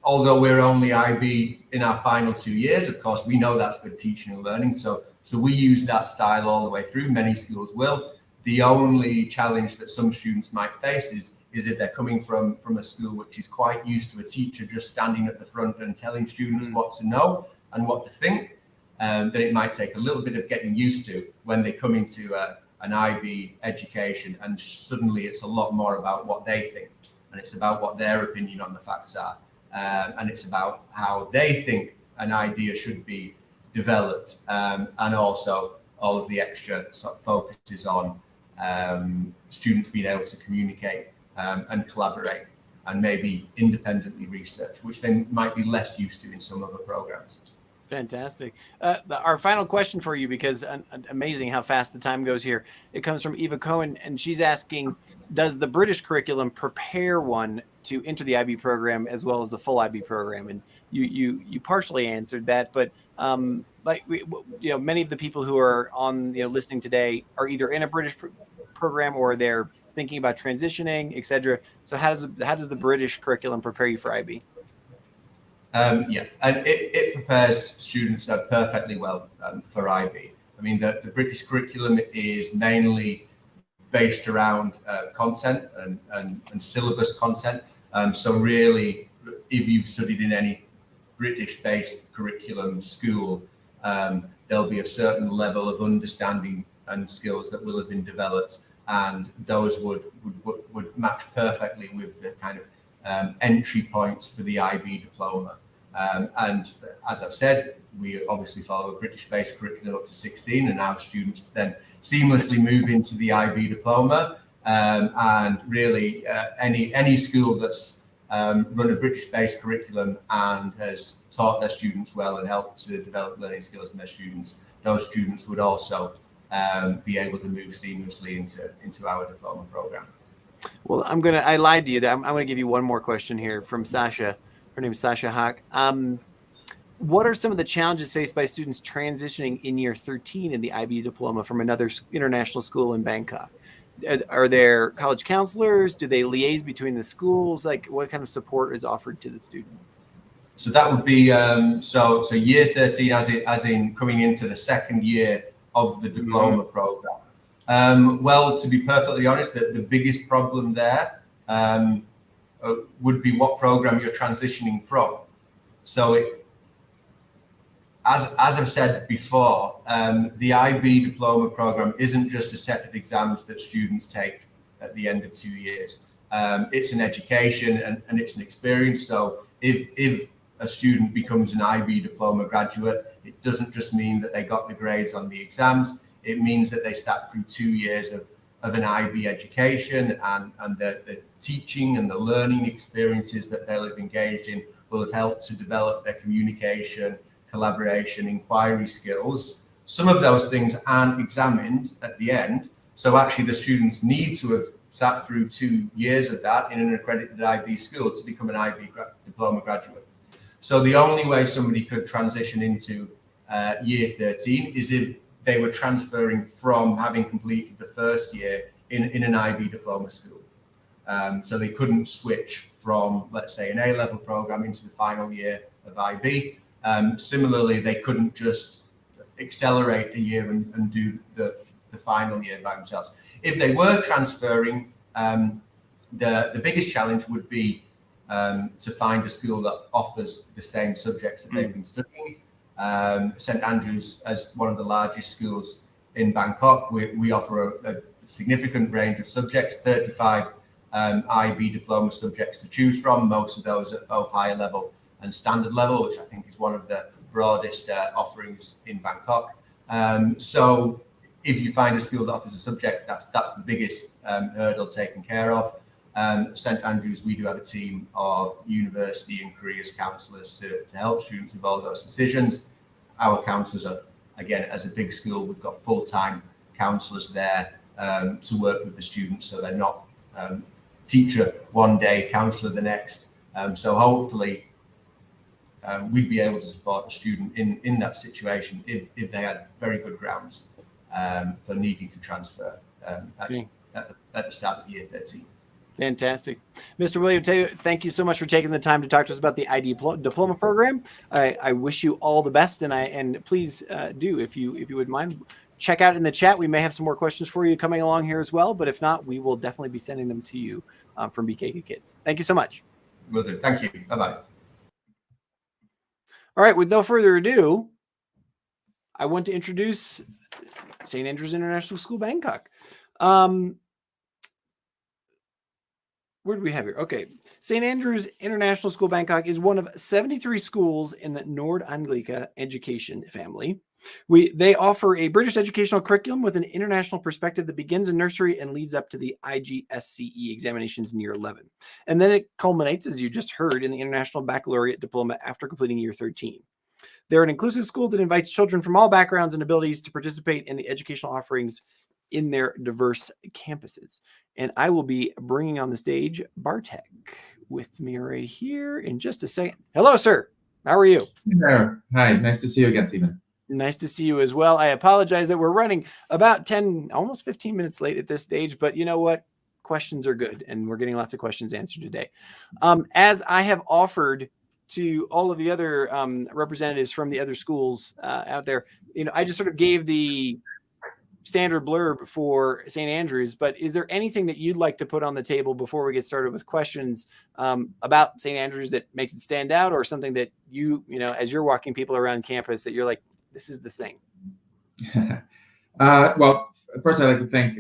Although we're only IB in our final 2 years, of course, we know that's good teaching and learning. So we use that style all the way through. Many schools will. The only challenge that some students might face is if they're coming from a school which is quite used to a teacher just standing at the front and telling students what to know and what to think, then it might take a little bit of getting used to when they come into an IB education, and suddenly it's a lot more about what they think, and it's about what their opinion on the facts are, and it's about how they think an idea should be developed, and also all of the extra sort of focuses on students being able to communicate and collaborate and maybe independently research, which they might be less used to in some other programs. Fantastic. Our final question for you, because amazing how fast the time goes here. It comes from Eva Cohen, and she's asking, does the British curriculum prepare one to enter the IB program as well as the full IB program? And you partially answered that, but many of the people who are on listening today are either in a British program or they're thinking about transitioning, etc. So how does the British curriculum prepare you for IB? Yeah, and it prepares students perfectly well for IB. I mean, the British curriculum is mainly based around content and syllabus content. So really, if you've studied in any British-based curriculum school, there'll be a certain level of understanding and skills that will have been developed, and those would match perfectly with the kind of entry points for the IB diploma. And as I've said, we obviously follow a British-based curriculum up to 16, and our students then seamlessly move into the IB diploma. And really, any school that's run a British-based curriculum and has taught their students well and helped to develop learning skills in their students, those students would also be able to move seamlessly into our diploma program. Well, I lied to you. I'm going to give you one more question here from Sasha. Her name is Sasha Hack. What are some of the challenges faced by students transitioning in year 13 in the IB diploma from another international school in Bangkok? Are there college counselors? Do they liaise between the schools? Like, what kind of support is offered to the student? So that would be so year 13, as in coming into the second year of the diploma program. Well, to be perfectly honest, the biggest problem there would be what program you're transitioning from. So as I've said before, the IB diploma program isn't just a set of exams that students take at the end of 2 years. It's an education and it's an experience. So if a student becomes an IB diploma graduate, it doesn't just mean that they got the grades on the exams. It means that they sat through 2 years of an IB education, and the teaching and the learning experiences that they'll have engaged in will have helped to develop their communication, collaboration, inquiry skills. Some of those things aren't examined at the end. So actually the students need to have sat through 2 years of that in an accredited IB school to become an IB diploma graduate. So the only way somebody could transition into year 13 is if they were transferring from having completed the first year in an IB diploma school. So they couldn't switch from, let's say, an A-level program into the final year of IB. Similarly, they couldn't just accelerate a year and do the final year by themselves. If they were transferring, the biggest challenge would be to find a school that offers the same subjects that they've been studying. St Andrews, as one of the largest schools in Bangkok, we offer a significant range of subjects, 35 IB diploma subjects to choose from, most of those at both higher level and standard level, which I think is one of the broadest offerings in Bangkok. So if you find a school that offers a subject, that's the biggest hurdle taken care of. St Andrews, we do have a team of university and careers counsellors to help students with all those decisions. Our counsellors are, again, as a big school, we've got full-time counsellors there to work with the students, so they're not teacher one day, counsellor the next. So hopefully we'd be able to support a student in that situation if they had very good grounds for needing to transfer at the start of year 13. Fantastic. Mr. William Taylor, thank you so much for taking the time to talk to us about the IB diploma program. I wish you all the best, and please do, if you would mind, check out in the chat. We may have some more questions for you coming along here as well, but if not, we will definitely be sending them to you from BKK Kids. Thank you so much. Will do. Thank you. Bye-bye. All right, with no further ado, I want to introduce St. Andrews International School, Bangkok. What do we have here? Okay. St. Andrew's International School Bangkok is one of 73 schools in the Nord Anglica education family. They offer a British educational curriculum with an international perspective that begins in nursery and leads up to the IGSCE examinations in year 11. And then it culminates, as you just heard, in the International Baccalaureate Diploma after completing year 13. They're an inclusive school that invites children from all backgrounds and abilities to participate in the educational offerings in their diverse campuses. And I will be bringing on the stage Bartek with me right here in just a second. Hello, sir. How are you? Hey there. Hi. Nice to see you again, Stephen. Nice to see you as well. I apologize that we're running about 10, almost 15 minutes late at this stage, but you know what? Questions are good, and we're getting lots of questions answered today. As I have offered to all of the other representatives from the other schools out there, I just sort of gave the standard blurb for St. Andrews, but is there anything that you'd like to put on the table before we get started with questions about St. Andrews that makes it stand out, or something that as you're walking people around campus that you're like, this is the thing? Well, first I'd like to thank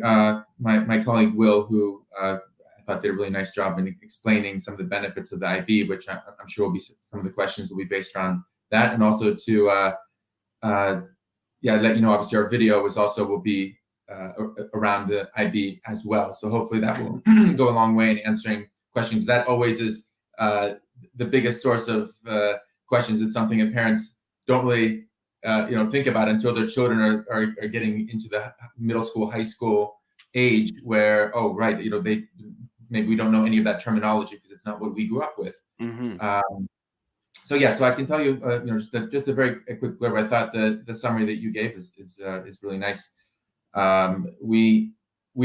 my colleague Will, who I thought did a really nice job in explaining some of the benefits of the IB, which I'm sure will be some of the questions will be based around that, and also to let you know, obviously our video will be around the IB as well. So hopefully that will go a long way in answering questions. That always is the biggest source of questions. It's something that parents don't really think about until their children are getting into the middle school, high school age, where they maybe we don't know any of that terminology because it's not what we grew up with. Mm-hmm. So I can tell you, just a very quick blurb. I thought the summary that you gave is really nice. We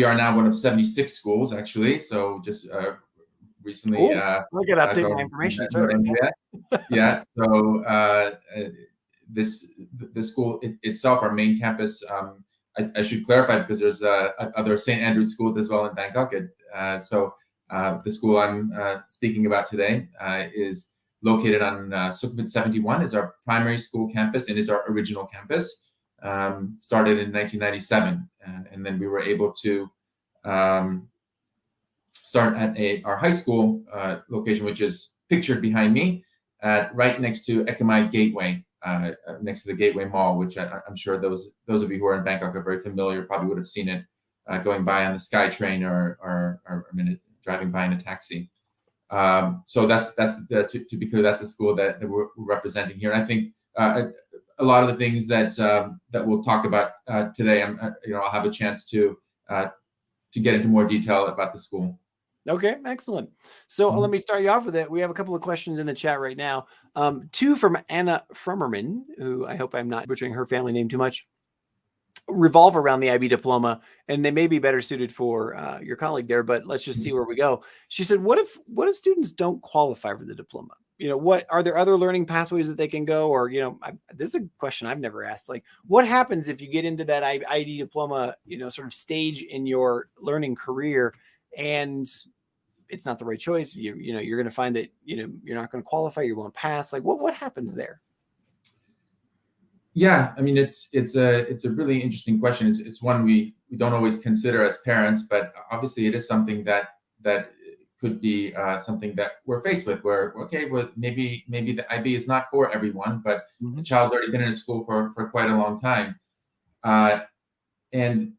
are now one of 76 schools, actually. So just recently, cool. Look at update my information. Sorry about that. Yeah. So the school itself, our main campus. I should clarify because there's other St. Andrews schools as well in Bangkok. The school I'm speaking about today is located on Sukhumvit 71, is our primary school campus and is our original campus. Started in 1997, and then we were able to start at our high school location, which is pictured behind me, right next to Ekamai Gateway, next to the Gateway Mall, which I'm sure those of you who are in Bangkok are very familiar, probably would have seen it going by on the SkyTrain or driving by in a taxi. So that's to be clear, that's the school that we're representing here. And I think a lot of the things that we'll talk about today, I'll have a chance to get into more detail about the school. Okay, excellent. So let me start you off with it. We have a couple of questions in the chat right now. Two from Anna Frummerman, who I hope I'm not butchering her family name too much, revolve around the IB diploma, and they may be better suited for your colleague there, but let's just see where we go. She said, what if students don't qualify for the diploma? What are there other learning pathways that they can go? Or, this is a question I've never asked. Like, what happens if you get into that IB diploma, sort of stage in your learning career and it's not the right choice? You're going to find that, you're not going to qualify, you won't pass. Like, what happens there? Yeah, I mean, it's a really interesting question. It's one we don't always consider as parents, but obviously it is something that could be something that we're faced with. Where maybe the IB is not for everyone, but the child's already been in a school for quite a long time, and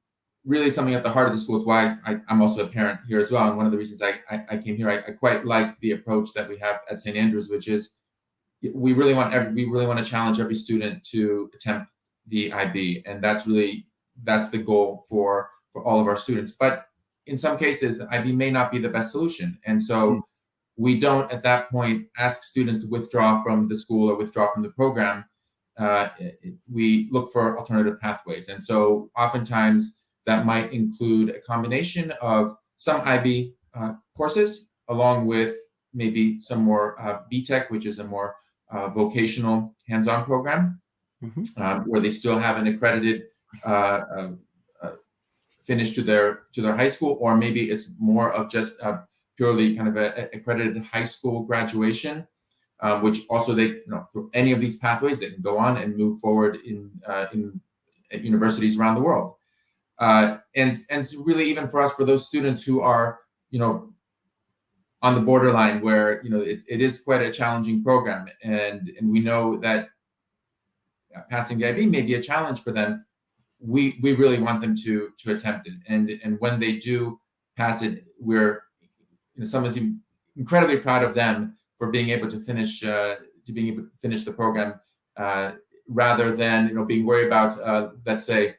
really something at the heart of the school. It's why I'm also a parent here as well, and one of the reasons I came here. I quite like the approach that we have at St. Andrews, which is we really want to challenge every student to attempt the IB, and that's the goal for all of our students. But in some cases, the IB may not be the best solution, and so we don't at that point ask students to withdraw from the school or withdraw from the program. We look for alternative pathways, and so oftentimes that might include a combination of some IB courses along with maybe some more BTech, which is a more vocational hands-on program, where they still have an accredited finish to their high school, or maybe it's more of just purely kind of a accredited high school graduation, which also through any of these pathways they can go on and move forward at universities around the world. And really, even for us, for those students who are, on the borderline where, it is quite a challenging program, and we know that passing the IB may be a challenge for them. We really want them to attempt it, and when they do pass it, we're someone's incredibly proud of them for being able to finish the program, rather than being worried about let's say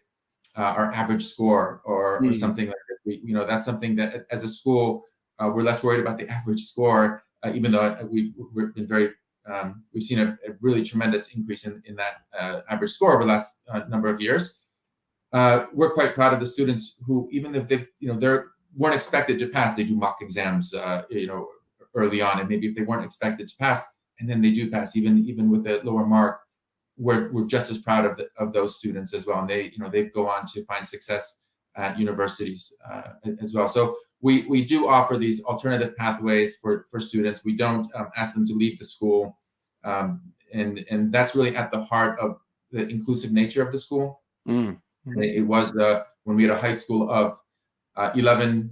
our average score or something like that. That's something that as a school we're less worried about the average score, even though we've been very we've seen a really tremendous increase in that average score over the last number of years. We're quite proud of the students who, even if they weren't expected to pass, they do mock exams early on, and maybe if they weren't expected to pass and then they do pass, even with a lower mark, we're just as proud of those students as well, and they go on to find success at universities as well. So we do offer these alternative pathways for students. We don't ask them to leave the school, and that's really at the heart of the inclusive nature of the school. It was when we had a high school of 11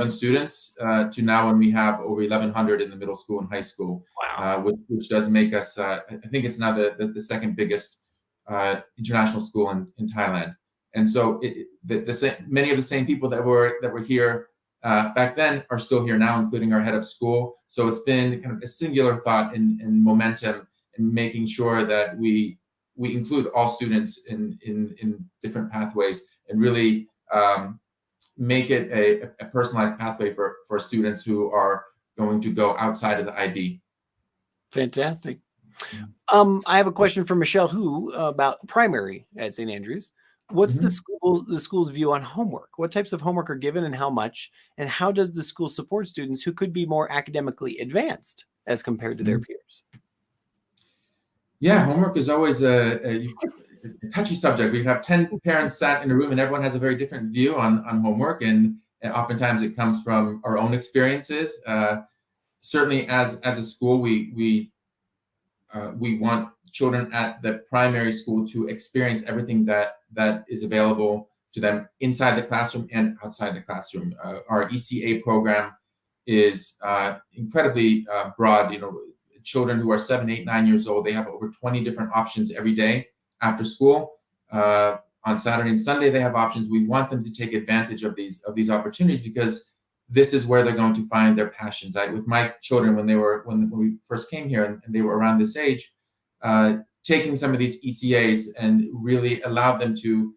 students to now when we have over 1,100 in the middle school and high school. Wow. Which does make us, I think it's now the second biggest international school in Thailand. And so many of the same people that were here back then are still here now, including our head of school. So it's been kind of a singular thought and momentum in making sure that we include all students in different pathways and really make it a personalized pathway for students who are going to go outside of the IB. Fantastic. I have a question from Michelle Hu about primary at St. Andrews. What's the school's view on homework? What types of homework are given and how much? And how does the school support students who could be more academically advanced as compared to their peers? Yeah, homework is always a touchy subject. We have 10 parents sat in a room and everyone has a very different view on homework. And oftentimes it comes from our own experiences. Certainly as a school, we want children at the primary school to experience everything that is available to them inside the classroom and outside the classroom. Our ECA program is incredibly broad. Children who are 7, 8, 9 years old, they have over 20 different options every day after school. On Saturday and Sunday, they have options. We want them to take advantage of these opportunities because this is where they're going to find their passions. With my children, when we first came here and they were around this age, taking some of these ECAs and really allow them to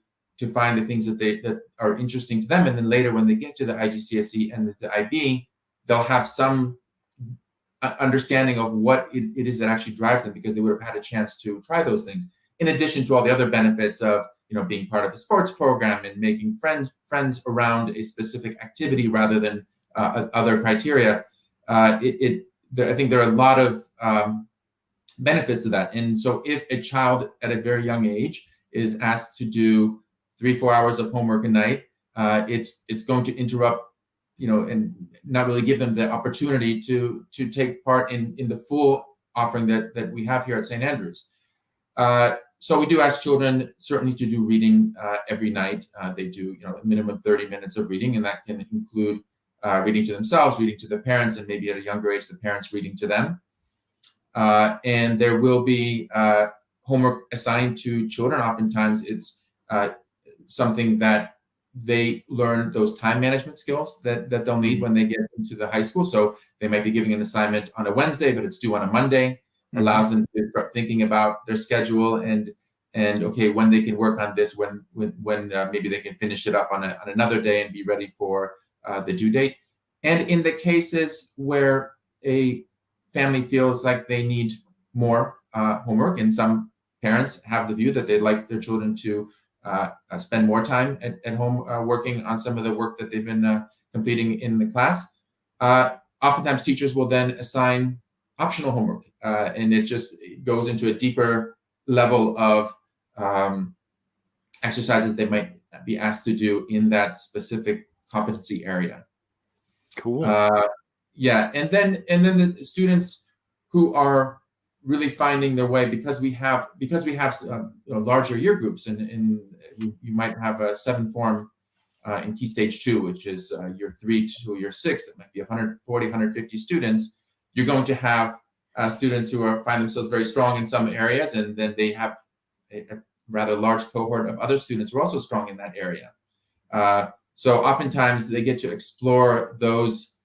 find the things that are interesting to them, and then later when they get to the IGCSE and the IB, they'll have some understanding of what it is that actually drives them because they would have had a chance to try those things. In addition to all the other benefits of being part of a sports program and making friends around a specific activity rather than other criteria, I think there are a lot of benefits to that. And so if a child at a very young age is asked to do 3-4 hours of homework a night, it's going to interrupt and not really give them the opportunity to take part in the full offering that we have here at St. Andrews. So we do ask children certainly to do reading every night. They do a minimum 30 minutes of reading, and that can include reading to themselves, reading to their parents, and maybe at a younger age, the parents reading to them. And there will be homework assigned to children. Oftentimes it's something that they learn those time management skills that they'll need when they get into the high school. So they might be giving an assignment on a Wednesday, but it's due on a Monday. Allows them to start thinking about their schedule and okay, when they can work on this, when maybe they can finish it up on another day and be ready for the due date. And in the cases where a family feels like they need more homework, and some parents have the view that they'd like their children to spend more time at home working on some of the work that they've been completing in the class. Oftentimes teachers will then assign optional homework, and it just goes into a deeper level of exercises they might be asked to do in that specific competency area. Cool. Yeah, and then the students who are really finding their way, because we have larger year groups, and you might have a 7 form in Key Stage 2, which is year 3 to year 6, it might be 140, 150 students, you're going to have students who find themselves very strong in some areas, and then they have a rather large cohort of other students who are also strong in that area. So oftentimes they get to explore those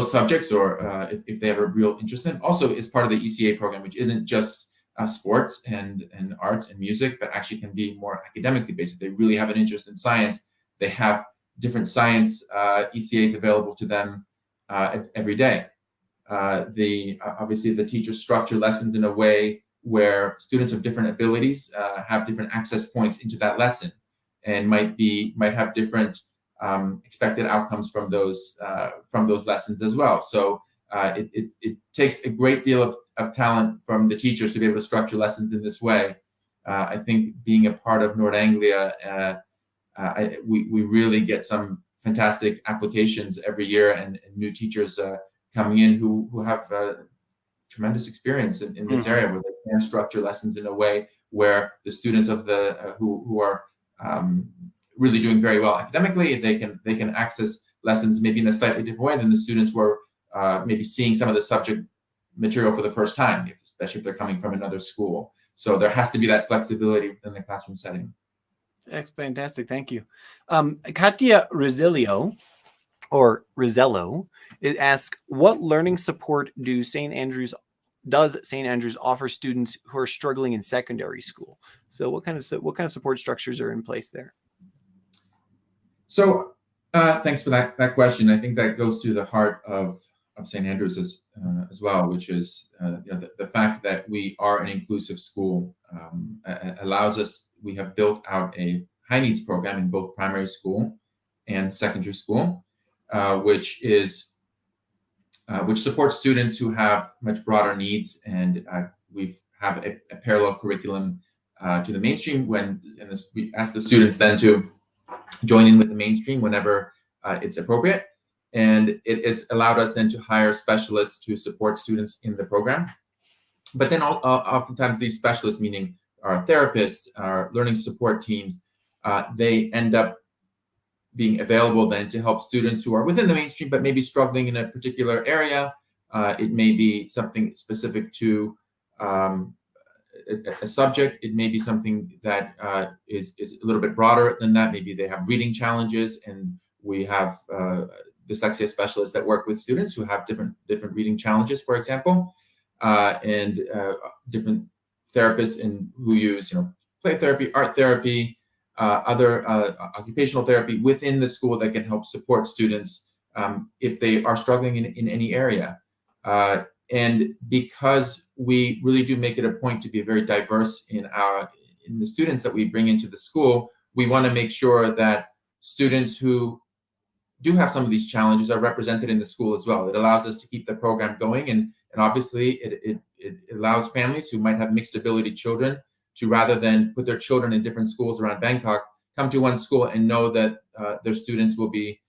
subjects, or if they have a real interest in. Also, is part of the ECA program, which isn't just sports and art and music, but actually can be more academically based. If they really have an interest in science, they have different science ECAs available to them every day. Obviously the teachers structure lessons in a way where students of different abilities have different access points into that lesson, and might have different expected outcomes from those lessons as well. So it takes a great deal of talent from the teachers to be able to structure lessons in this way. I think being a part of Nord Anglia, we really get some fantastic applications every year, and new teachers coming in who have tremendous experience in this area, where they can structure lessons in a way where the students of who are really doing very well academically, they can access lessons maybe in a slightly different way than the students who are maybe seeing some of the subject material for the first time, especially if they're coming from another school. So there has to be that flexibility within the classroom setting. That's fantastic. Thank you. Katia Rizzello, or Rizzello, asks, what learning support does St. Andrews offer students who are struggling in secondary school? So what kind of support structures are in place there? So thanks for that question. I think that goes to the heart of St. Andrews as well, which is the fact that we are an inclusive school allows us. We have built out a high needs program in both primary school and secondary school, which supports students who have much broader needs, and we have a parallel curriculum to the mainstream. We ask the students then to join in with the mainstream whenever it's appropriate. And it has allowed us then to hire specialists to support students in the program. But then oftentimes these specialists, meaning our therapists, our learning support teams, they end up being available then to help students who are within the mainstream but maybe struggling in a particular area. It may be something specific to a subject. It may be something that is a little bit broader than that. Maybe they have reading challenges, and we have dyslexia specialists that work with students who have different reading challenges, for example, and different therapists who use play therapy, art therapy, other occupational therapy within the school that can help support students if they are struggling in any area. And because we really do make it a point to be very diverse in the students that we bring into the school, we want to make sure that students who do have some of these challenges are represented in the school as well. It allows us to keep the program going, and obviously it allows families who might have mixed ability children to, rather than put their children in different schools around Bangkok, come to one school and know that their students will be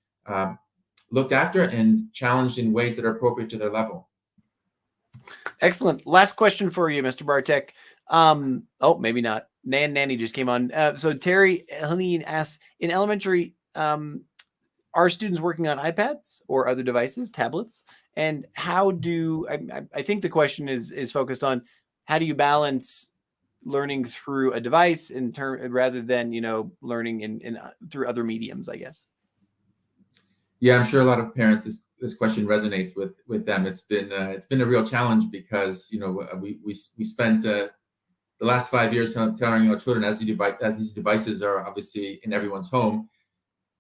looked after and challenged in ways that are appropriate to their level. Excellent. Last question for you, Mr. Bartek. Oh, maybe not. Nanny just came on. So Terry Helene asks, in elementary, are students working on iPads or other devices, tablets? And how do, I think the question is focused on, how do you balance learning through a device rather than, learning through other mediums, I guess? Yeah, I'm sure a lot of parents, this question resonates with them. It's been a real challenge because we spent the last 5 years telling our children, as these devices are obviously in everyone's home,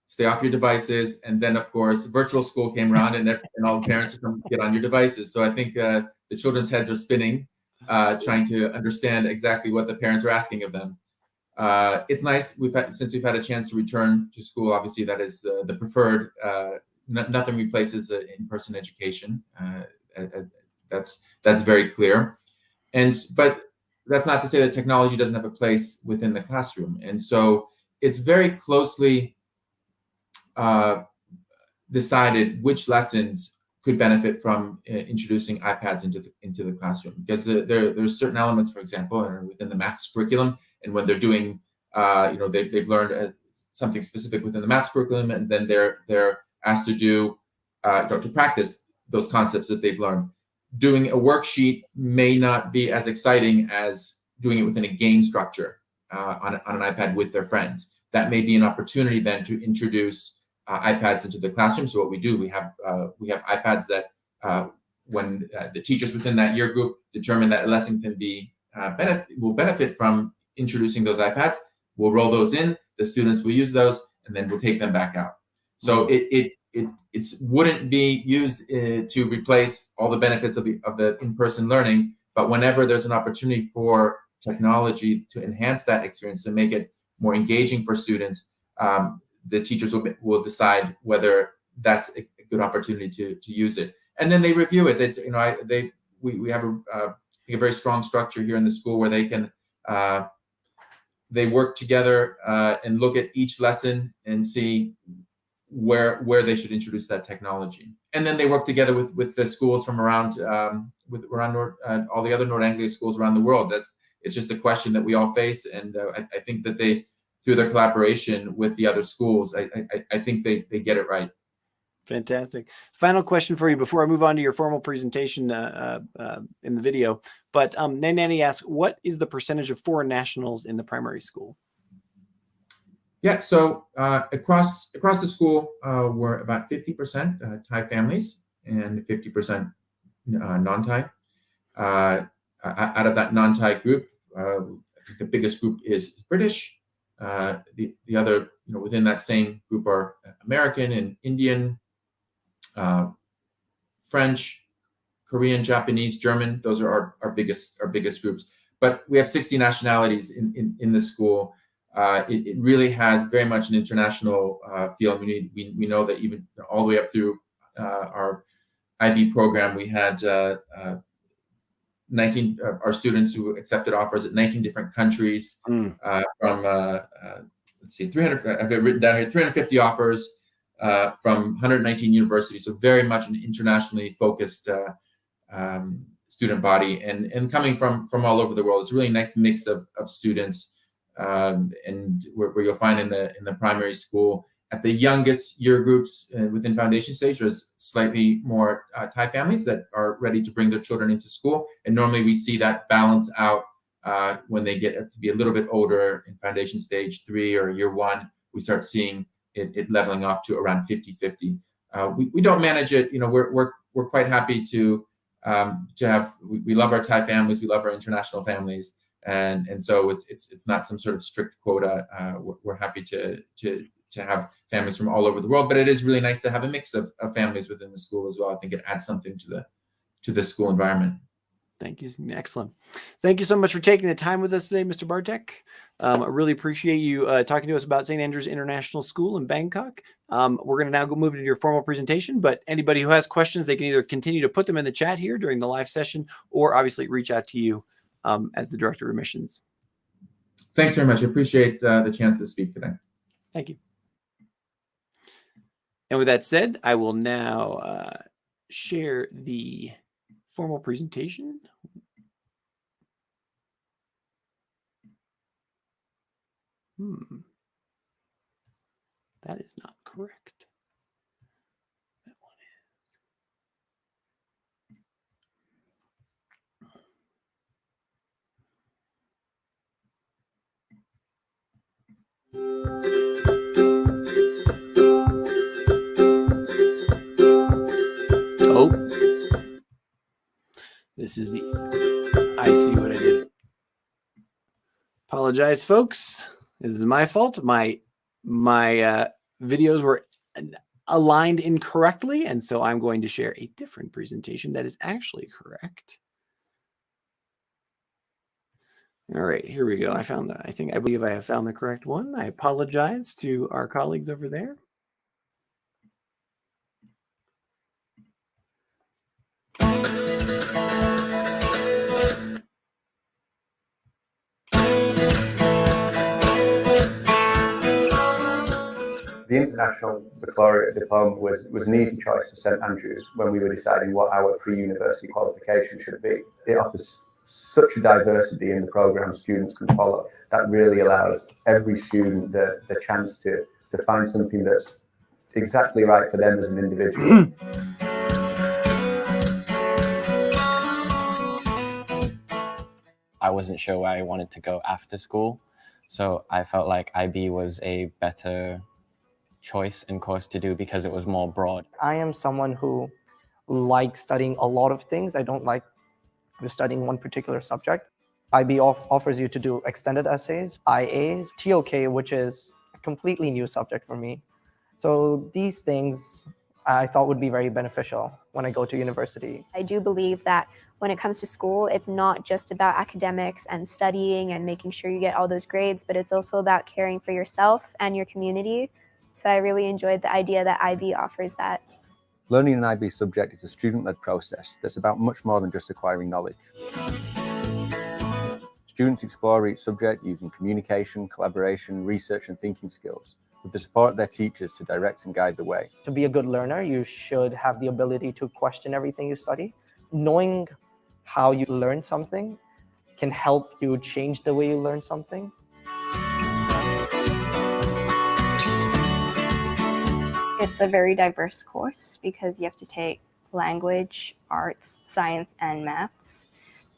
stay off your devices. And then of course virtual school came around, and all the parents are coming to get on your devices. So I think the children's heads are spinning, trying to understand exactly what the parents are asking of them. It's nice since we've had a chance to return to school. Obviously, that is the preferred. Nothing replaces in-person education. That's very clear. But that's not to say that technology doesn't have a place within the classroom. And so it's very closely decided which lessons could benefit from introducing iPads into the classroom, because there's certain elements, for example, within the maths curriculum, and when they're doing they've learned something specific within the maths curriculum, and then they're asked to do to practice those concepts that they've learned. Doing a worksheet may not be as exciting as doing it within a game structure on an iPad with their friends. That may be an opportunity then to introduce iPads into the classroom. So what we do, we have iPads that when the teachers within that year group determine that a lesson can be will benefit from introducing those iPads, we'll roll those in. The students will use those, and then we'll take them back out. So it wouldn't be used to replace all the benefits of the in-person learning, but whenever there's an opportunity for technology to enhance that experience, to make it more engaging for students, the teachers will decide whether that's a good opportunity to use it, and then they review it. It's, we have a very strong structure here in the school where they can they work together and look at each lesson and see where they should introduce that technology, and then they work together with the schools from around all the other Nord Anglia schools around the world. It's just a question that we all face, and I think that they, through their collaboration with the other schools, I think they get it right. Fantastic. Final question for you before I move on to your formal presentation in the video. But Nanny asks, what is the percentage of foreign nationals in the primary school? Yeah, so across the school, we're about 50% Thai families and 50% non-Thai. Out of that non-Thai group, I think the biggest group is British. The other, within that same group are American and Indian, French, Korean, Japanese, German. Those are our biggest groups. But we have 60 nationalities in the school. It really has very much an international feel. We know that even all the way up through our IB program, we had 19 our students who accepted offers at 19 different countries from let's see, 300. I've written down here 350 offers from 119 universities. So very much an internationally focused student body, and coming from all over the world. It's a really nice mix of students. And where you'll find in the primary school, at the youngest year groups within foundation stage, there's slightly more Thai families that are ready to bring their children into school. And normally we see that balance out when they get to be a little bit older in foundation stage 3 or year 1. We start seeing it leveling off to around 50-50. We don't manage it. We're quite happy to have. We love our Thai families. We love our international families. And so it's not some sort of strict quota. We're happy to have families from all over the world, but it is really nice to have a mix of families within the school as well. I think it adds something to the school environment. Thank you. Excellent. Thank you so much for taking the time with us today, Mr. Bartek. I really appreciate you talking to us about St. Andrews International School in Bangkok. We're going to now go move into your formal presentation, but anybody who has questions, they can either continue to put them in the chat here during the live session, or obviously reach out to you as the Director of Admissions. Thanks very much. I appreciate the chance to speak today. Thank you. And with that said, I will now share the formal presentation. That is not correct. That one is. Oh, this is the. I see what I did. Apologize, folks. This is my fault. My videos were aligned incorrectly, and so I'm going to share a different presentation that is actually correct. All right, here we go. I believe I have found the correct one. I apologize to our colleagues over there. The International Baccalaureate Diploma was an easy choice for St Andrews when we were deciding what our pre-university qualification should be. It offers such a diversity in the program students can follow. That really allows every student the chance to find something that's exactly right for them as an individual. I wasn't sure where I wanted to go after school, so I felt like IB was a better choice and course to do because it was more broad. I am someone who likes studying a lot of things. I don't like just studying one particular subject. IB offers you to do extended essays, IAs, TOK, which is a completely new subject for me. So these things I thought would be very beneficial when I go to university. I do believe that when it comes to school, it's not just about academics and studying and making sure you get all those grades, but it's also about caring for yourself and your community. So I really enjoyed the idea that IB offers that. Learning an IB subject is a student-led process that's about much more than just acquiring knowledge. Students explore each subject using communication, collaboration, research and thinking skills, with the support of their teachers to direct and guide the way. To be a good learner, you should have the ability to question everything you study. Knowing how you learn something can help you change the way you learn something. It's a very diverse course because you have to take language, arts, science, and maths.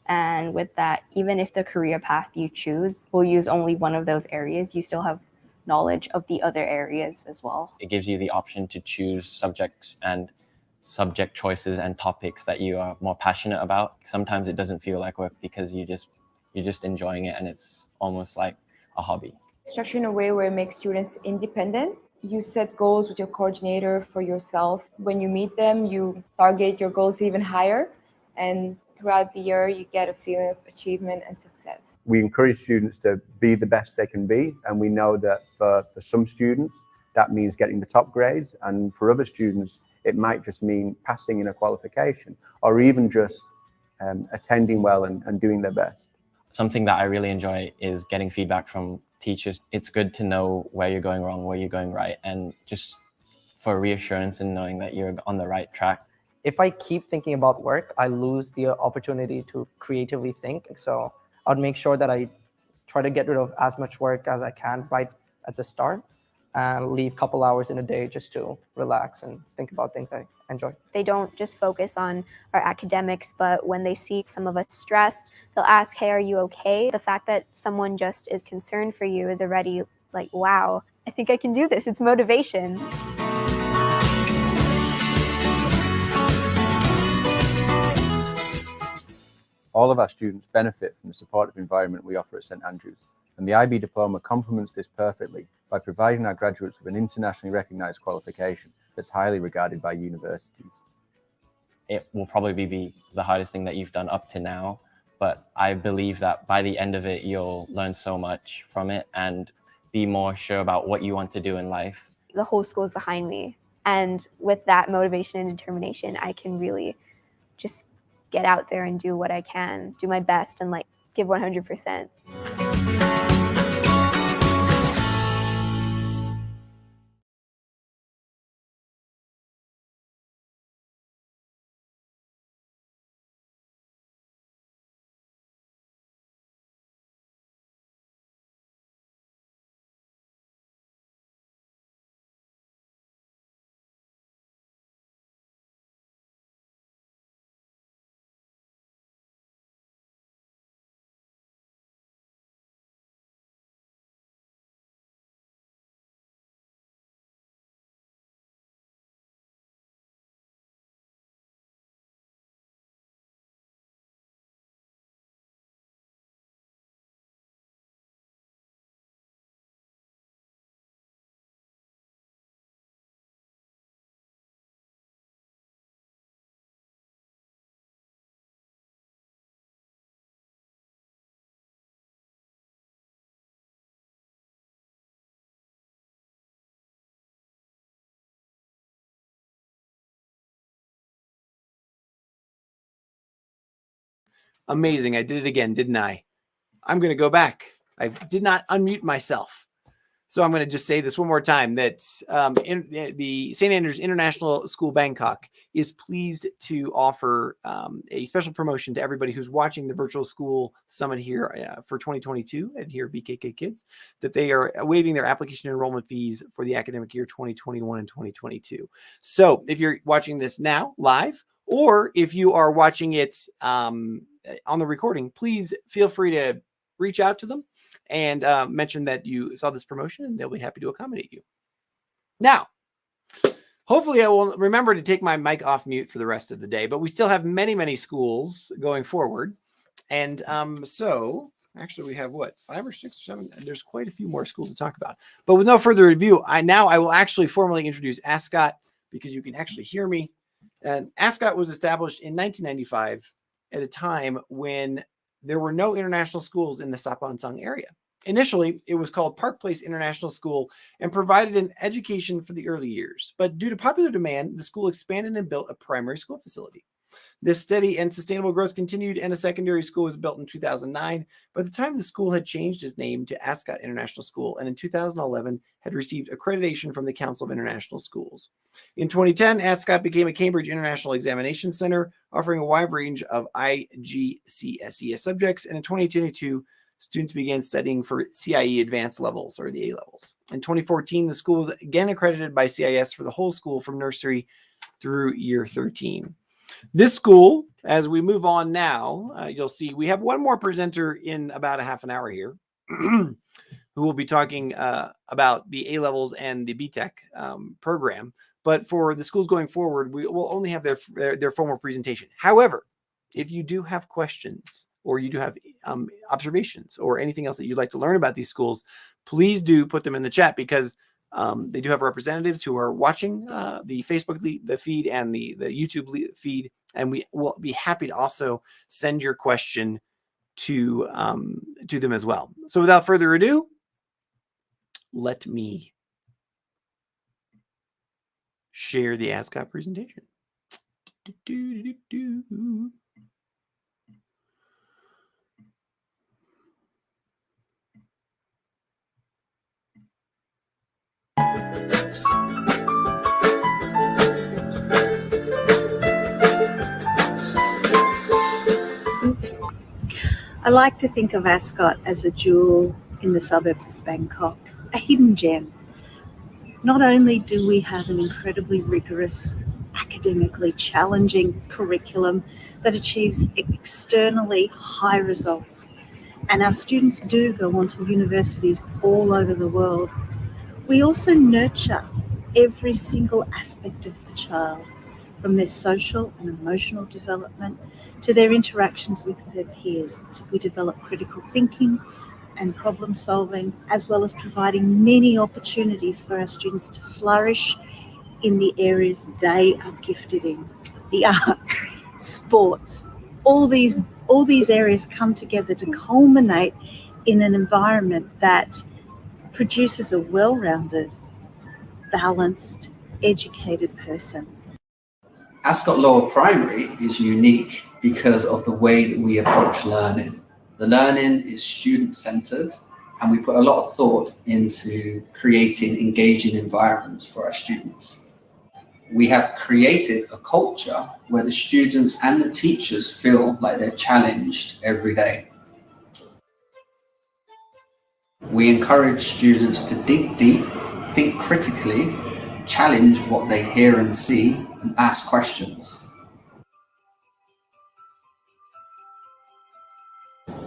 And with that, even if the career path you choose will use only one of those areas, you still have knowledge of the other areas as well. It gives you the option to choose subjects and subject choices and topics that you are more passionate about. Sometimes it doesn't feel like work because you're just enjoying it and it's almost like a hobby. Structured in a way where it makes students independent. You set goals with your coordinator for yourself. When you meet them, you target your goals even higher. And throughout the year, you get a feeling of achievement and success. We encourage students to be the best they can be. And we know that for some students, that means getting the top grades. And for other students, it might just mean passing in a qualification or even just attending well and doing their best. Something that I really enjoy is getting feedback from teachers. It's good to know where you're going wrong, where you're going right, and just for reassurance and knowing that you're on the right track. If I keep thinking about work, I lose the opportunity to creatively think. So I'd make sure that I try to get rid of as much work as I can right at the start and leave a couple hours in a day just to relax and think about things I enjoy. They don't just focus on our academics, but when they see some of us stressed, they'll ask, hey, are you okay? The fact that someone just is concerned for you is already like, wow, I think I can do this. It's motivation. All of our students benefit from the supportive environment we offer at St Andrews, and the IB diploma complements this perfectly by providing our graduates with an internationally recognised qualification that's highly regarded by universities. It will probably be the hardest thing that you've done up to now, but I believe that by the end of it, you'll learn so much from it and be more sure about what you want to do in life. The whole school is behind me. And with that motivation and determination, I can really just get out there and do what I can, do my best and like give 100%. Amazing. I did it again, didn't I? I'm going to go back. I did not unmute myself. So I'm going to just say this one more time, that the St. Andrews International School Bangkok is pleased to offer a special promotion to everybody who's watching the virtual school summit here for 2022 and here BKK Kids, that they are waiving their application enrollment fees for the academic year 2021 and 2022. So if you're watching this now live, or if you are watching it on the recording, please feel free to reach out to them and mention that you saw this promotion, and they'll be happy to accommodate you. Now, hopefully I will remember to take my mic off mute for the rest of the day, but we still have many, many schools going forward. And so actually we have what, 5 or 6 or 7? There's quite a few more schools to talk about. But with no further ado, I will actually formally introduce Ascot, because you can actually hear me. And Ascot was established in 1995 at a time when there were no international schools in the Sapansang area. Initially, it was called Park Place International School and provided an education for the early years. But due to popular demand, the school expanded and built a primary school facility. This steady and sustainable growth continued, and a secondary school was built in 2009. By the time the school had changed its name to Ascot International School, and in 2011 had received accreditation from the Council of International Schools. In 2010, Ascot became a Cambridge International Examination Center, offering a wide range of IGCSE subjects, and in 2022, students began studying for CIE advanced levels, or the A levels. In 2014, the school was again accredited by CIS for the whole school from nursery through year 13. This school, as we move on now, you'll see we have one more presenter in about a half an hour here who will be talking about the A levels and the BTEC program. But for the schools going forward, we will only have their formal presentation. However, if you do have questions, or you do have observations, or anything else that you'd like to learn about these schools, please do put them in the chat, because they do have representatives who are watching the Facebook the feed and the YouTube feed, and we will be happy to also send your question to them as well. So without further ado, let me share the Ascot presentation. I like to think of Ascot as a jewel in the suburbs of Bangkok, a hidden gem. Not only do we have an incredibly rigorous, academically challenging curriculum that achieves externally high results, and our students do go on to universities all over the world, we also nurture every single aspect of the child, from their social and emotional development to their interactions with their peers. We develop critical thinking and problem solving, as well as providing many opportunities for our students to flourish in the areas they are gifted in. The arts, sports, all these areas come together to culminate in an environment that produces a well-rounded, balanced, educated person. Ascot Lower Primary is unique because of the way that we approach learning. The learning is student-centered, and we put a lot of thought into creating engaging environments for our students. We have created a culture where the students and the teachers feel like they're challenged every day. We encourage students to dig deep, think critically, challenge what they hear and see, and ask questions.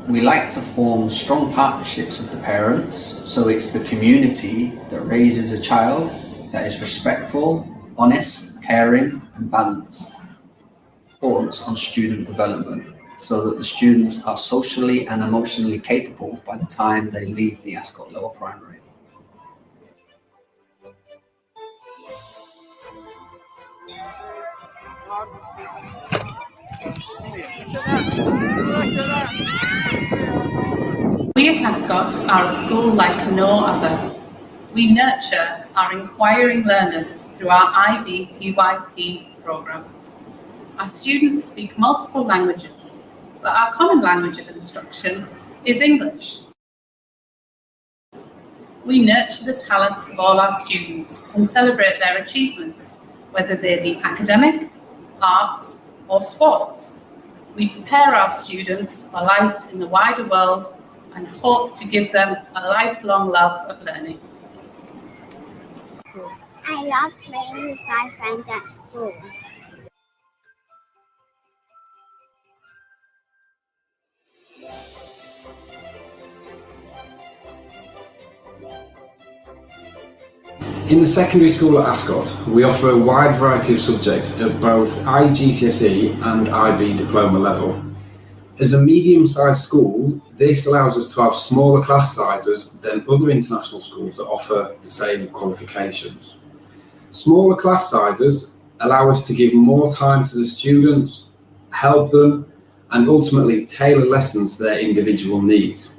We like to form strong partnerships with the parents, so it's the community that raises a child that is respectful, honest, caring, and balanced. Importance on student development, so that the students are socially and emotionally capable by the time they leave the Ascot Lower Primary. We at Ascot are a school like no other. We nurture our inquiring learners through our IB-QYP programme. Our students speak multiple languages, but our common language of instruction is English. We nurture the talents of all our students and celebrate their achievements, whether they be academic, arts, or sports. We prepare our students for life in the wider world and hope to give them a lifelong love of learning. I love playing with my friends at school. In the secondary school at Ascot, we offer a wide variety of subjects at both IGCSE and IB diploma level. As a medium-sized school, this allows us to have smaller class sizes than other international schools that offer the same qualifications. Smaller class sizes allow us to give more time to the students, help them, and ultimately tailor lessons to their individual needs.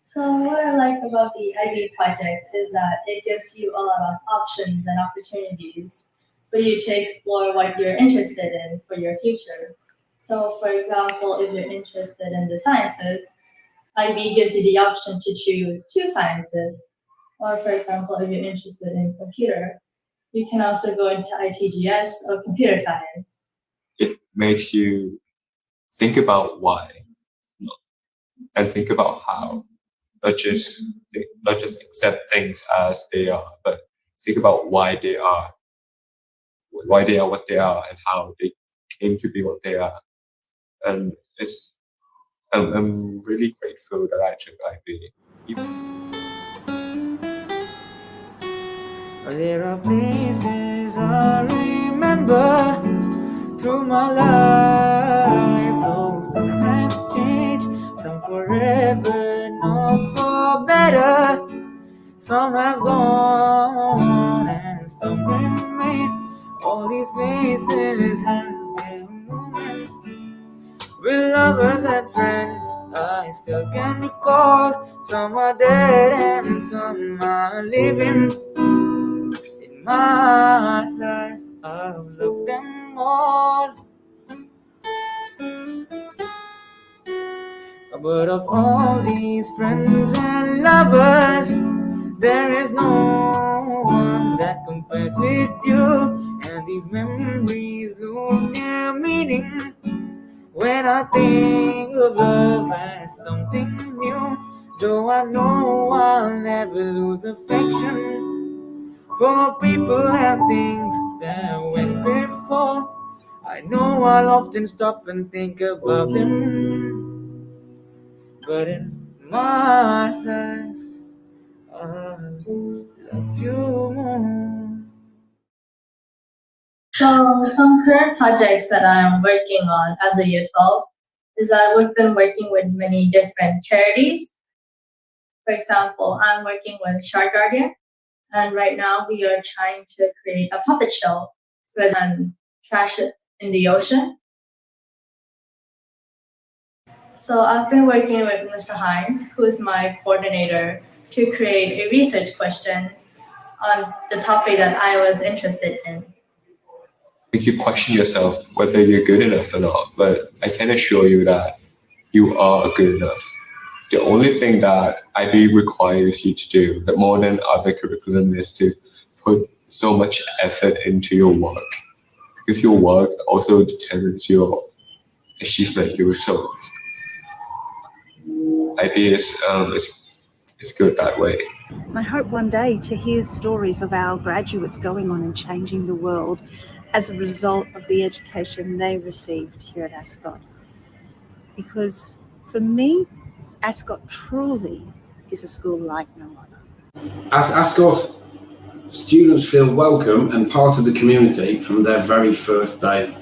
So what I like about the IB project is that it gives you a lot of options and opportunities for you to explore what you're interested in for your future. So for example, if you're interested in the sciences, IB gives you the option to choose 2 sciences. Or for example, if you're interested in computer, you can also go into ITGS or computer science. It makes you think about why and think about how. Not just accept things as they are, but think about why they are what they are, and how they came to be what they are. And I'm really grateful that I took IB. There are places I remember through my life. Those that have changed, some forever, not for better. Some have gone and some remain. All these places have their moments. With lovers and friends, I still can recall. Some are dead and some are living. In my life, I've loved them all. But of all these friends and lovers, there is no one that compares with you. And these memories lose their meaning when I think of love as something new. Though I know I'll never lose affection for people and things that went before, I know I'll often stop and think about them. But in my life, I love you more. So some current projects that I'm working on as a Year 12 is that we've been working with many different charities. For example, I'm working with Shark Guardian, and right now we are trying to create a puppet show for them trash in the ocean. So I've been working with Mr. Hines, who is my coordinator, to create a research question on the topic that I was interested in. Make you question yourself whether you're good enough or not, but I can assure you that you are good enough. The only thing that IB requires you to do, that more than other curriculum, is to put so much effort into your work. Because your work also determines your achievement, your results. IB is good that way. I hope one day to hear stories of our graduates going on and changing the world as a result of the education they received here at Ascot. Because for me, Ascot truly is a school like no other. At Ascot, students feel welcome and part of the community from their very first day.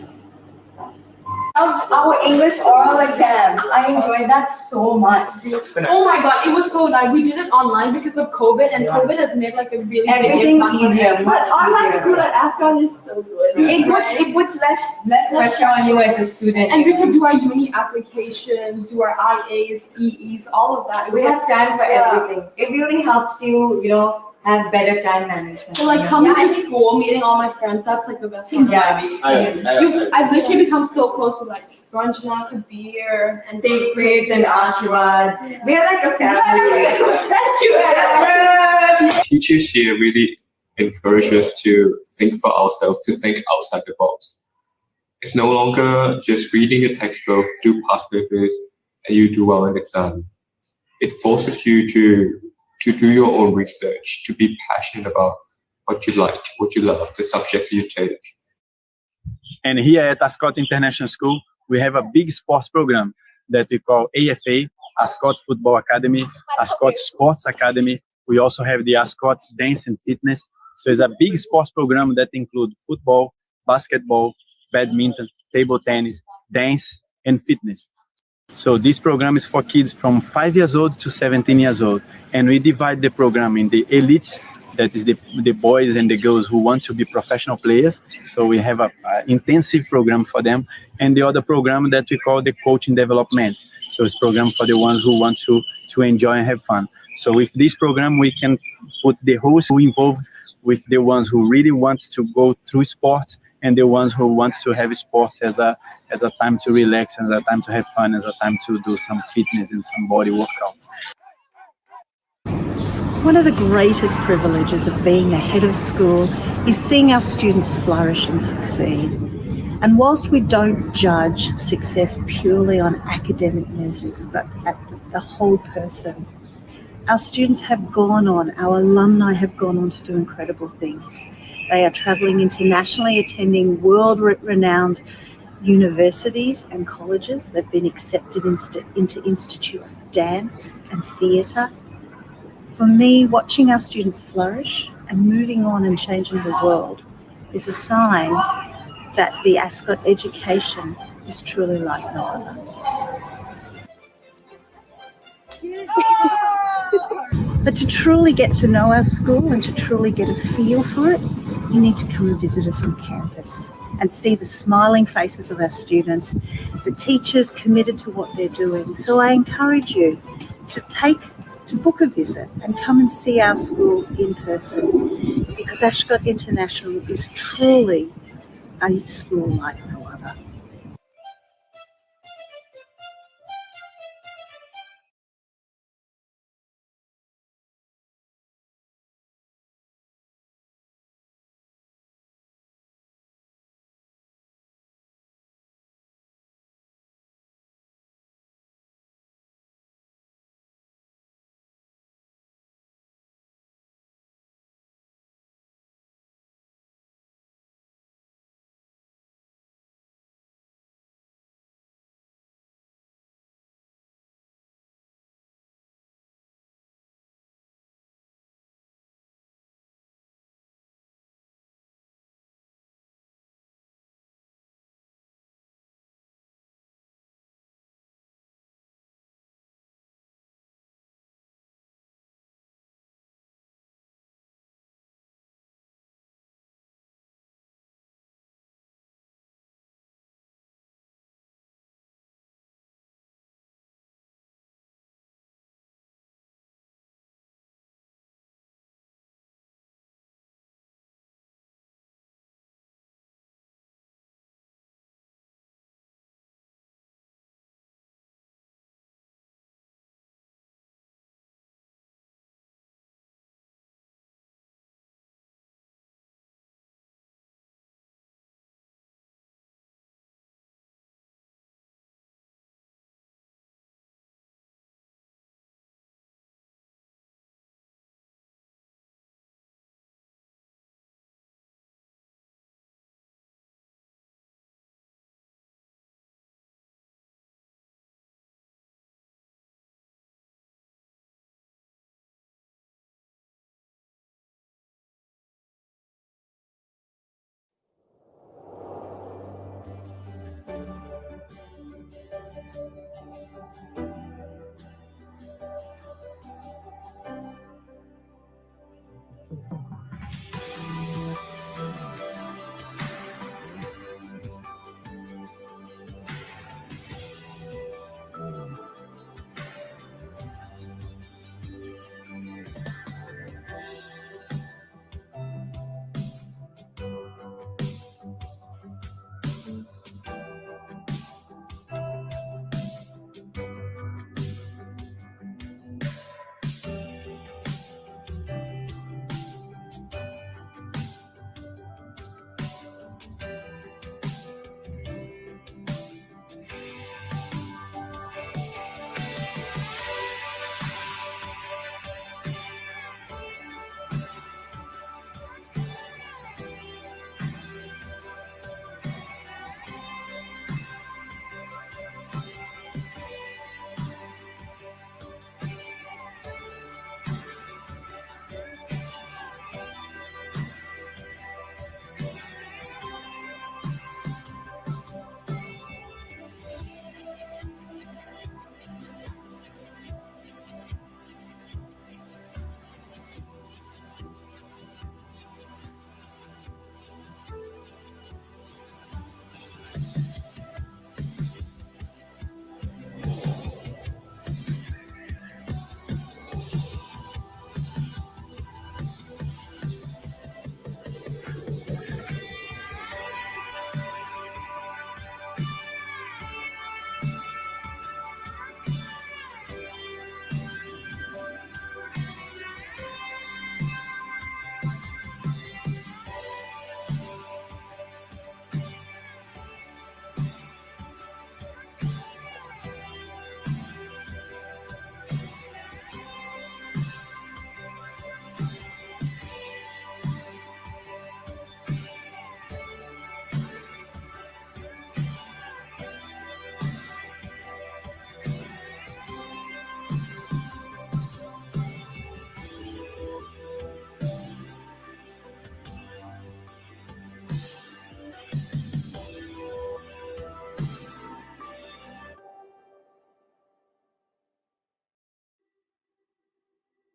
Our English oral exam. I enjoyed that so much. Oh my god, it was so nice. We did it online because of COVID, and COVID has made like a really Everything big easier, impact. much Online easier. school at Ascot is so good. It puts less pressure on you as a student. And we could do our uni applications, do our IAs, EEs, all of that. It We was have time for everything. It really helps you, have better time management. So like coming to school, meeting all my friends, that's like the best part of IB. I've literally become so close to like Ranjana, Kabir, and Deeprit and Ashwad. We're like a family. Thank you. teachers here really encourage us to think for ourselves, to think outside the box. It's no longer just reading a textbook, do past papers, and you do well in exam. It forces you to do your own research, to be passionate about what you like, what you love, the subjects you take. And here at Ascot International School, we have a big sports program that we call AFA, Ascot Football Academy, Ascot Sports Academy. We also have the Ascot Dance and Fitness. So it's a big sports program that includes football, basketball, badminton, table tennis, dance, and fitness. So this program is for kids from 5 years old to 17 years old. And we divide the program in the elite, that is the boys and the girls who want to be professional players. So we have an intensive program for them. And the other program that we call the coaching development. So it's a program for the ones who want to enjoy and have fun. So with this program, we can put the whole school involved with the ones who really want to go through sports and the ones who want to have sport as a time to relax, as a time to have fun, as a time to do some fitness and some body workouts. One of the greatest privileges of being a head of school is seeing our students flourish and succeed. And whilst we don't judge success purely on academic measures, but at the whole person, our students have gone on, our alumni have gone on to do incredible things. They are travelling internationally, attending world-renowned universities and colleges. They've been accepted into institutes of dance and theatre. For me, watching our students flourish and moving on and changing the world is a sign that the Ascot education is truly like no other. But to truly get to know our school and to truly get a feel for it, you need to come and visit us on campus and see the smiling faces of our students, the teachers committed to what they're doing. So I encourage you to book a visit and come and see our school in person, because Ascot International is truly a school like no other.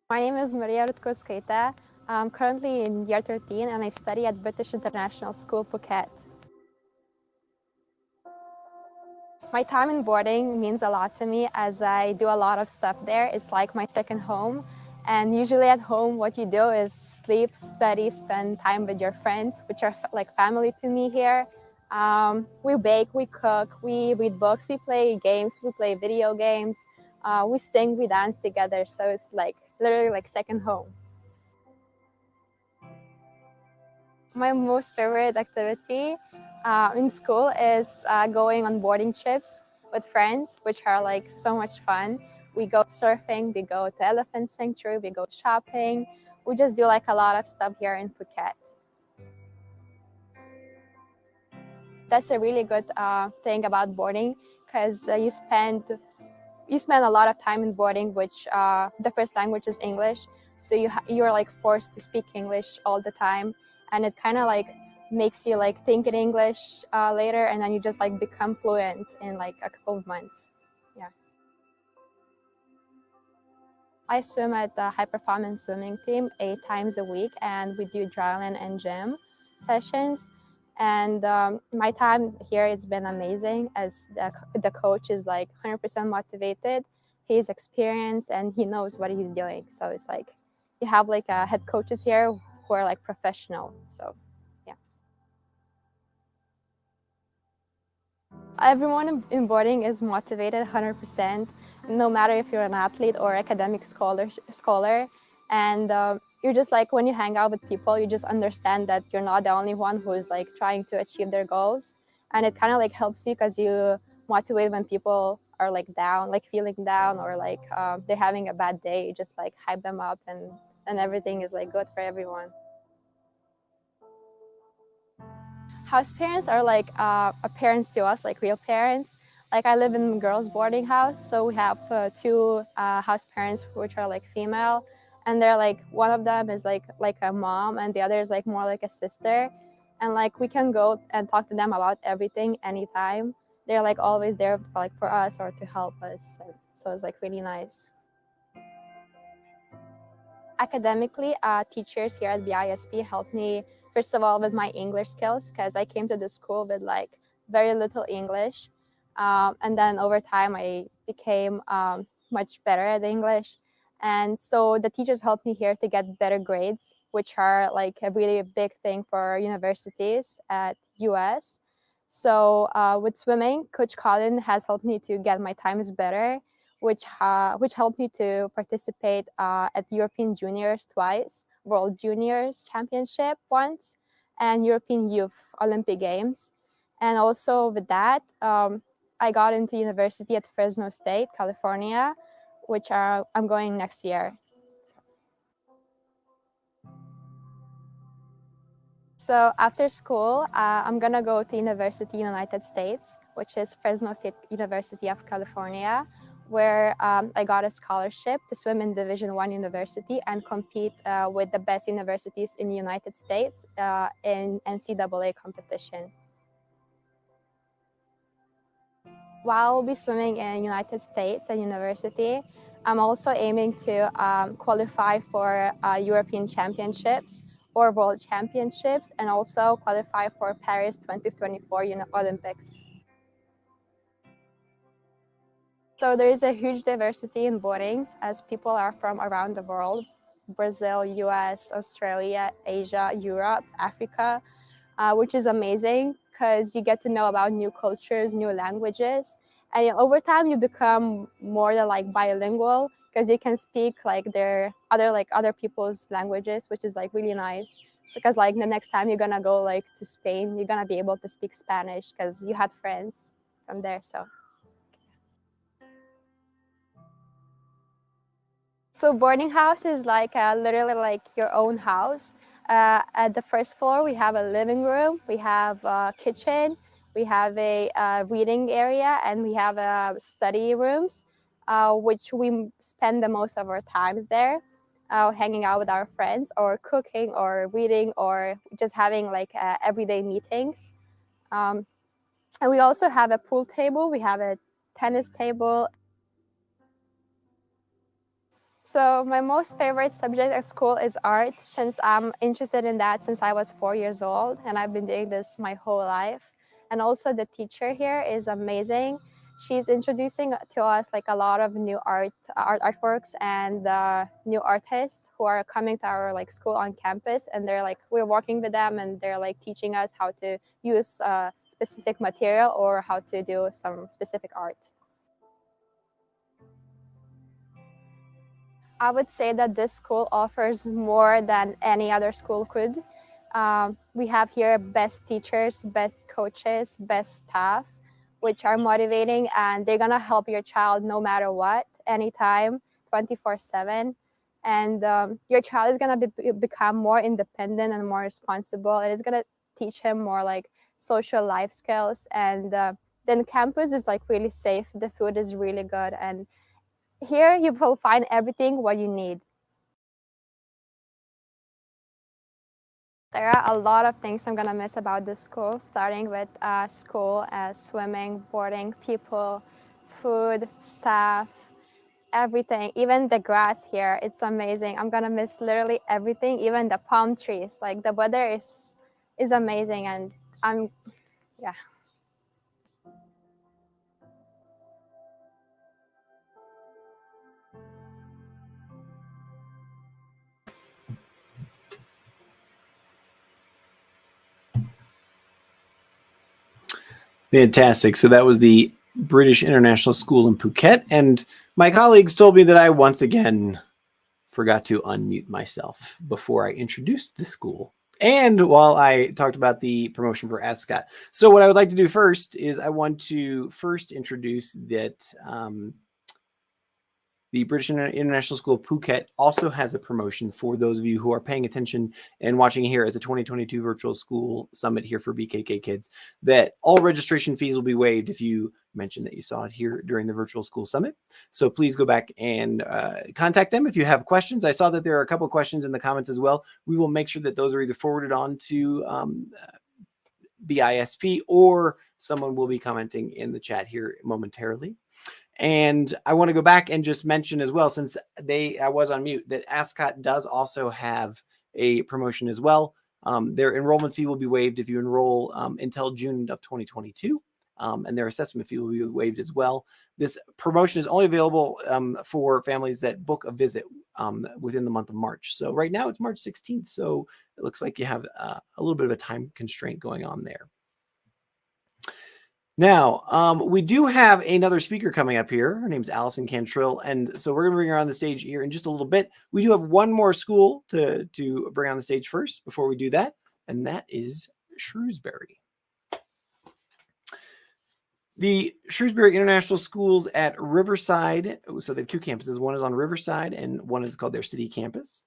My name is Maria Rutkoskaita. I'm currently in year 13 and I study at British International School, Phuket. My time in boarding means a lot to me as I do a lot of stuff there. It's like my second home. And usually at home, what you do is sleep, study, spend time with your friends, which are like family to me here. We bake, we cook, we read books, we play games, we play video games, we sing, we dance together. So it's like literally like second home. My most favorite activity in school is going on boarding trips with friends, which are like so much fun. We go surfing, we go to elephant sanctuary, we go shopping. We just do like a lot of stuff here in Phuket. That's a really good thing about boarding because you spend a lot of time in boarding, which the first language is English. So you're like forced to speak English all the time. And it kind of like makes you like think in English later. And then you just like become fluent in like a couple of months. Yeah. I swim at the high performance swimming team 8 times a week. And we do dryland and gym sessions. And my time here, it's been amazing as the coach is like 100% motivated. He's experienced and he knows what he's doing. So it's like you have like head coaches here who are like professional. So yeah. Everyone in boarding is motivated 100%, no matter if you're an athlete or academic scholar. And you're just like, when you hang out with people, you just understand that you're not the only one who is like trying to achieve their goals. And it kind of like helps you because you motivate when people are like down, like feeling down, or like they're having a bad day. You just like hype them up and everything is like good for everyone. House parents are like parents to us, like real parents. Like I live in a girls' boarding house, so we have 2 house parents which are like female, and they're like, one of them is like a mom, and the other is like more like a sister, and like we can go and talk to them about everything anytime. They're like always there for us or to help us, and so it's like really nice. Academically, teachers here at BISP helped me, first of all, with my English skills, because I came to the school with like very little English. And then over time, I became much better at English. And so the teachers helped me here to get better grades, which are like a really big thing for universities at US. So with swimming, Coach Colin has helped me to get my times better, which helped me to participate at European Juniors twice, World Juniors Championship once, and European Youth Olympic Games. And also with that, I got into university at Fresno State, California, which I'm going next year. So after school, I'm gonna go to University in the United States, which is Fresno State University of California, where I got a scholarship to swim in Division I university and compete with the best universities in the United States in NCAA competition. While I'll be swimming in United States and university, I'm also aiming to qualify for European Championships or World Championships, and also qualify for Paris 2024 Olympics. So there is a huge diversity in boarding as people are from around the world: Brazil, US, Australia, Asia, Europe, Africa, which is amazing because you get to know about new cultures, new languages. And over time, you become more than like bilingual because you can speak like their other people's languages, which is like really nice. Because like the next time you're gonna go like to Spain, you're gonna be able to speak Spanish because you had friends from there. So boarding house is like literally like your own house. At the first floor, we have a living room, we have a kitchen, we have a reading area, and we have study rooms, which we spend the most of our times there, hanging out with our friends, or cooking, or reading, or just having like everyday meetings. And we also have a pool table, we have a tennis table. So my most favorite subject at school is art, since I'm interested in that since I was 4 years old, and I've been doing this my whole life. And also the teacher here is amazing. She's introducing to us like a lot of new artworks and new artists who are coming to our like school on campus, and they're like, we're working with them and they're like teaching us how to use specific material or how to do some specific art. I would say that this school offers more than any other school could. We have here best teachers, best coaches, best staff, which are motivating, and they're gonna help your child no matter what, anytime, 24/7. And your child is gonna become more independent and more responsible. It is gonna teach him more like social life skills. And then campus is like really safe. The food is really good, and here you will find everything what you need. There are a lot of things I'm gonna miss about this school, starting with school, swimming, boarding, people, food, staff, everything. Even the grass here, it's amazing. I'm gonna miss literally everything, even the palm trees. Like the weather is amazing, and yeah. Fantastic. So that was the British International School in Phuket. And my colleagues told me that I once again forgot to unmute myself before I introduced the school and while I talked about the promotion for Ascot. So what I would like to do first is I want to first introduce that the British International School of Phuket also has a promotion for those of you who are paying attention and watching here at the 2022 Virtual School Summit here for BKK Kids, that all registration fees will be waived if you mention that you saw it here during the Virtual School Summit. So please go back and contact them if you have questions. I saw that there are a couple of questions in the comments as well. We will make sure that those are either forwarded on to BISP or someone will be commenting in the chat here momentarily. And I want to go back and just mention as well, since I was on mute, that Ascot does also have a promotion as well. Their enrollment fee will be waived if you enroll until June of 2022, and their assessment fee will be waived as well. This promotion is only available for families that book a visit within the month of March. So right now it's March 16th, so it looks like you have a little bit of a time constraint going on there. Now, we do have another speaker coming up here. Her name's Allison Cantrill, and so we're going to bring her on the stage here in just a little bit. We do have one more school to bring on the stage first before we do that, and that is Shrewsbury. The Shrewsbury International Schools at Riverside, so they have two campuses. One is on Riverside, and one is called their city campus.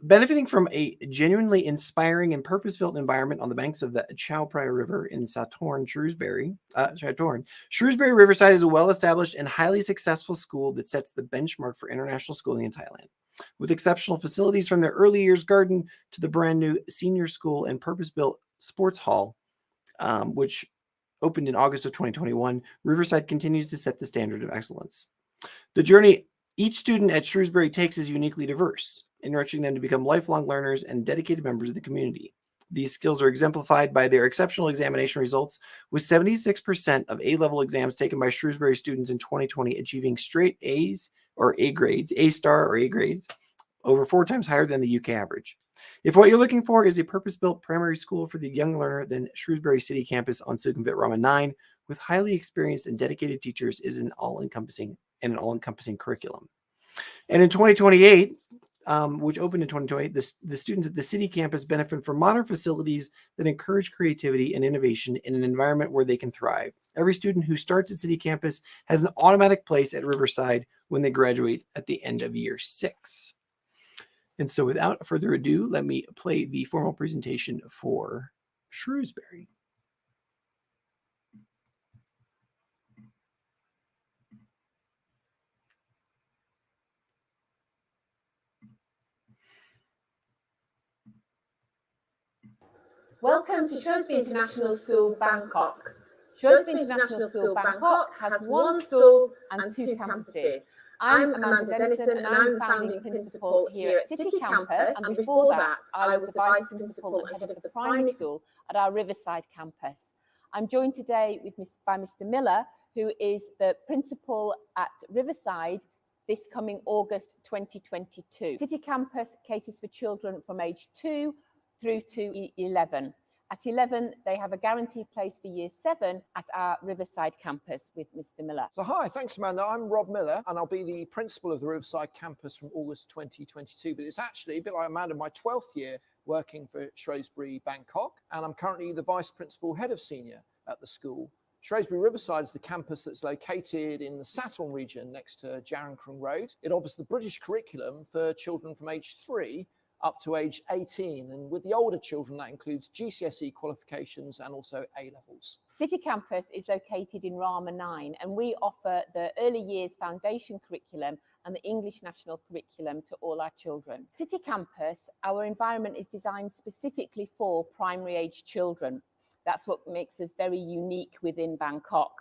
Benefiting from a genuinely inspiring and purpose-built environment on the banks of the Chao Phraya River in Sathorn, Shrewsbury. Shrewsbury Riverside is a well-established and highly successful school that sets the benchmark for international schooling in Thailand. With exceptional facilities from their early years garden to the brand new senior school and purpose-built sports hall, which opened in August of 2021, Riverside continues to set the standard of excellence. The journey each student at Shrewsbury takes is uniquely diverse, enriching them to become lifelong learners and dedicated members of the community. These skills are exemplified by their exceptional examination results, with 76% of A-level exams taken by Shrewsbury students in 2020 achieving straight A's or A grades, A-star or A grades, over 4 times higher than the UK average. If what you're looking for is a purpose-built primary school for the young learner, then Shrewsbury City Campus on Sukhumvit Rama 9, with highly experienced and dedicated teachers, is an all-encompassing curriculum. And in 2028, which opened in 2028, the students at the city campus benefit from modern facilities that encourage creativity and innovation in an environment where they can thrive. Every student who starts at city campus has an automatic place at Riverside when they graduate at the end of year 6. And so without further ado, let me play the formal presentation for Shrewsbury. Welcome to Shrewsbury International School, Bangkok. Shrewsbury International School, Bangkok has one school and 2 campuses. I'm Amanda Dennison and I'm founding principal here at City Campus, and before that I was the vice principal and head of the primary school at our Riverside campus. I'm joined today by Mr. Miller, who is the principal at Riverside this coming August 2022. City Campus caters for children from age 2 through to 11. At 11, they have a guaranteed place for year 7 at our Riverside campus with Mr. Miller. So hi, thanks Amanda. I'm Rob Miller and I'll be the principal of the Riverside campus from August 2022. But it's actually a bit like Amanda, my 12th year working for Shrewsbury Bangkok, and I'm currently the vice principal head of senior at the school. Shrewsbury Riverside is the campus that's located in the Satong region next to Jarangkrung Road. It offers the British curriculum for children from age 3 up to age 18, and with the older children that includes GCSE qualifications and also A-levels. City Campus is located in Rama 9 and we offer the early years foundation curriculum and the English national curriculum to all our children. City Campus, our environment is designed specifically for primary age children. That's what makes us very unique within Bangkok.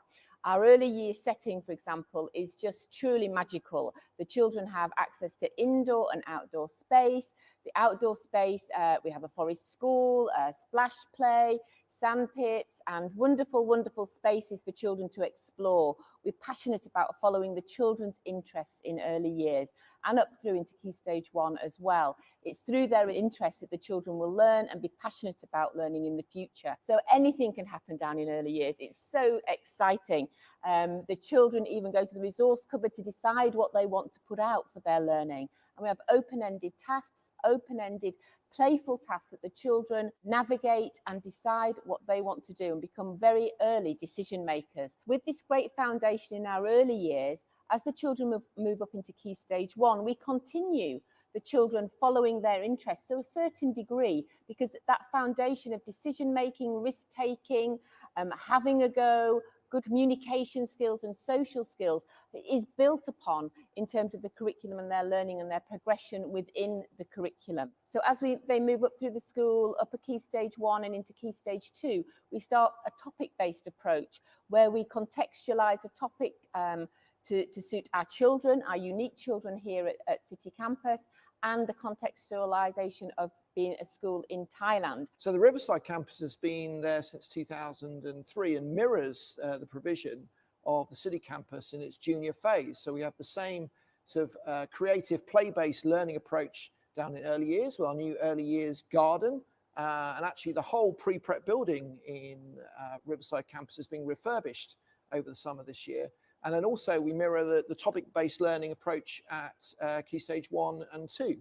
Our early year setting, for example, is just truly magical. The children have access to indoor and outdoor space. The outdoor space, we have a forest school, a splash play, sand pits, and wonderful, wonderful spaces for children to explore. We're passionate about following the children's interests in early years and up through into Key Stage 1 as well. It's through their interest that the children will learn and be passionate about learning in the future. So anything can happen down in early years. It's so exciting. The children even go to the resource cupboard to decide what they want to put out for their learning. And we have open-ended tasks, open-ended playful tasks that the children navigate and decide what they want to do and become very early decision makers. With this great foundation in our early years, as the children move up into Key Stage 1, we continue the children following their interests to a certain degree, because that foundation of decision making, risk taking, having a go, good communication skills and social skills is built upon in terms of the curriculum and their learning and their progression within the curriculum. So as they move up through the school, upper Key Stage 1 and into Key Stage 2, we start a topic-based approach where we contextualize a topic to suit our children, our unique children here at City Campus, and the contextualization of being a school in Thailand. So the Riverside campus has been there since 2003 and mirrors the provision of the City Campus in its junior phase. So we have the same sort of creative play-based learning approach down in early years with our new early years garden. And actually the whole pre-prep building in Riverside campus is being refurbished over the summer this year. And then also we mirror the topic-based learning approach at Key Stage 1 and 2.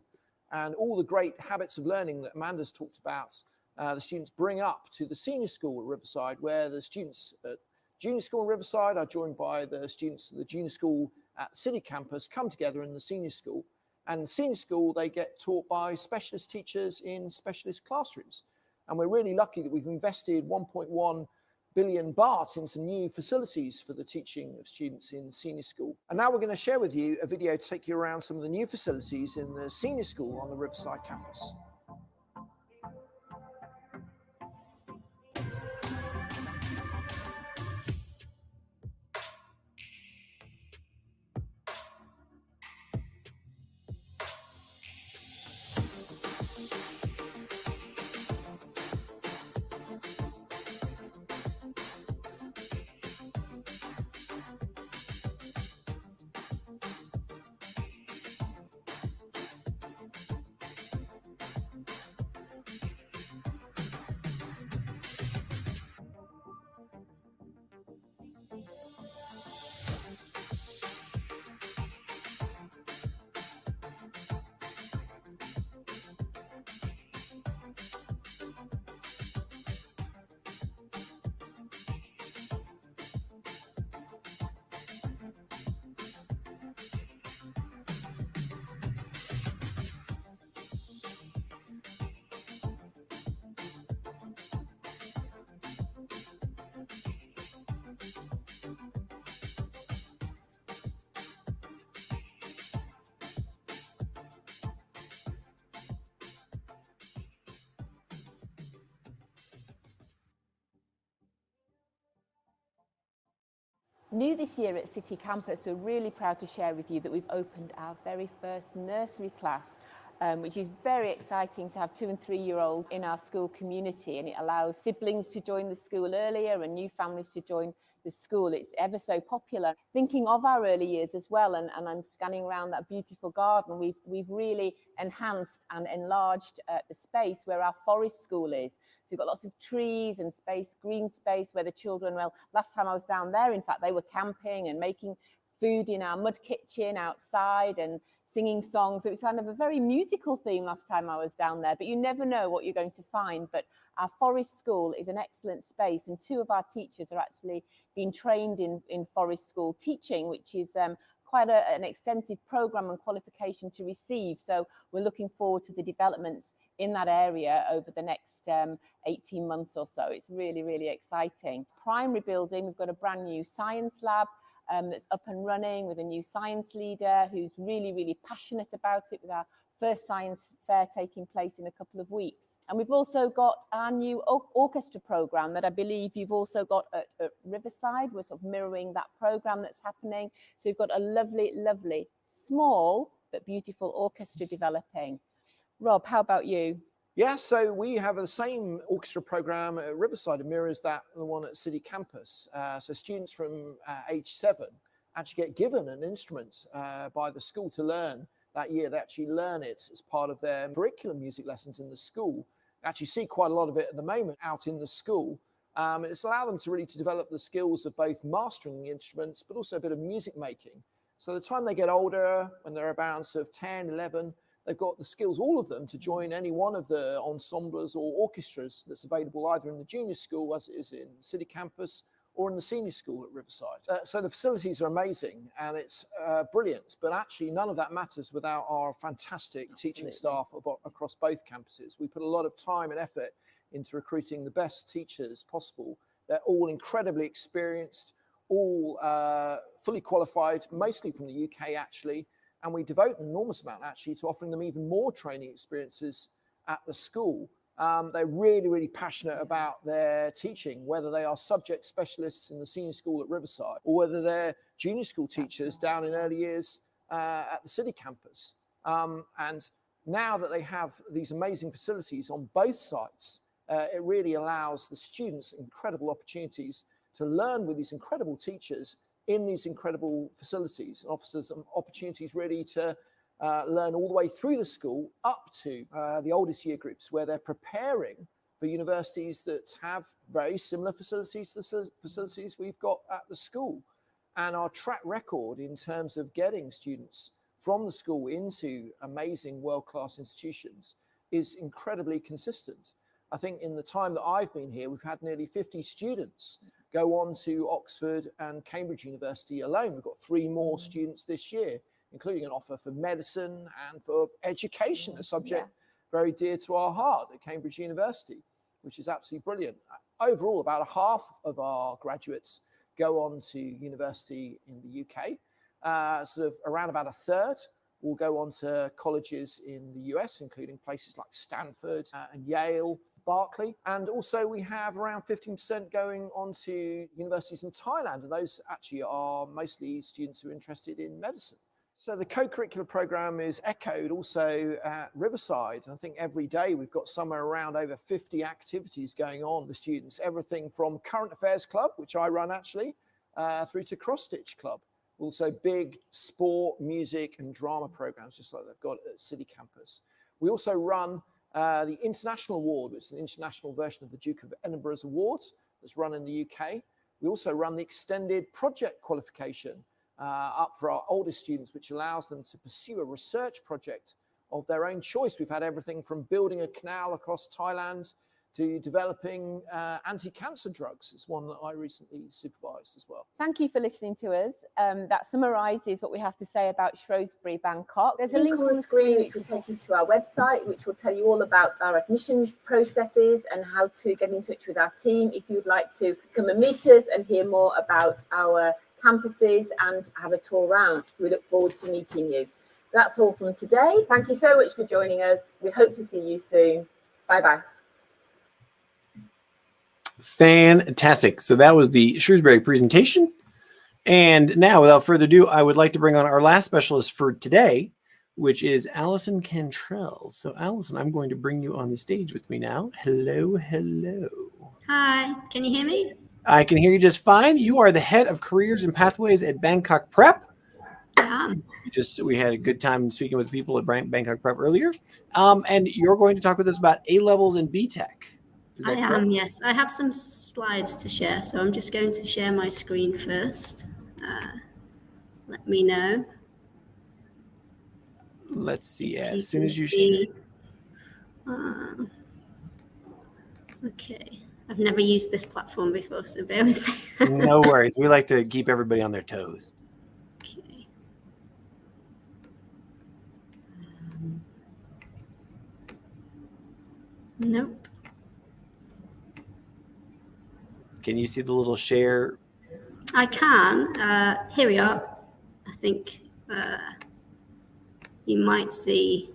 And all the great habits of learning that Amanda's talked about, the students bring up to the senior school at Riverside, where the students at junior school in Riverside are joined by the students at the junior school at City Campus, come together in the senior school. And the senior school, they get taught by specialist teachers in specialist classrooms. And we're really lucky that we've invested 1.1 billion baht in some new facilities for the teaching of students in senior school. And now we're going to share with you a video to take you around some of the new facilities in the senior school on the Riverside campus. New this year at City Campus, we're really proud to share with you that we've opened our very first nursery class, which is very exciting to have 2- and 3-year-olds in our school community, and it allows siblings to join the school earlier and new families to join the school. It's ever so popular. Thinking of our early years as well, and I'm scanning around that beautiful garden, we've really enhanced and enlarged the space where our forest school is. So we've got lots of trees and space, green space where the children, well, last time I was down there, in fact, they were camping and making food in our mud kitchen outside and singing songs. So it was kind of a very musical theme last time I was down there, but you never know what you're going to find. But our forest school is an excellent space, and 2 of our teachers are actually being trained in forest school teaching, which is quite an extensive program and qualification to receive. So we're looking forward to the developments in that area over the next 18 months or so. It's really, really exciting. Primary building, we've got a brand new science lab that's up and running with a new science leader who's really, really passionate about it, with our first science fair taking place in a couple of weeks. And we've also got our new orchestra program that I believe you've also got at Riverside. We're sort of mirroring that program that's happening. So we've got a lovely, lovely, small but beautiful orchestra developing. Rob, how about you? Yeah, so we have the same orchestra program at Riverside. It mirrors that, the one at City Campus. So students from age 7 actually get given an instrument by the school to learn that year. They actually learn it as part of their curriculum music lessons in the school. We actually see quite a lot of it at the moment out in the school. It's allowed them to really develop the skills of both mastering the instruments, but also a bit of music making. So the time they get older, when they're around sort of 10, 11, they've got the skills, all of them, to join any one of the ensembles or orchestras that's available either in the junior school, as it is in City Campus, or in the senior school at Riverside. So the facilities are amazing and it's brilliant, but actually none of that matters without our fantastic teaching staff across both campuses. We put a lot of time and effort into recruiting the best teachers possible. They're all incredibly experienced, all fully qualified, mostly from the UK actually, and we devote an enormous amount actually to offering them even more training experiences at the school. They're really, really passionate about their teaching, whether they are subject specialists in the senior school at Riverside or whether they're junior school teachers down in early years at the City Campus. And now that they have these amazing facilities on both sites, it really allows the students incredible opportunities to learn with these incredible teachers in these incredible facilities, and offers them opportunities really to learn all the way through the school up to the oldest year groups, where they're preparing for universities that have very similar facilities to the facilities we've got at the school. And our track record in terms of getting students from the school into amazing world-class institutions is incredibly consistent. I think in the time that I've been here, we've had nearly 50 students go on to Oxford and Cambridge University alone. We've got 3 more students this year, including an offer for medicine and for education, a subject very dear to our heart at Cambridge University, which is absolutely brilliant. Overall, about half of our graduates go on to university in the UK. Sort of around about a third will go on to colleges in the US, including places like Stanford and Yale, Berkeley. And also we have around 15% going on to universities in Thailand, and those actually are mostly students who are interested in medicine. So the co-curricular program is echoed also at Riverside. I think every day we've got somewhere around over 50 activities going on with the students, everything from Current Affairs Club, which I run actually, through to Cross Stitch Club. Also big sport, music and drama programs, just like they've got at City Campus. We also run the International Award, which is an international version of the Duke of Edinburgh's Awards that's run in the UK. We also run the extended project qualification up for our oldest students, which allows them to pursue a research project of their own choice. We've had everything from building a canal across Thailand to developing anti-cancer drugs. It's one that I recently supervised as well. Thank you for listening to us. That summarises what we have to say about Shrewsbury, Bangkok. There's a link on the screen which will take you to our website, which will tell you all about our admissions processes and how to get in touch with our team if you would like to come and meet us and hear more about our campuses and have a tour around. We look forward to meeting you. That's all from today. Thank you so much for joining us. We hope to see you soon. Bye-bye. Fantastic. So that was the Shrewsbury presentation. And now, without further ado, I would like to bring on our last specialist for today, which is Allison Cantrell. So Allison, I'm going to bring you on the stage with me now. Hello, hello. Hi, can you hear me? I can hear you just fine. You are the head of careers and pathways at Bangkok Prep. Yeah. We had a good time speaking with people at Bangkok Prep earlier. And you're going to talk with us about A-levels and BTech. I am, yes. I have some slides to share, so I'm just going to share my screen first. Let me know. Let's see. As You soon can as you see. Okay. I've never used this platform before, so bear with me. No worries. We like to keep everybody on their toes. Okay. Nope. Can you see the little share? I can. Here we are. I think you might see.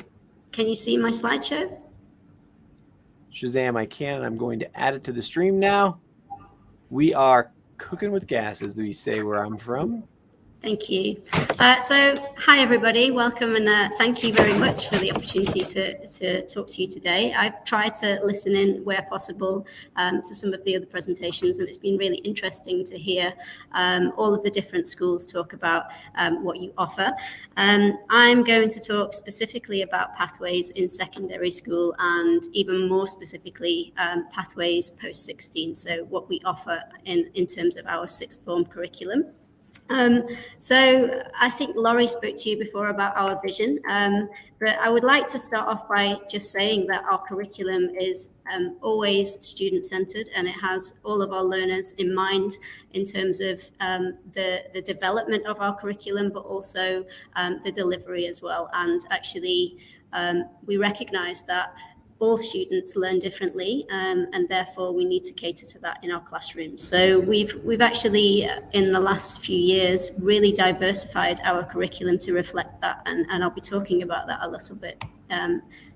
Can you see my slideshow? Shazam, I can. I'm going to add it to the stream now. We are cooking with gas, as we say where I'm from. Thank you. So, hi everybody, welcome, and thank you very much for the opportunity to talk to you today. I've tried to listen in where possible to some of the other presentations, and it's been really interesting to hear all of the different schools talk about what you offer. I'm going to talk specifically about pathways in secondary school, and even more specifically pathways post-16, so what we offer in terms of our sixth form curriculum. So I think Laurie spoke to you before about our vision, but I would like to start off by just saying that our curriculum is always student-centered, and it has all of our learners in mind in terms of the development of our curriculum, but also the delivery as well. And actually, we recognize that all students learn differently, and therefore we need to cater to that in our classrooms. So we've actually, in the last few years, really diversified our curriculum to reflect that, and I'll be talking about that a little bit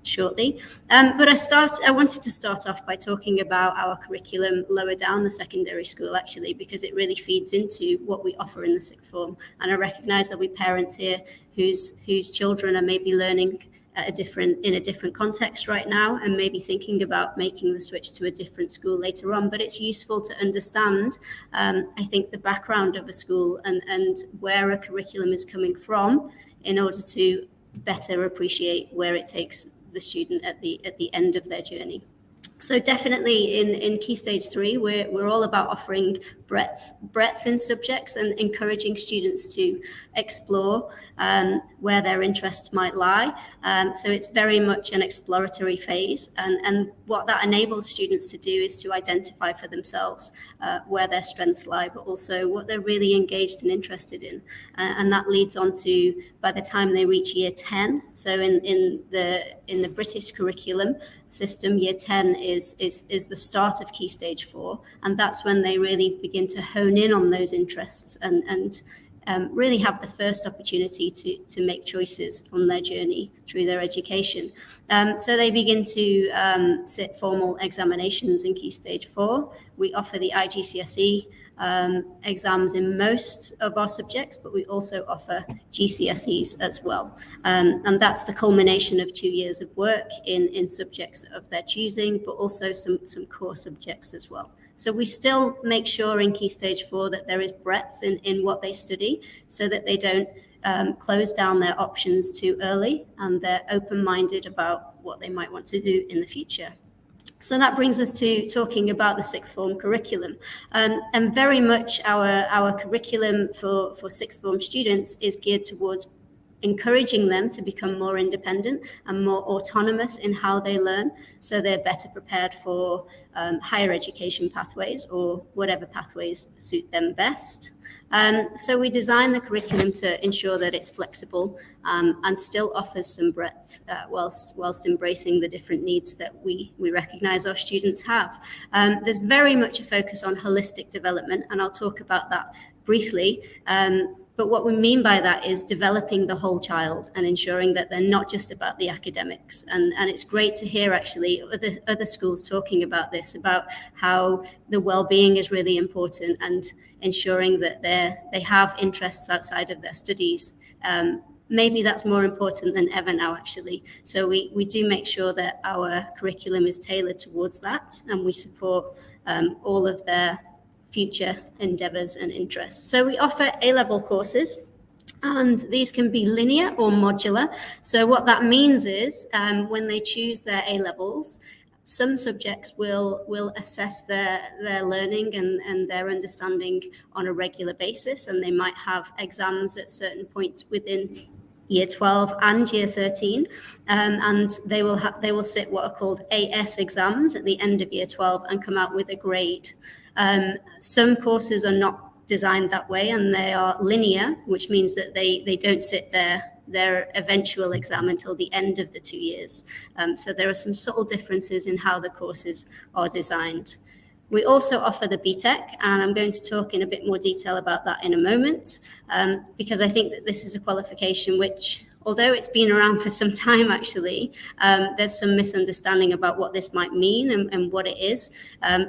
shortly. But I wanted to start off by talking about our curriculum lower down the secondary school, actually, because it really feeds into what we offer in the sixth form. And I recognise there'll be parents here whose children are maybe learning in a different context right now, and maybe thinking about making the switch to a different school later on. But it's useful to understand, I think, the background of a school and where a curriculum is coming from in order to better appreciate where it takes the student at the end of their journey. So definitely in Key Stage 3, we're all about offering breadth in subjects and encouraging students to explore where their interests might lie. So it's very much an exploratory phase, and what that enables students to do is to identify for themselves where their strengths lie, but also what they're really engaged and interested in. And that leads on to, by the time they reach year 10, so in the British curriculum system, year 10 is the start of Key Stage 4, and that's when they really begin to hone in on those interests and really have the first opportunity to make choices on their journey through their education. So they begin to sit formal examinations in Key Stage 4. We offer the IGCSE exams in most of our subjects, but we also offer GCSEs as well. And that's the culmination of 2 years of work in subjects of their choosing, but also some core subjects as well. So we still make sure in Key Stage 4 that there is breadth in what they study, so that they don't close down their options too early, and they're open-minded about what they might want to do in the future. So that brings us to talking about the sixth form curriculum. And very much our curriculum for sixth form students is geared towards encouraging them to become more independent and more autonomous in how they learn, so they're better prepared for higher education pathways or whatever pathways suit them best. So we design the curriculum to ensure that it's flexible and still offers some breadth whilst embracing the different needs that we recognise our students have. There's very much a focus on holistic development, and I'll talk about that briefly. But what we mean by that is developing the whole child and ensuring that they're not just about the academics. And it's great to hear actually other schools talking about this, about how the well-being is really important and ensuring that they have interests outside of their studies. Maybe that's more important than ever now, actually. So we do make sure that our curriculum is tailored towards that, and we support all of their future endeavours and interests. So we offer A-level courses, and these can be linear or modular. So what that means is when they choose their A-levels, some subjects will assess their learning and their understanding on a regular basis, and they might have exams at certain points within Year 12 and Year 13, and they will sit what are called AS exams at the end of Year 12 and come out with a grade. Some courses are not designed that way, and they are linear, which means that they don't sit their eventual exam until the end of the 2 years. So there are some subtle differences in how the courses are designed. We also offer the BTEC, and I'm going to talk in a bit more detail about that in a moment, because I think that this is a qualification which, although it's been around for some time actually, there's some misunderstanding about what this might mean and what it is.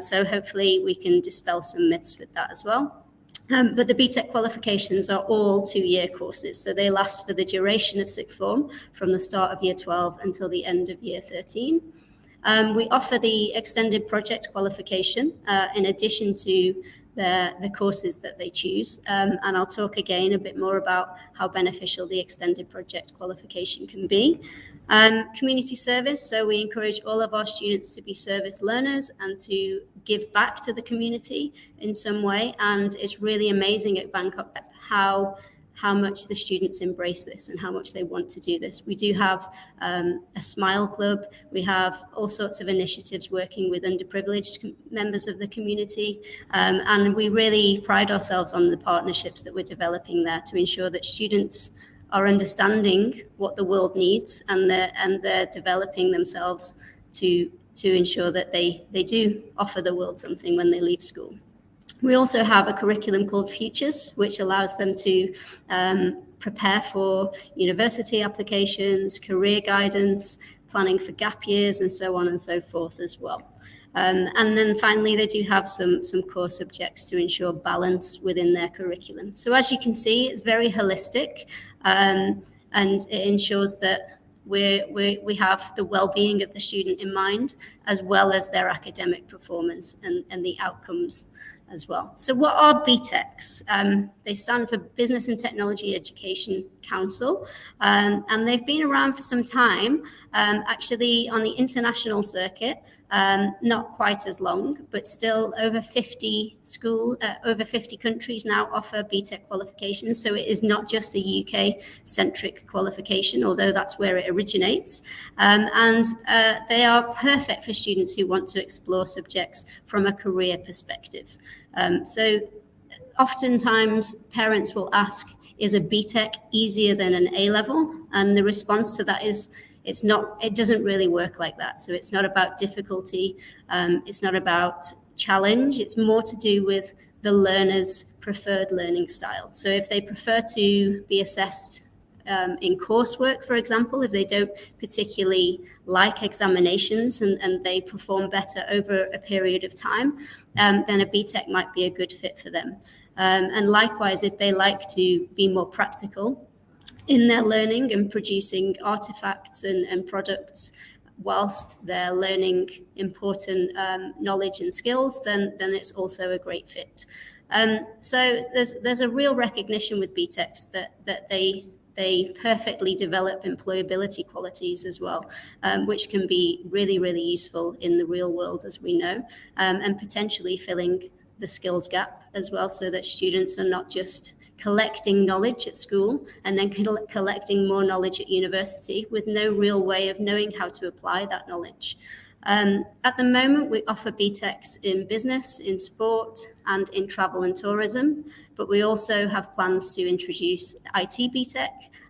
So hopefully we can dispel some myths with that as well. But the BTEC qualifications are all 2-year courses, so they last for the duration of sixth form from the start of Year 12 until the end of Year 13. We offer the extended project qualification in addition to the courses that they choose. And I'll talk again a bit more about how beneficial the extended project qualification can be. Community service, so we encourage all of our students to be service learners and to give back to the community in some way. And it's really amazing at Bangkok how much the students embrace this and how much they want to do this. We do have a Smile Club. We have all sorts of initiatives working with underprivileged members of the community. And we really pride ourselves on the partnerships that we're developing there to ensure that students are understanding what the world needs, and they're developing themselves to ensure that they do offer the world something when they leave school. We also have a curriculum called Futures, which allows them to prepare for university applications, career guidance, planning for gap years, and so on and so forth as well. And then finally, they do have some core subjects to ensure balance within their curriculum. So as you can see, it's very holistic, and it ensures that we have the well-being of the student in mind, as well as their academic performance and the outcomes as well. So what are BTECs? They stand for Business and Technology Education Council, and they've been around for some time, actually on the international circuit, not quite as long, but still over 50 countries now offer BTEC qualifications. So it is not just a UK-centric qualification, although that's where it originates. And they are perfect for students who want to explore subjects from a career perspective. So oftentimes parents will ask, is a BTEC easier than an A-level? And the response to that is, it doesn't really work like that. So it's not about difficulty, it's not about challenge, it's more to do with the learner's preferred learning style. So if they prefer to be assessed in coursework, for example, if they don't particularly like examinations and they perform better over a period of time, then a BTEC might be a good fit for them. And likewise, if they like to be more practical in their learning and producing artifacts and products whilst they're learning important knowledge and skills, then it's also a great fit. So there's a real recognition with BTECs that they perfectly develop employability qualities as well, which can be really, really useful in the real world, as we know, and potentially filling the skills gap as well, so that students are not just collecting knowledge at school and then collecting more knowledge at university with no real way of knowing how to apply that knowledge. At the moment, we offer BTECs in business, in sport, and in travel and tourism, but we also have plans to introduce IT BTEC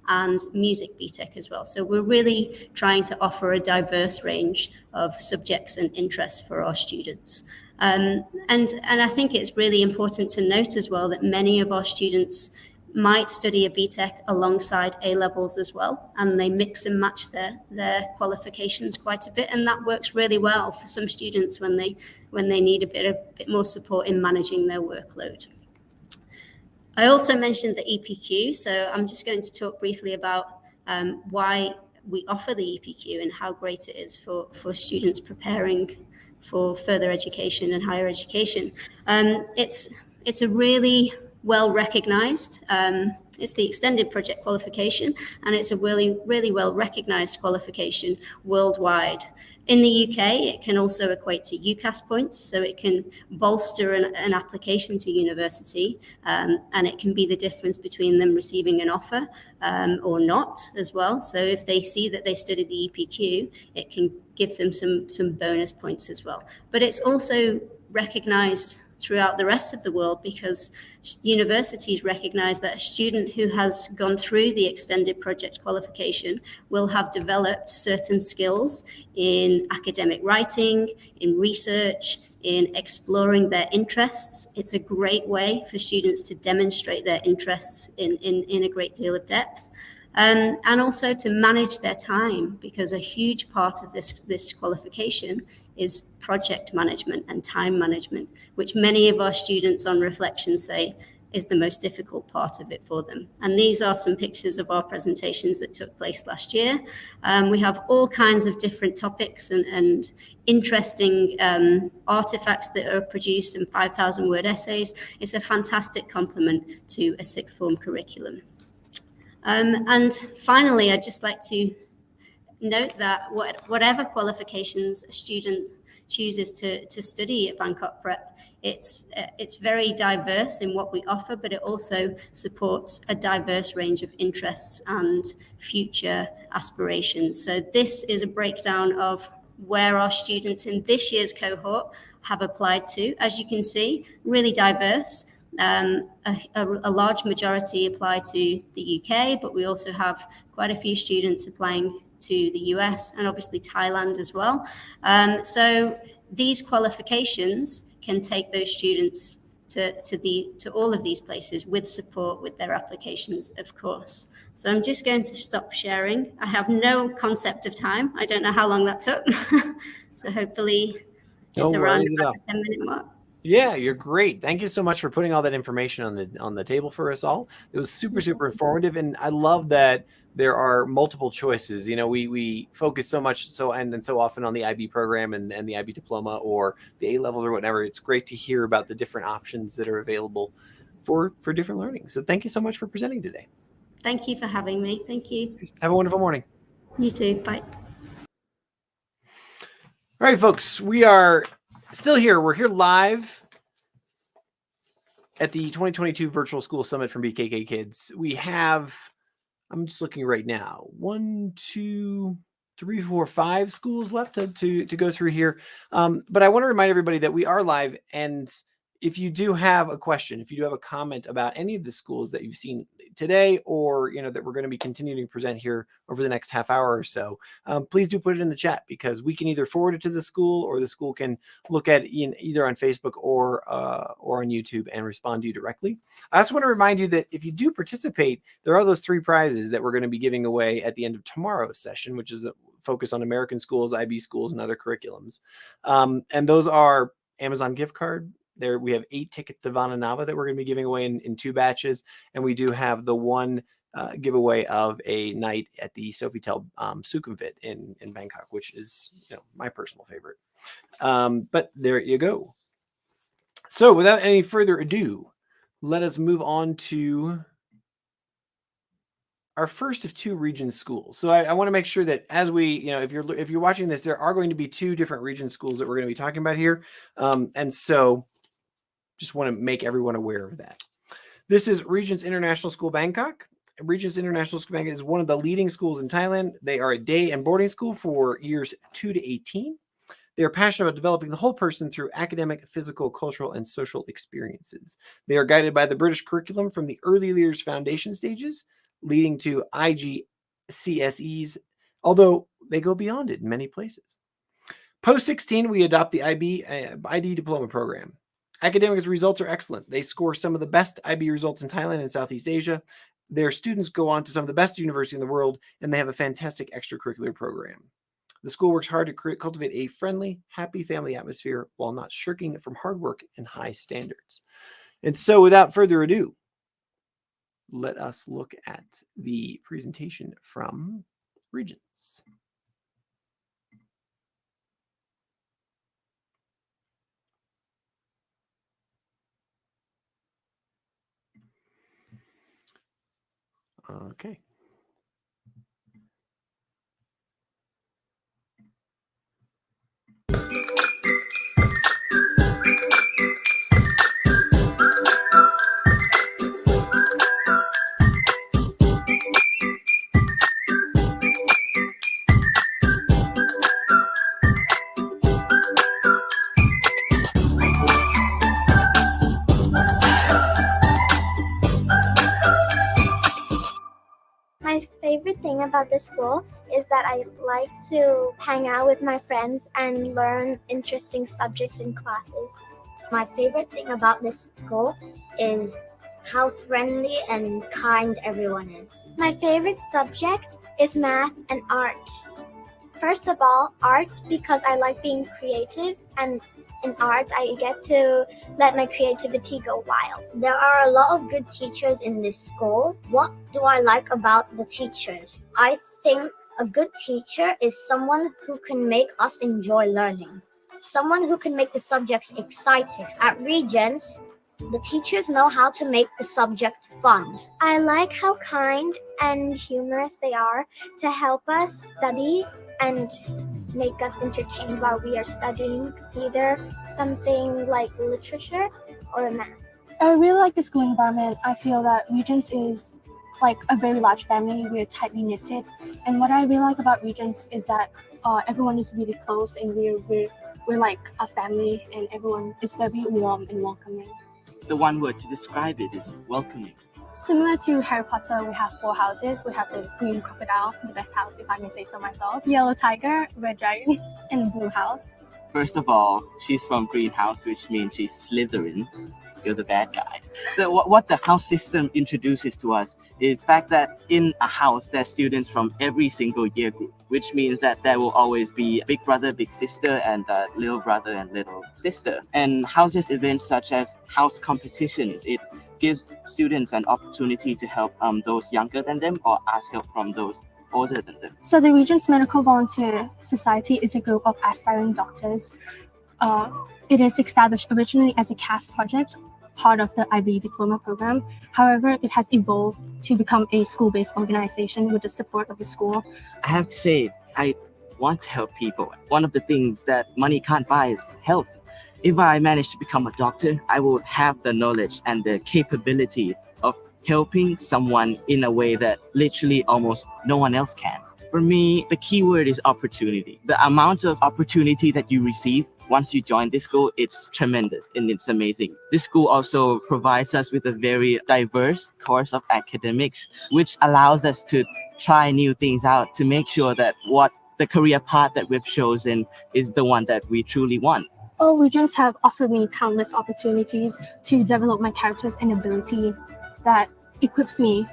and music BTEC as well. So we're really trying to offer a diverse range of subjects and interests for our students. And I think it's really important to note as well that many of our students might study a BTEC alongside A levels as well, and they mix and match their qualifications quite a bit, and that works really well for some students when they need a bit more support in managing their workload. I also mentioned the EPQ, so I'm just going to talk briefly about why we offer the EPQ and how great it is for students preparing for further education and higher education. It's a really well recognized, it's the extended project qualification, and it's a really, really well recognized qualification worldwide. In the UK, it can also equate to UCAS points, so it can bolster an application to university, and it can be the difference between them receiving an offer or not as well. So if they see that they studied the EPQ, it can give them some bonus points as well. But it's also recognized throughout the rest of the world because universities recognize that a student who has gone through the extended project qualification will have developed certain skills in academic writing, in research, in exploring their interests. It's a great way for students to demonstrate their interests in a great deal of depth. And also to manage their time, because a huge part of this qualification is project management and time management, which many of our students on reflection say is the most difficult part of it for them. And these are some pictures of our presentations that took place last year. We have all kinds of different topics and interesting artifacts that are produced in 5,000 word essays. It's a fantastic complement to a sixth form curriculum. And finally, I'd just like to note that whatever qualifications a student chooses to study at Bangkok Prep, it's very diverse in what we offer, but it also supports a diverse range of interests and future aspirations. So this is a breakdown of where our students in this year's cohort have applied to. As you can see, really diverse. A large majority apply to the UK, but we also have quite a few students applying to the US and obviously Thailand as well. So these qualifications can take those students to all of these places with support with their applications, of course. So I'm just going to stop sharing. I have no concept of time. I don't know how long that took. So hopefully it's around about the 10-minute mark. Yeah, you're great. Thank you so much for putting all that information on the table for us all. It was super informative, and I love that there are multiple choices. You know, we focus so much so often on the IB program and the IB diploma or the A levels or whatever. It's great to hear about the different options that are available for different learning. So thank you so much for presenting today. Thank you for having me. Thank you. Have a wonderful morning. You too. Bye. All right, folks, we are still here. We're here live at the 2022 Virtual School Summit from BKK Kids. We have, I'm just looking right now, 1, 2, 3, 4, 5 schools left to go through here. But I want to remind everybody that we are live, and if you do have a question, if you do have a comment about any of the schools that you've seen today, or that we're going to be continuing to present here over the next half hour or so, please do put it in the chat, because we can either forward it to the school, or the school can look at it either on Facebook or on YouTube and respond to you directly. I also want to remind you that if you do participate, there are those 3 prizes that we're going to be giving away at the end of tomorrow's session, which is a focus on American schools, IB schools, and other curriculums. And those are Amazon gift card. There we have 8 tickets to Vana Nava that we're going to be giving away in 2 batches, and we do have the one giveaway of a night at the Sofitel Sukhumvit in Bangkok, which is my personal favorite. But there you go. So without any further ado, let us move on to our first of 2 region schools. So I want to make sure that as we, if you're watching this, there are going to be 2 different region schools that we're going to be talking about here, and so just want to make everyone aware of that. This is Regents International School Bangkok. Regents International School Bangkok is one of the leading schools in Thailand. They are a day and boarding school for years 2 to 18. They are passionate about developing the whole person through academic, physical, cultural, and social experiences. They are guided by the British curriculum from the early years foundation stages, leading to IGCSEs, although they go beyond it in many places. Post 16, we adopt the ID diploma program. Academic results are excellent. They score some of the best IB results in Thailand and Southeast Asia. Their students go on to some of the best universities in the world, and they have a fantastic extracurricular program. The school works hard to cultivate a friendly, happy family atmosphere while not shirking from hard work and high standards. And so without further ado, let us look at the presentation from Regents. Okay. My favorite thing about the school is that I like to hang out with my friends and learn interesting subjects in classes. My favorite thing about this school is how friendly and kind everyone is. My favorite subject is math and art. First of all, art, because I like being creative, and in art I get to let my creativity go wild. There are a lot of good teachers in this school. What do I like about the teachers? I think a good teacher is someone who can make us enjoy learning. Someone who can make the subjects exciting. At Regents, the teachers know how to make the subject fun. I like how kind and humorous they are to help us study and make us entertained while we are studying either something like literature or math. I really like the school environment. I feel that Regents is like a very large family. We're tightly knitted. And what I really like about Regents is that everyone is really close, and we're like a family, and everyone is very warm and welcoming. The one word to describe it is welcoming. Similar to Harry Potter, we have 4 houses. We have the green crocodile, the best house if I may say so myself, yellow tiger, red dragons, and blue house. First of all, she's from Green House, which means she's Slytherin. You're the bad guy. What the house system introduces to us is the fact that in a house, there's students from every single year group, which means that there will always be big brother, big sister, and little brother and little sister. And houses events such as house competitions, it gives students an opportunity to help those younger than them or ask help from those older than them. So the Regents Medical Volunteer Society is a group of aspiring doctors. It is established originally as a CAS project, part of the IB diploma program. However, it has evolved to become a school-based organization with the support of the school. I have to say, I want to help people. One of the things that money can't buy is health. If I manage to become a doctor, I will have the knowledge and the capability of helping someone in a way that literally almost no one else can. For me, the key word is opportunity. The amount of opportunity that you receive once you join this school, it's tremendous and it's amazing. This school also provides us with a very diverse course of academics, which allows us to try new things out to make sure that what the career path that we've chosen is the one that we truly want. All Regents have offered me countless opportunities to develop my characters and ability that equips me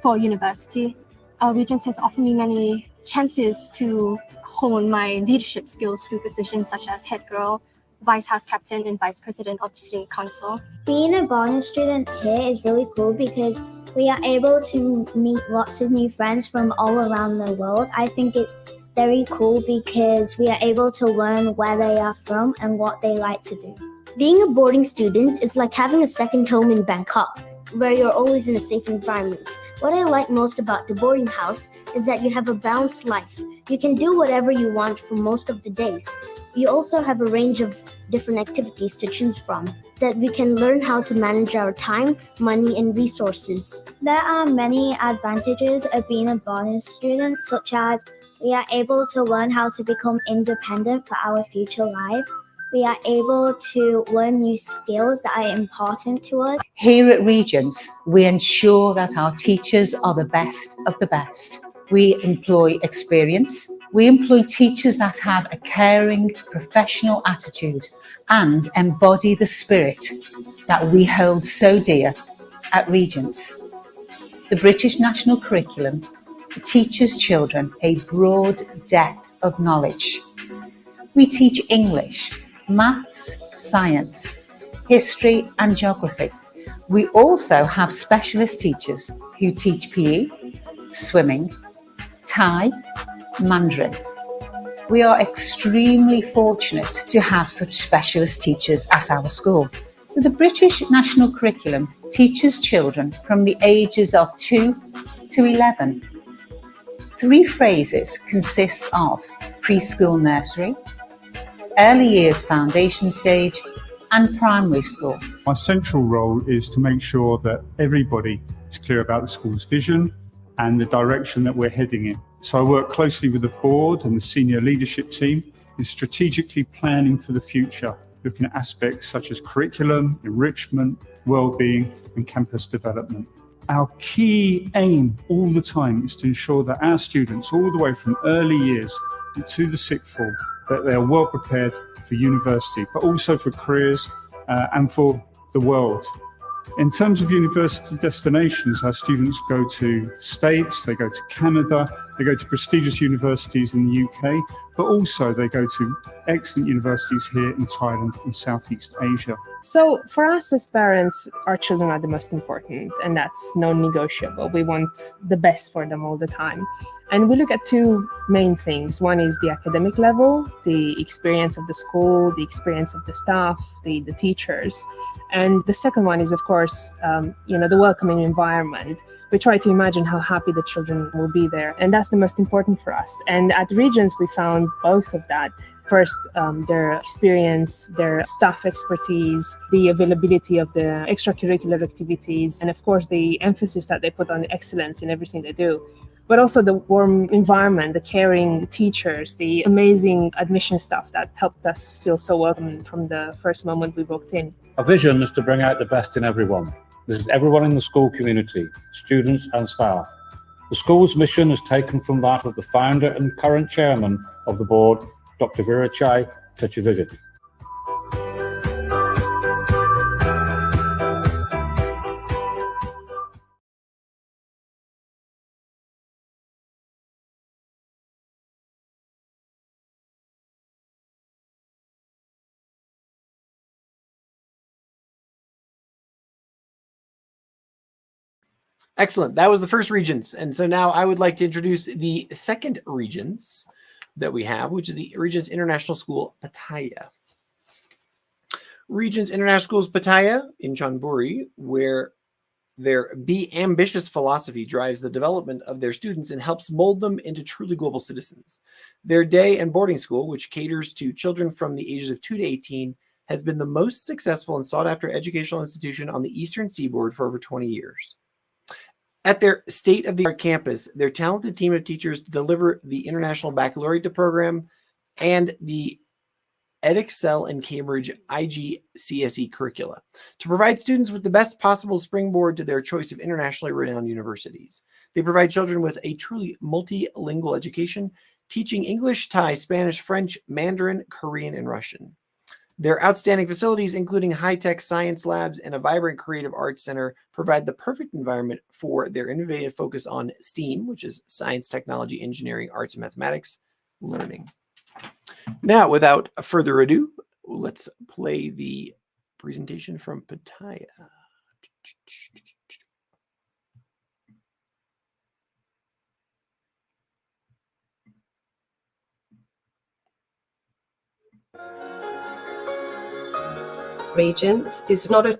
for university. Regents has offered me many chances to hone my leadership skills through positions such as head girl, vice house captain, and vice president of the student council. Being a bonus student here is really cool because we are able to meet lots of new friends from all around the world. I think it's very cool because we are able to learn where they are from and what they like to do. Being a boarding student is like having a second home in Bangkok, where you're always in a safe environment. What I like most about the boarding house is that you have a balanced life. You can do whatever you want for most of the days. You also have a range of different activities to choose from, that we can learn how to manage our time, money, and resources. There are many advantages of being a bonus student, such as we are able to learn how to become independent for our future life. We are able to learn new skills that are important to us. Here at Regents, we ensure that our teachers are the best of the best. We employ experience. We employ teachers that have a caring, professional attitude and embody the spirit that we hold so dear at Regents. The British National Curriculum teaches children a broad depth of knowledge. We teach English, maths, science, history and geography. We also have specialist teachers who teach PE, swimming, Thai, Mandarin. We are extremely fortunate to have such specialist teachers at our school. The British National Curriculum teaches children from the ages of 2 to 11. 3 phases consist of preschool nursery, early years foundation stage, and primary school. My central role is to make sure that everybody is clear about the school's vision and the direction that we're heading in. So I work closely with the board and the senior leadership team in strategically planning for the future, looking at aspects such as curriculum, enrichment, well-being and campus development. Our key aim all the time is to ensure that our students, all the way from early years to the sixth form, that they are well prepared for university, but also for careers and for the world. In terms of university destinations, our students go to States, they go to Canada, they go to prestigious universities in the UK, but also they go to excellent universities here in Thailand and Southeast Asia. So for us as parents, our children are the most important, and that's non-negotiable. We want the best for them all the time. And we look at 2 main things. One is the academic level, the experience of the school, the experience of the staff, the teachers. And the second one is, of course, the welcoming environment. We try to imagine how happy the children will be there. And that's the most important for us. And at Regents, we found both of that. First, their experience, their staff expertise, the availability of the extracurricular activities, and of course, the emphasis that they put on excellence in everything they do. But also the warm environment, the caring teachers, the amazing admission staff that helped us feel so welcome from the first moment we walked in. Our vision is to bring out the best in everyone. This is everyone in the school community, students and staff. The school's mission is taken from that of the founder and current chairman of the board, Dr. Virachai Techavivid. Excellent. That was the first Regents. And so now I would like to introduce the second Regents that we have, which is the Regents International School, Pattaya. Regents International School's Pattaya in Chonburi, where their Be Ambitious philosophy drives the development of their students and helps mold them into truly global citizens. Their day and boarding school, which caters to children from the ages of 2 to 18, has been the most successful and sought-after educational institution on the Eastern Seaboard for over 20 years. At their state-of-the-art campus, their talented team of teachers deliver the International Baccalaureate program and the EdExcel and Cambridge IGCSE curricula to provide students with the best possible springboard to their choice of internationally renowned universities. They provide children with a truly multilingual education, teaching English, Thai, Spanish, French, Mandarin, Korean, and Russian. Their outstanding facilities, including high-tech science labs and a vibrant creative arts center, provide the perfect environment for their innovative focus on STEAM, which is science, technology, engineering, arts, and mathematics learning. Now, without further ado, let's play the presentation from Pattaya. Regents is not a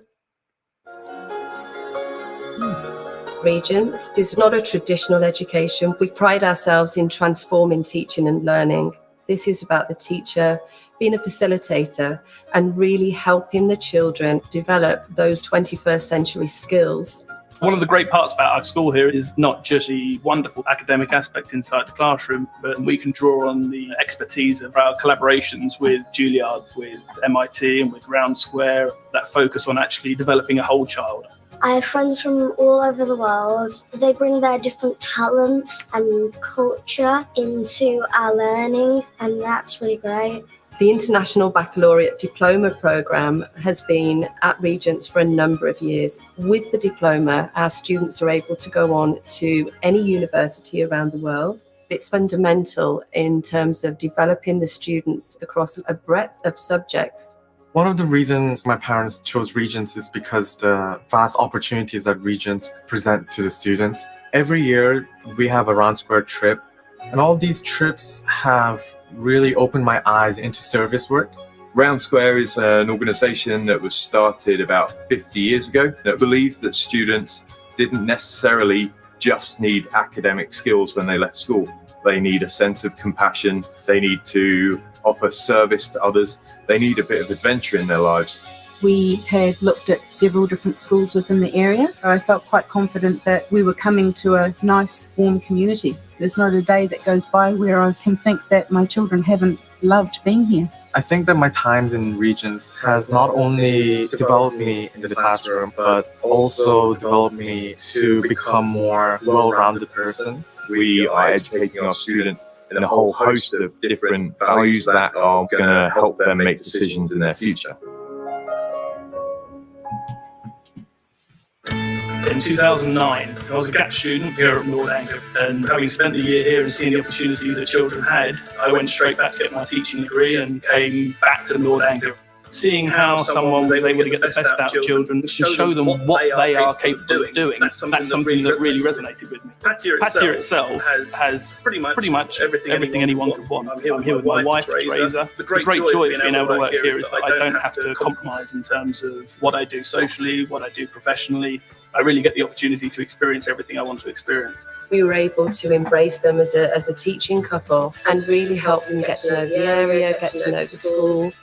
traditional education. We pride ourselves in transforming teaching and learning. This is about the teacher being a facilitator and really helping the children develop those 21st century skills. One of the great parts about our school here is not just the wonderful academic aspect inside the classroom, but we can draw on the expertise of our collaborations with Juilliard, with MIT and with Round Square that focus on actually developing a whole child. I have friends from all over the world. They bring their different talents and culture into our learning, and that's really great. The International Baccalaureate Diploma Programme has been at Regents for a number of years. With the diploma, our students are able to go on to any university around the world. It's fundamental in terms of developing the students across a breadth of subjects. One of the reasons my parents chose Regents is because the vast opportunities that Regents present to the students. Every year we have a Round Square trip, and all these trips have really opened my eyes into service work. Round Square is an organisation that was started about 50 years ago that believed that students didn't necessarily just need academic skills when they left school. They need a sense of compassion, they need to offer service to others, they need a bit of adventure in their lives. We had looked at several different schools within the area. I felt quite confident that we were coming to a nice, warm community. There's not a day that goes by where I can think that my children haven't loved being here. I think that my times in Regents has not only developed me in the classroom, but also developed me to become more well-rounded person. We are educating our students in a whole host of different values that are going to help them make decisions in their future. In 2009, I was a gap student here at Nord Anglia, and having spent the year here and seeing the opportunities that children had, I went straight back to get my teaching degree and came back to Nord Anglia. Seeing how someone was able to get the best out of children and show them what they are capable of doing, that's something that really resonated with me. Patio itself has pretty much everything anyone could want. I'm here with my wife, Teresa. The great joy of being able to work here is that I don't have to compromise in terms of what I do socially, what I do professionally. I really get the opportunity to experience everything I want to experience. We were able to embrace them as a teaching couple and really help them get to know the area, get to know the school.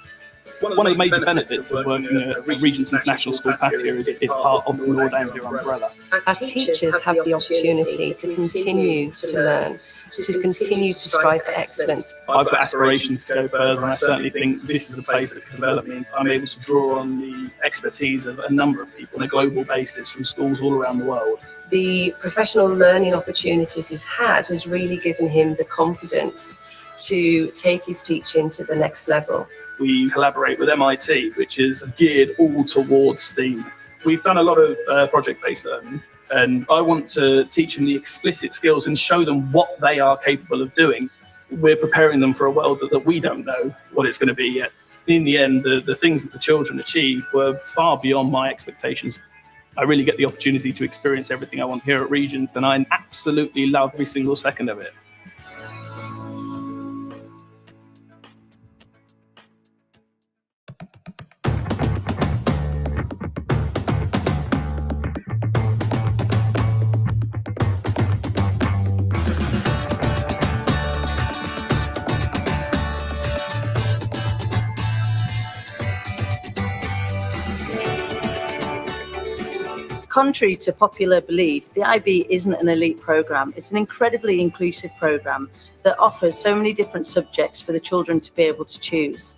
One of the major benefits of working at Regents International School Patio is part of the Nord Anglia umbrella. Our teachers have the opportunity to continue to learn, to continue to strive for excellence. I've got aspirations to go further, and I certainly think this is a place that can develop me. I'm able to draw on the expertise of a number of people on a global basis from schools all around the world. The professional learning opportunities he's had has really given him the confidence to take his teaching to the next level. We collaborate with MIT, which is geared all towards STEAM. We've done a lot of project-based learning, and I want to teach them the explicit skills and show them what they are capable of doing. We're preparing them for a world that we don't know what it's going to be yet. In the end, the things that the children achieve were far beyond my expectations. I really get the opportunity to experience everything I want here at Regents, and I absolutely love every single second of it. Contrary to popular belief, the IB isn't an elite program. It's an incredibly inclusive program that offers so many different subjects for the children to be able to choose.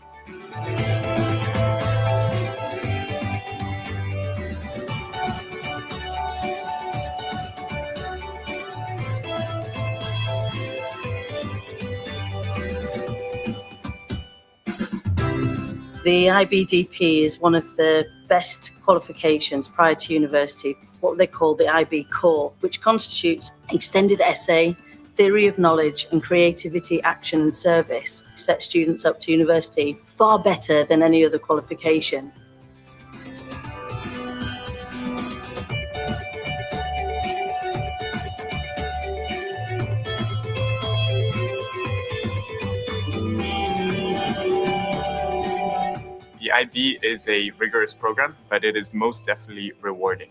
The IBDP is one of the best qualifications prior to university, what they call the IB Core, which constitutes extended essay, theory of knowledge and creativity, action and service, set students up to university far better than any other qualification. The IB is a rigorous program, but it is most definitely rewarding.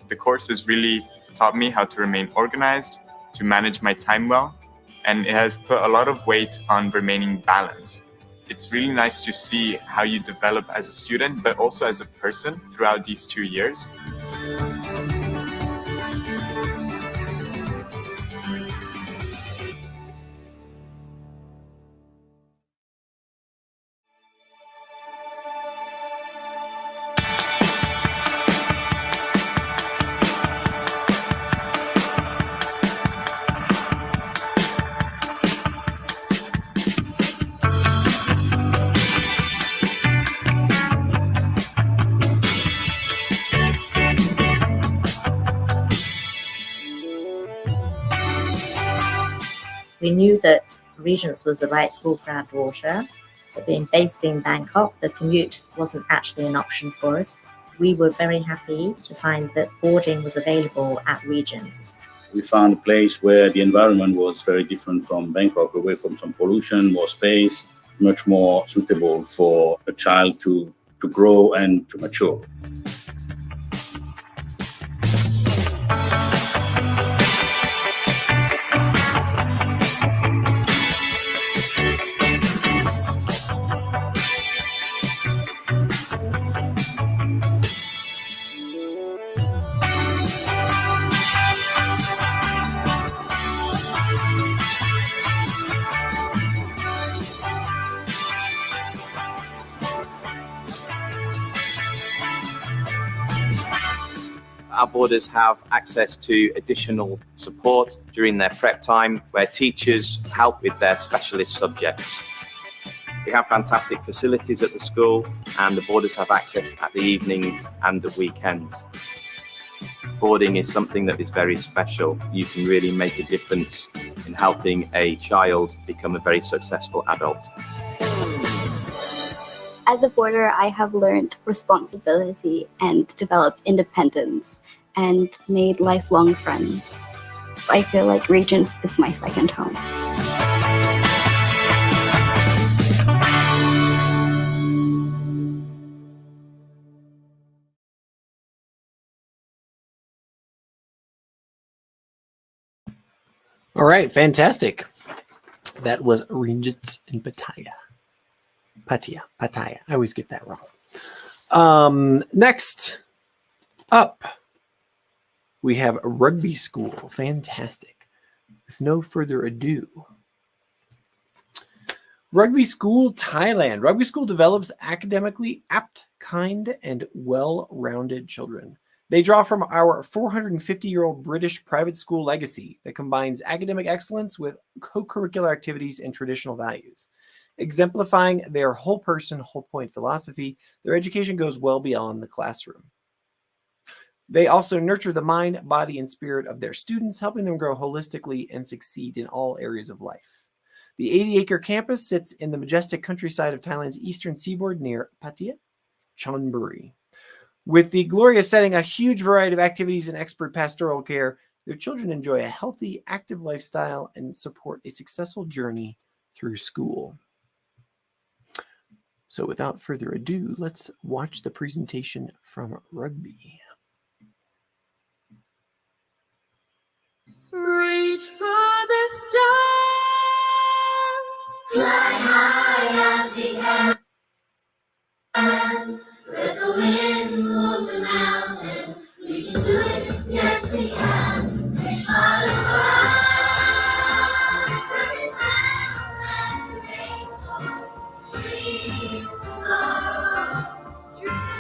The course has really taught me how to remain organized, to manage my time well, and it has put a lot of weight on remaining balanced. It's really nice to see how you develop as a student, but also as a person throughout these 2 years. We knew that Regents was the right school for our daughter, but being based in Bangkok, the commute wasn't actually an option for us. We were very happy to find that boarding was available at Regents. We found a place where the environment was very different from Bangkok, away from some pollution, more space, much more suitable for a child to grow and to mature. Our boarders have access to additional support during their prep time, where teachers help with their specialist subjects. We have fantastic facilities at the school, and the boarders have access at the evenings and the weekends. Boarding is something that is very special. You can really make a difference in helping a child become a very successful adult. As a boarder, I have learned responsibility and developed independence and made lifelong friends. I feel like Regents is my second home. All right, fantastic. That was Regents in Pattaya. Pattaya. I always get that wrong. Next up, we have a rugby school. Fantastic. With no further ado, Rugby School Thailand. Rugby School develops academically apt, kind, and well-rounded children. They draw from our 450-year-old British private school legacy that combines academic excellence with co-curricular activities and traditional values. Exemplifying their whole person, whole point philosophy, their education goes well beyond the classroom. They also nurture the mind, body, and spirit of their students, helping them grow holistically and succeed in all areas of life. The 80-acre campus sits in the majestic countryside of Thailand's eastern seaboard near Pattaya, Chonburi. With the glorious setting, a huge variety of activities and expert pastoral care, their children enjoy a healthy, active lifestyle and support a successful journey through school. So without further ado, let's watch the presentation from Rugby. Reach for the stars, fly high as we can. Let the wind move the mountain. We can do it, yes we can. Reach for the stars, perfect clouds and the rainbow. Dreams tomorrow, dreams.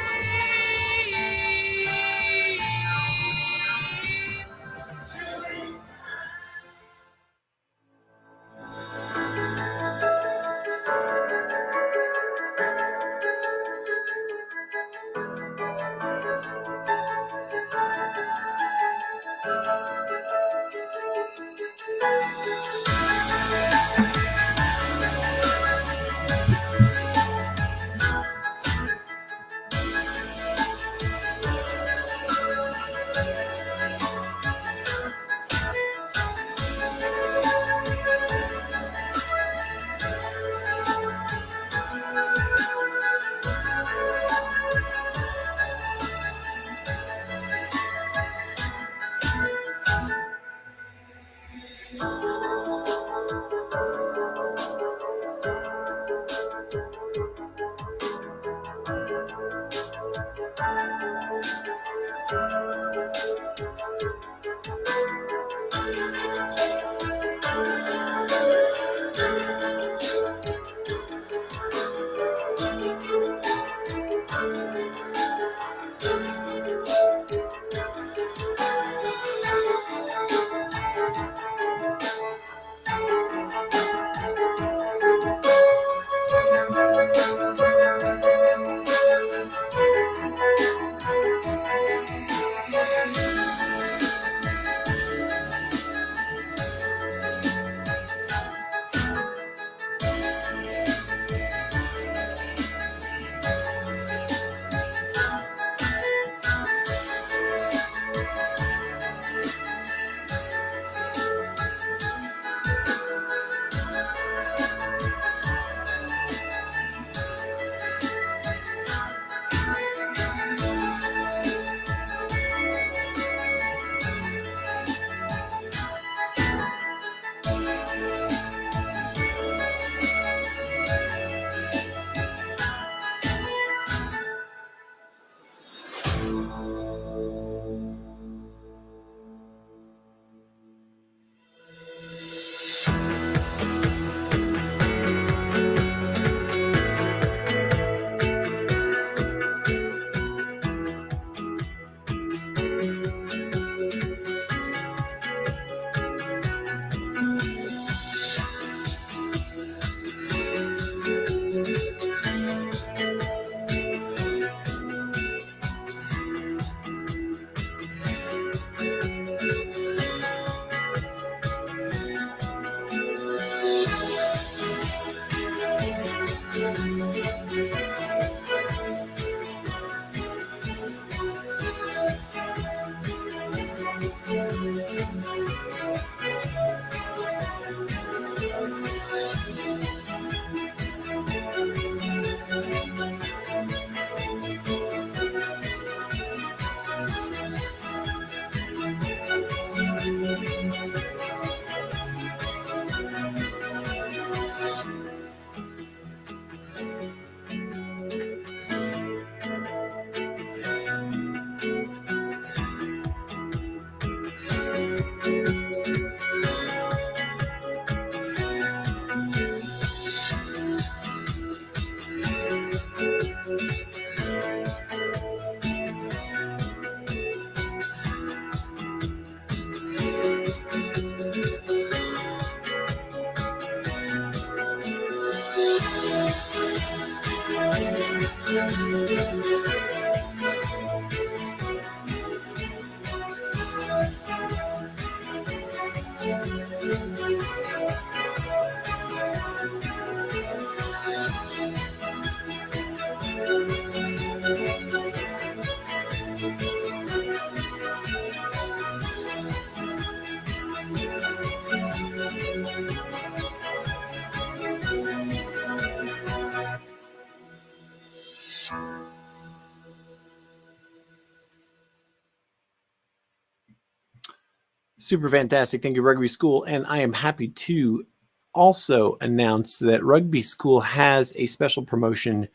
Super fantastic. Thank you, Rugby School. And I am happy to also announce that Rugby School has a special promotion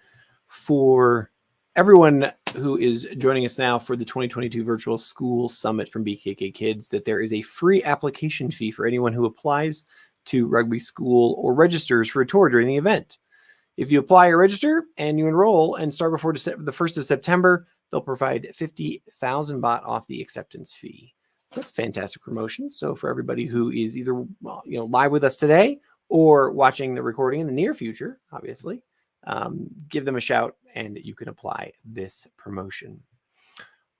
for everyone who is joining us now for the 2022 Virtual School Summit from BKK Kids, that there is a free application fee for anyone who applies to Rugby School or registers for a tour during the event. If you apply or register and you enroll and start before the 1st of September, they'll provide 50,000 baht off the acceptance fee. That's a fantastic promotion. So for everybody who is either live with us today or watching the recording in the near future, obviously, give them a shout and you can apply this promotion.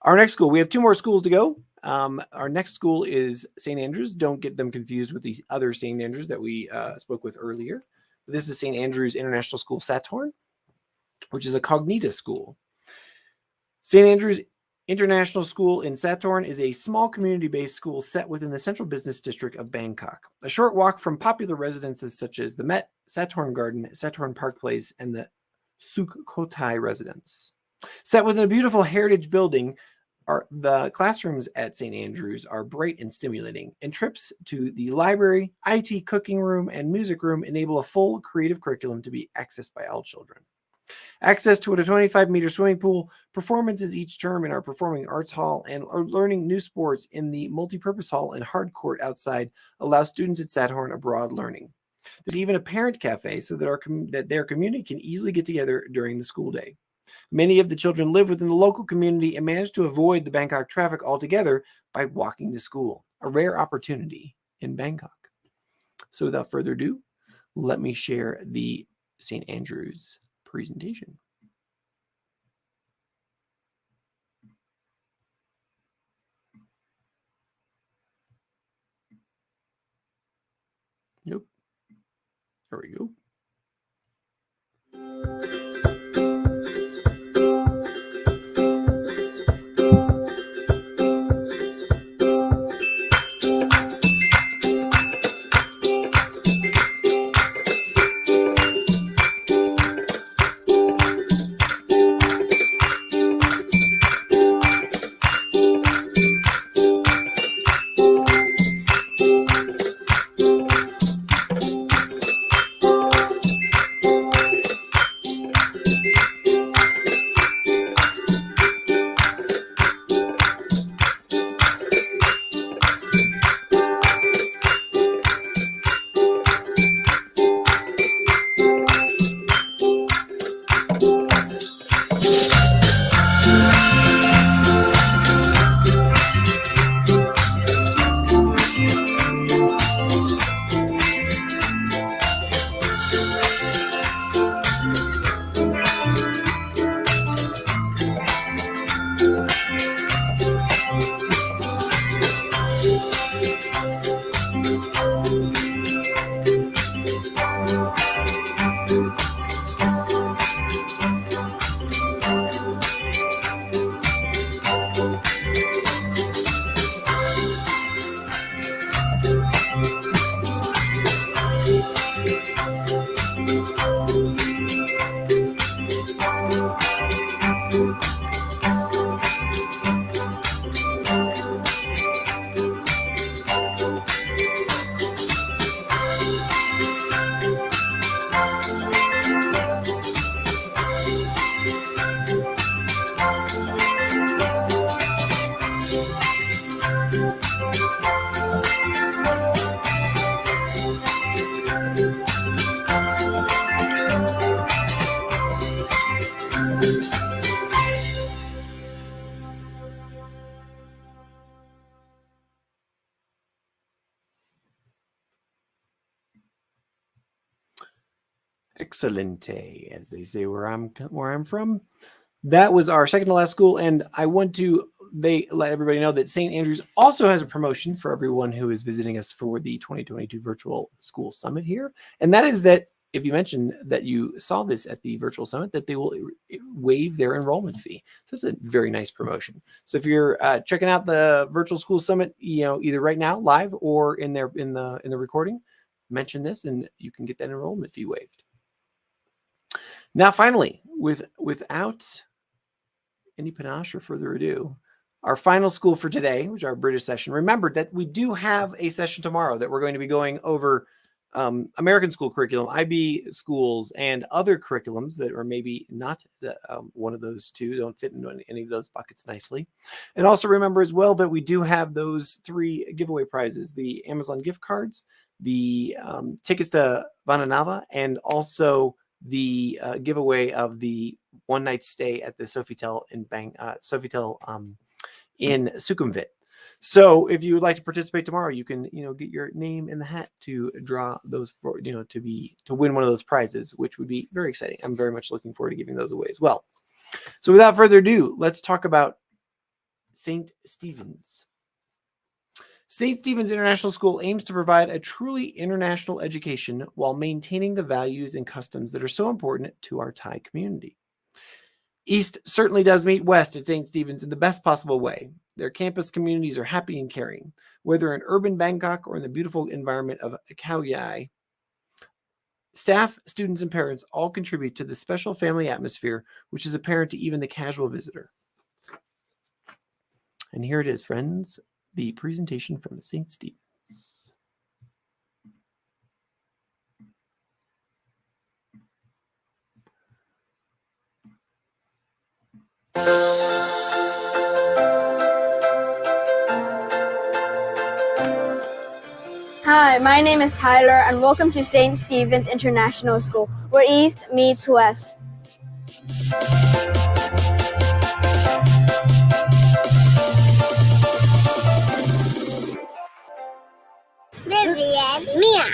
Our next school, we have 2 more schools to go. Our next school is St. Andrews. Don't get them confused with these other St. Andrews that we spoke with earlier. This is St. Andrews International School, Sathorn, which is a Cognita school. St. Andrews International School in Sathorn is a small community-based school set within the central business district of Bangkok. A short walk from popular residences such as the Met, Sathorn Garden, Sathorn Park Place, and the Sukhothai residence. Set within a beautiful heritage building, the classrooms at St. Andrews are bright and stimulating, and trips to the library, IT cooking room, and music room enable a full creative curriculum to be accessed by all children. Access to a 25-meter swimming pool, performances each term in our Performing Arts Hall, and learning new sports in the multipurpose hall and hard court outside allow students at Sathorn a broad learning. There's even a parent cafe so that their community can easily get together during the school day. Many of the children live within the local community and manage to avoid the Bangkok traffic altogether by walking to school, a rare opportunity in Bangkok. So without further ado, let me share the St. Andrews presentation. Nope. There we go. Excelente, as they say where I'm from. That was our second to last school, and I want to let everybody know that St. Andrews also has a promotion for everyone who is visiting us for the 2022 Virtual School Summit here, and that is that if you mention that you saw this at the Virtual Summit, that they will waive their enrollment fee. So it's a very nice promotion. So if you're checking out the Virtual School Summit, either right now live or in the recording, mention this and you can get that enrollment fee waived. Now, finally, without any panache or further ado, our final school for today, which is our British session. Remember that we do have a session tomorrow that we're going to be going over American school curriculum, IB schools, and other curriculums that are maybe not one of those two, don't fit into any of those buckets nicely. And also remember as well that we do have those 3 giveaway prizes, the Amazon gift cards, the tickets to Vananava, and also the giveaway of the one-night stay at the Sofitel in Sukhumvit. So if you would like to participate tomorrow, you can, get your name in the hat to draw those for, to win one of those prizes, which would be very exciting. I'm very much looking forward to giving those away as well. So without further ado, let's talk about St. Stephen's. St. Stephen's International School aims to provide a truly international education while maintaining the values and customs that are so important to our Thai community. East certainly does meet West at St. Stephen's in the best possible way. Their campus communities are happy and caring. Whether in urban Bangkok or in the beautiful environment of Khao Yai, staff, students, and parents all contribute to the special family atmosphere, which is apparent to even the casual visitor. And here it is, friends, the presentation from St. Stephen's. Hi, my name is Tyler, and welcome to St. Stephen's International School, where East meets West. Vivian, Mia.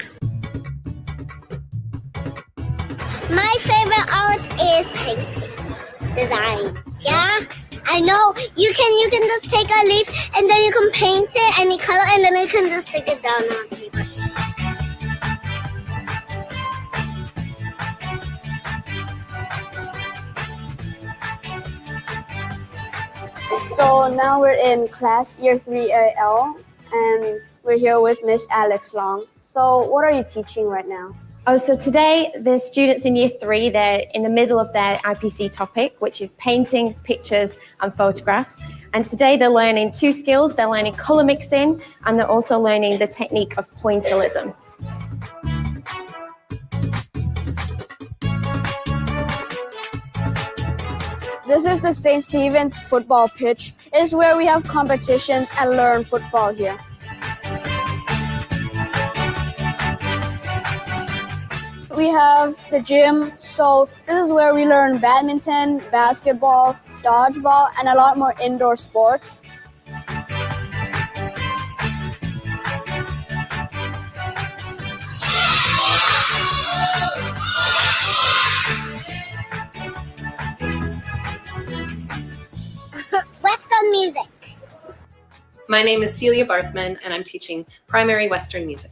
My favorite art is painting, design. Yeah, I know. You can just take a leaf and then you can paint it any color and then you can just stick it down on paper. So now we're in class year 3AL, and we're here with Miss Alex Long. So what are you teaching right now? Oh, so today the students in year 3, they're in the middle of their IPC topic, which is paintings, pictures and photographs. And today they're learning 2 skills. They're learning colour mixing and they're also learning the technique of pointillism. This is the St. Stephen's football pitch. It's where we have competitions and learn football here. We have the gym, so this is where we learn badminton, basketball, dodgeball, and a lot more indoor sports. Western music. My name is Celia Barthman, and I'm teaching primary Western music.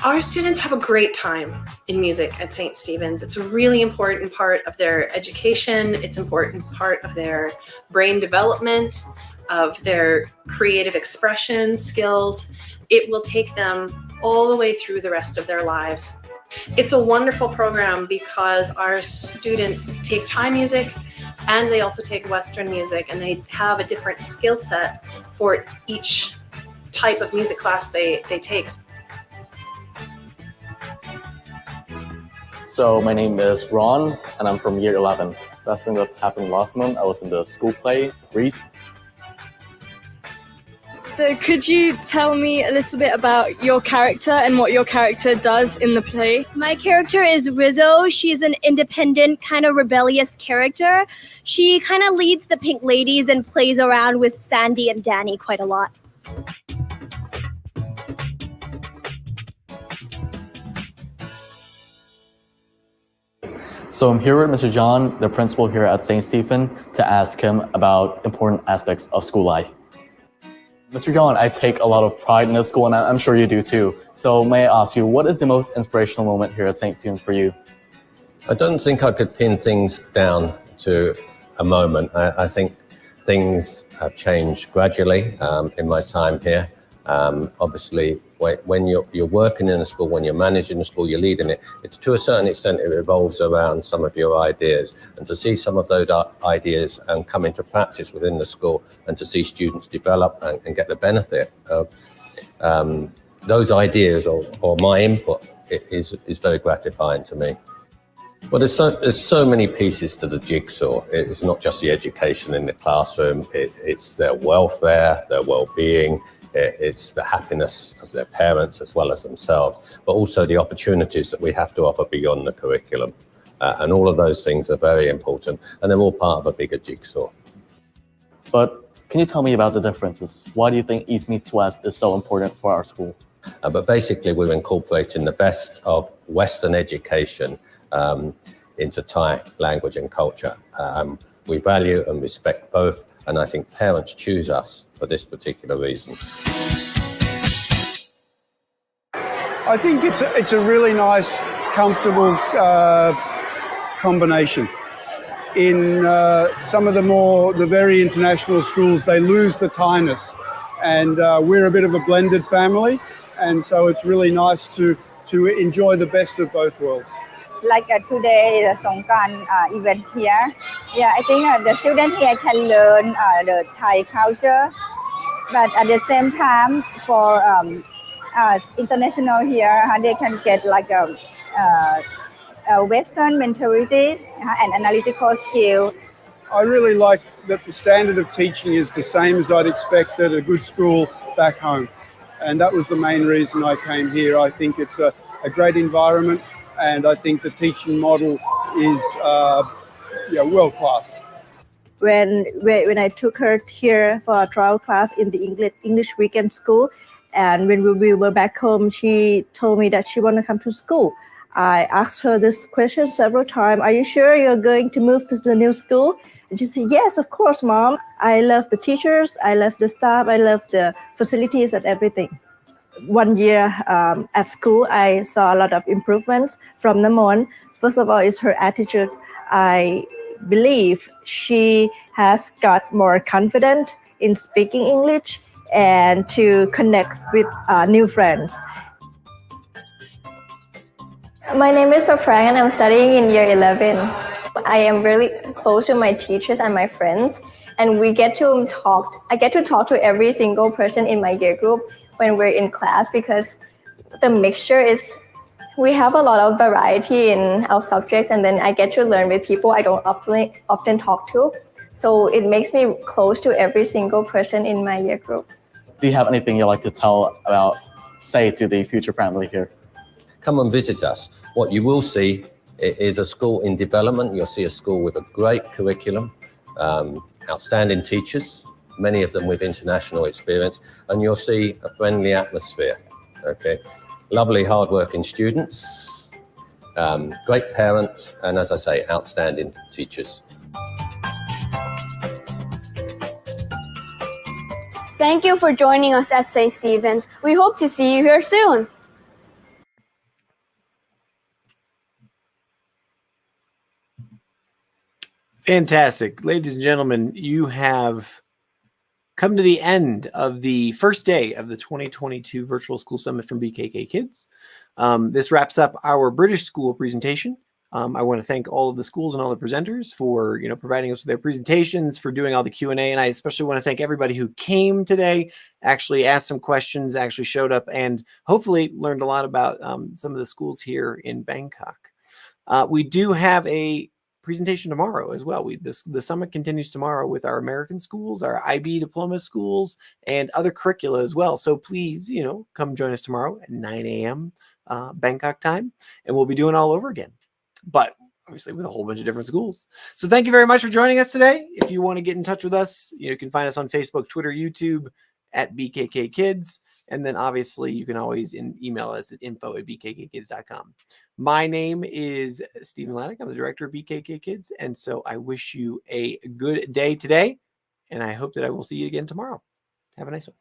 Our students have a great time in music at St. Stephen's. It's a really important part of their education. It's an important part of their brain development, of their creative expression skills. It will take them all the way through the rest of their lives. It's a wonderful program because our students take Thai music and they also take Western music, and they have a different skill set for each type of music class they take. So my name is Ron, and I'm from year 11. Last thing that happened last month, I was in the school play, Greece. So could you tell me a little bit about your character and what your character does in the play? My character is Rizzo. She's an independent, kind of rebellious character. She kind of leads the Pink Ladies and plays around with Sandy and Danny quite a lot. So I'm here with Mr. John, the principal here at St. Stephen, to ask him about important aspects of school life. Mr. John, I take a lot of pride in this school, and I'm sure you do too. So may I ask you, what is the most inspirational moment here at St. Stephen for you? I don't think I could pin things down to a moment. I think things have changed gradually in my time here. Obviously, when you're working in a school, when you're managing a school, you're leading it, it's to a certain extent it revolves around some of your ideas. And to see some of those ideas come into practice within the school, and to see students develop and get the benefit of those ideas or my input is very gratifying to me. Well, there's so many pieces to the jigsaw. It's not just the education in the classroom, it's their welfare, their well-being, it's the happiness of their parents as well as themselves, but also the opportunities that we have to offer beyond the curriculum. And all of those things are very important, and they're all part of a bigger jigsaw. But can you tell me about the differences? Why do you think East meets West is so important for our school? But basically, we're incorporating the best of Western education into Thai language and culture. We value and respect both, and I think parents choose us for this particular reason. I think it's a really nice, comfortable combination. In some of the very international schools, they lose the Thainess, and we're a bit of a blended family, and so it's really nice to enjoy the best of both worlds. Like today, the Songkran event here. Yeah, I think the student here can learn the Thai culture, but at the same time, for international here, they can get like a Western mentality and analytical skill. I really like that the standard of teaching is the same as I'd expect at a good school back home, and that was the main reason I came here. I think it's a great environment, and I think the teaching model is world class. When I took her here for a trial class in the English weekend school, and when we were back home, she told me that she wanted to come to school. I asked her this question several times. Are you sure you're going to move to the new school? And she said, yes, of course, Mom. I love the teachers, I love the staff, I love the facilities and everything. 1 year at school, I saw a lot of improvements from Namon. First of all, is her attitude. I believe she has got more confident in speaking English and to connect with new friends. My name is Paprang and I'm studying in year 11. I am really close to my teachers and my friends, and I get to talk to every single person in my year group when we're in class, because the mixture is, we have a lot of variety in our subjects, and then I get to learn with people I don't often talk to. So it makes me close to every single person in my year group. Do you have anything you'd like to say to the future family here? Come and visit us. What you will see is a school in development. You'll see a school with a great curriculum, outstanding teachers, many of them with international experience, and you'll see a friendly atmosphere, okay? Lovely, hard-working students, great parents, and as I say, outstanding teachers. Thank you for joining us at St. Stephen's. We hope to see you here soon. Fantastic. Ladies and gentlemen, you have come to the end of the first day of the 2022 Virtual School Summit from BKK Kids. This wraps up our British school presentation. I want to thank all of the schools and all the presenters for providing us with their presentations, for doing all the Q&A, and I especially want to thank everybody who came today, actually asked some questions, actually showed up, and hopefully learned a lot about some of the schools here in Bangkok. We do have a presentation tomorrow as well. The summit continues tomorrow with our American schools, our IB diploma schools, and other curricula as well. So please, come join us tomorrow at 9 a.m. Bangkok time, and we'll be doing it all over again, but obviously with a whole bunch of different schools. So thank you very much for joining us today. If you want to get in touch with us, you can find us on Facebook, Twitter, YouTube at BKK Kids. And then obviously you can always email us at info@bkkkids.com. My name is Stephen Laddick. I'm the director of BKK Kids. And so I wish you a good day today. And I hope that I will see you again tomorrow. Have a nice one.